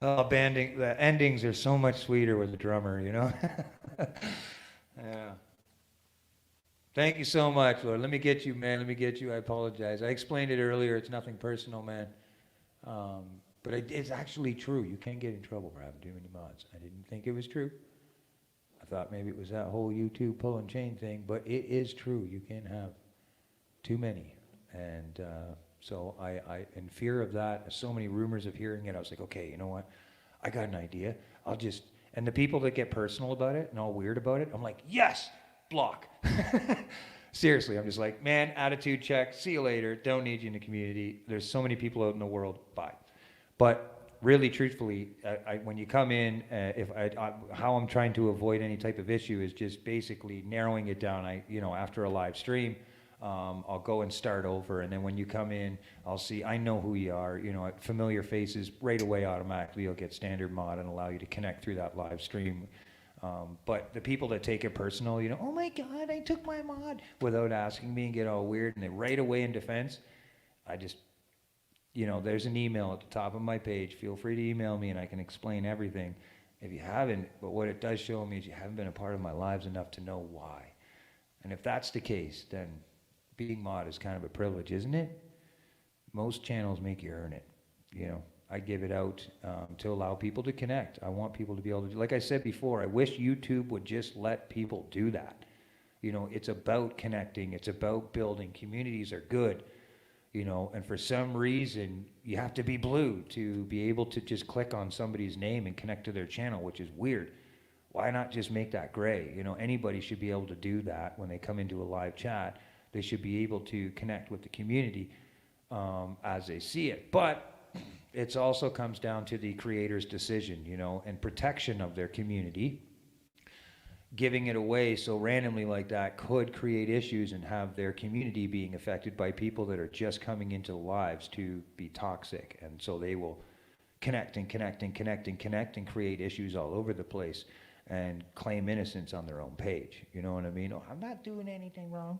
Oh, the endings are so much sweeter with the drummer, you know? Yeah. Thank you so much, Lord. Let me get you, man. Let me get you. I apologize. I explained it earlier. It's nothing personal, man. But it's actually true. You can't get in trouble for having too many mods. I didn't think it was true. I thought maybe it was that whole YouTube pull and chain thing, but it is true. You can't have too many. And So in fear of that, so many rumors of hearing it, I was like, okay, you know what? I got an idea. And the people that get personal about it and all weird about it, I'm like, yes, block. Seriously, I'm just like, man, attitude check, see you later, don't need you in the community. There's so many people out in the world, bye. But really, truthfully, when you come in, how I'm trying to avoid any type of issue is just basically narrowing it down. After a live stream, I'll go and start over, and then when you come in, I'll see, I know who you are, familiar faces, right away automatically you'll get standard mod and allow you to connect through that live stream. But the people that take it personal, oh my God, I took my mod, without asking me and get all weird, and they right away in defense, I just, there's an email at the top of my page. Feel free to email me and I can explain everything. If you haven't, but what it does show me is you haven't been a part of my lives enough to know why. And if that's the case, then being mod is kind of a privilege, isn't it? Most channels make you earn it. I give it out to allow people to connect. I want people to be able to, like I said before, I wish YouTube would just let people do that. It's about connecting. It's about building. Communities are good, and for some reason, you have to be blue to be able to just click on somebody's name and connect to their channel, which is weird. Why not just make that gray? Anybody should be able to do that when they come into a live chat. They should be able to connect with the community as they see it. But it also comes down to the creator's decision, and protection of their community. Giving it away so randomly like that could create issues and have their community being affected by people that are just coming into the lives to be toxic. And so they will connect and connect and connect and connect and create issues all over the place and claim innocence on their own page. You know what I mean? Oh, I'm not doing anything wrong.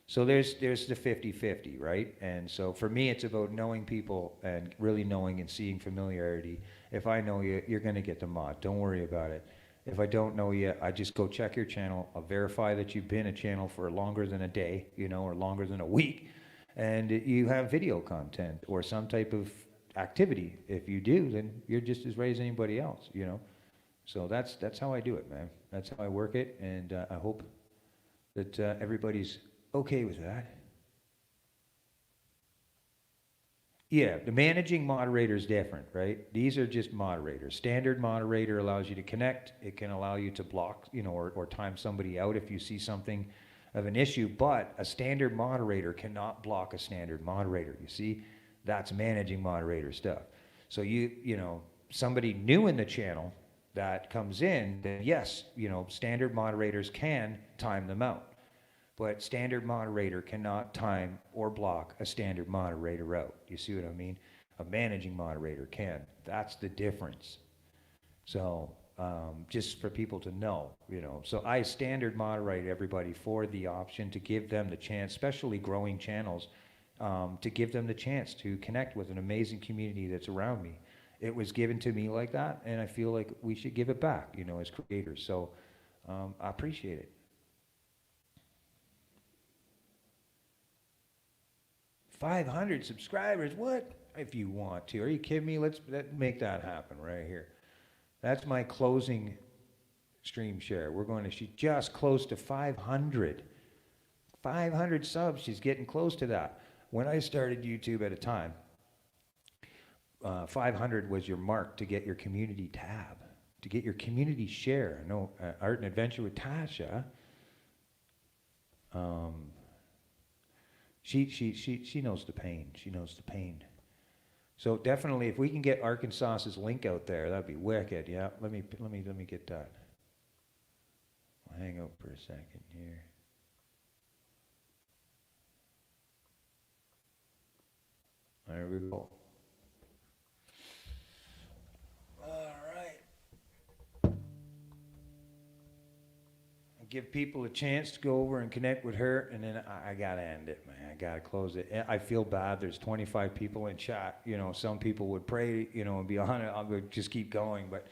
So there's the 50-50, right? And so for me, it's about knowing people and really knowing and seeing familiarity. If I know you, you're going to get the mod. Don't worry about it. If I don't know you, I just go check your channel. I'll verify that you've been a channel for longer than a day, or longer than a week, and you have video content or some type of activity. If you do, then you're just as ready as anybody else, So that's how I do it, man. That's how I work it, and I hope that everybody's okay with that. Yeah, the managing moderator is different, right? These are just moderators. Standard moderator allows you to connect. It can allow you to block, or time somebody out if you see something of an issue, but a standard moderator cannot block a standard moderator. You see, that's managing moderator stuff. So somebody new in the channel that comes in, then yes, standard moderators can time them out. But standard moderator cannot time or block a standard moderator out. You see what I mean? A managing moderator can. That's the difference. So just for people to know, So I standard moderate everybody for the option to give them the chance, especially growing channels, to give them the chance to connect with an amazing community that's around me. It was given to me like that, and I feel like we should give it back, as creators. So I appreciate it. 500 subscribers, what? If you want to. Are you kidding me? Let's make that happen right here. That's my closing stream share. We're going to, she's just close to 500. 500 subs, she's getting close to that. When I started YouTube at a time, 500 was your mark to get your community tab, to get your community share. I know Art and Adventure with Tasha, She knows the pain. She knows the pain. So definitely, if we can get Arkansas's link out there, that'd be wicked. Yeah, let me get that. I'll hang out for a second here. There we go. Give people a chance to go over and connect with her, and then I gotta end it, man. I gotta close it. I feel bad. There's 25 people in chat. Some people would pray, and be on it. I would just keep going, but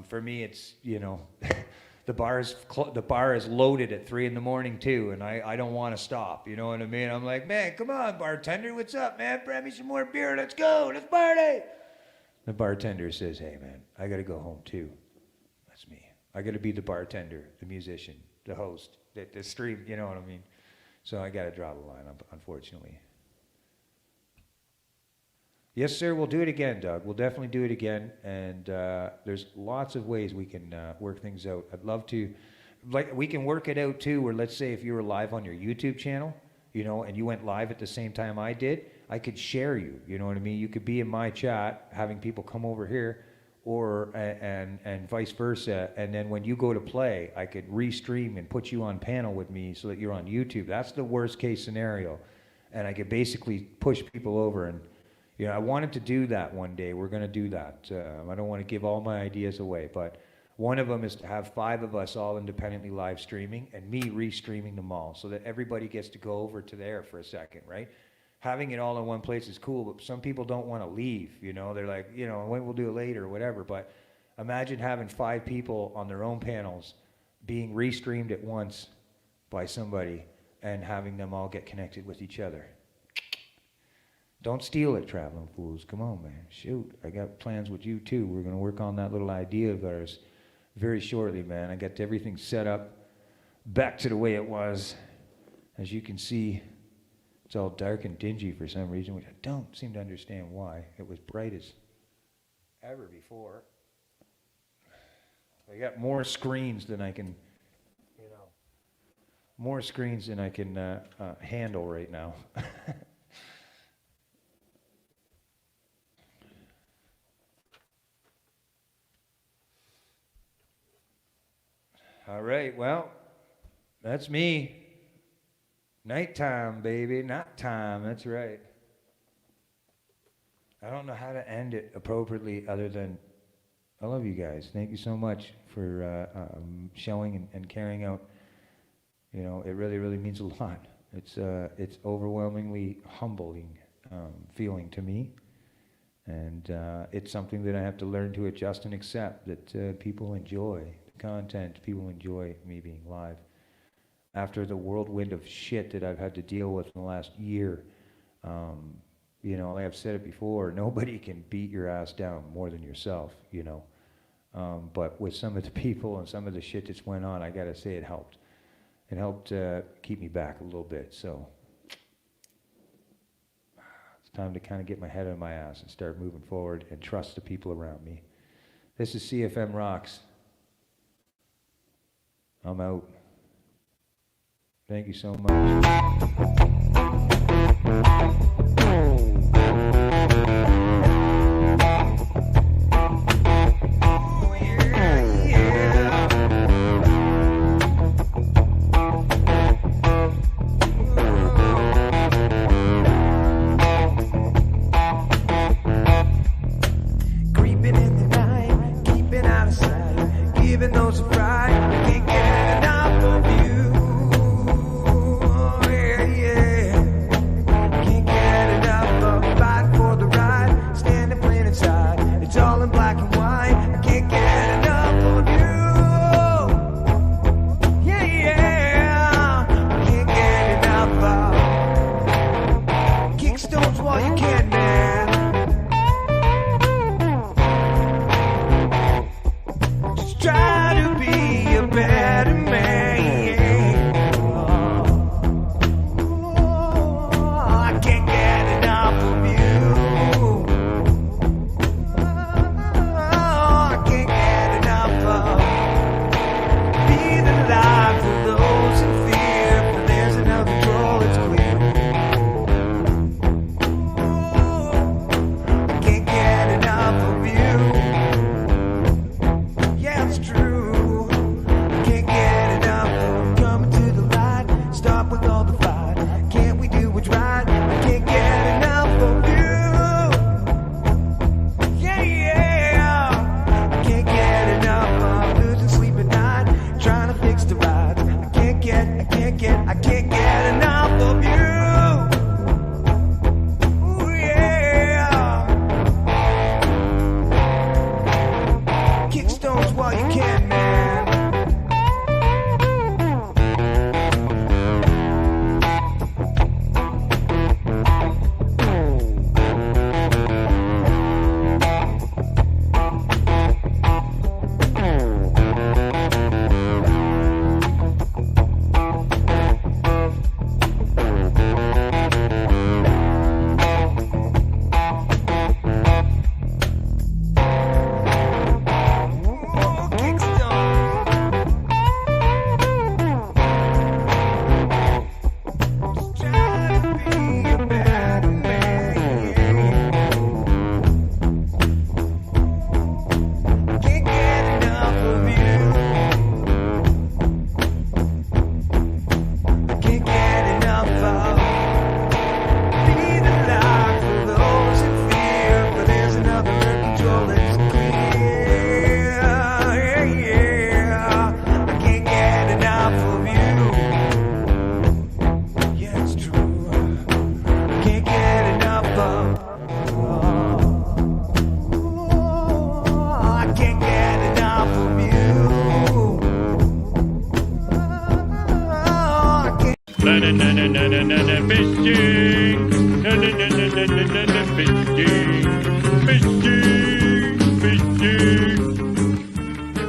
for me, it's the bar is loaded at 3 a.m. too, and I don't want to stop. You know what I mean? I'm like, man, come on, bartender, what's up, man? Grab me some more beer. Let's go. Let's party. The bartender says, hey, man, I gotta go home too. That's me. I got to be the bartender, the musician, the host, the stream, you know what I mean? So I got to draw the line, unfortunately. Yes, sir. We'll do it again, Doug. We'll definitely do it again. And there's lots of ways we can work things out. I'd love to, like, we can work it out too. Where let's say if you were live on your YouTube channel, you know, and you went live at the same time I did, I could share you. You know what I mean? You could be in my chat, having people come over here, or and vice versa. And then when you go to play, I could restream and put you on panel with me so that you're on YouTube. That's the worst case scenario. And I could basically push people over. And you know, I wanted to do that one day. We're going to do that. I don't want to give all my ideas away, but one of them is to have 5 of us all independently live streaming and me restreaming them all so that everybody gets to go over to there for a second, right? Having it all in one place is cool, but some people don't want to leave, you know? They're like, you know, when we'll do it later or whatever, but imagine having 5 people on their own panels being restreamed at once by somebody and having them all get connected with each other. Don't steal it, traveling fools. Come on, man. Shoot, I got plans with you too. We're going to work on that little idea of ours very shortly, man. I got everything set up back to the way it was. As you can see, it's all dark and dingy for some reason, which I don't seem to understand why. It was bright as ever before. I got more screens than I can, you know, more screens than I can handle right now. All right, well, that's me. Nighttime, baby, night time, that's right. I don't know how to end it appropriately other than, I love you guys. Thank you so much for showing and carrying out. You know, it really, really means a lot. It's overwhelmingly humbling feeling to me. And it's something that I have to learn to adjust and accept, that people enjoy content, people enjoy me being live. After the whirlwind of shit that I've had to deal with in the last year, you know, like I've said it before, nobody can beat your ass down more than yourself, you know. But with some of the people and some of the shit that's went on, I gotta say it helped. It helped keep me back a little bit, so it's time to kind of get my head out of my ass and start moving forward and trust the people around me. This is CFM Rocks. I'm out. Thank you so much. Creeping in the night, keeping out of sight, giving those a fright, can't get enough of you. Oh, yeah, yeah. Can't get Fishing. Fishing. Fishing.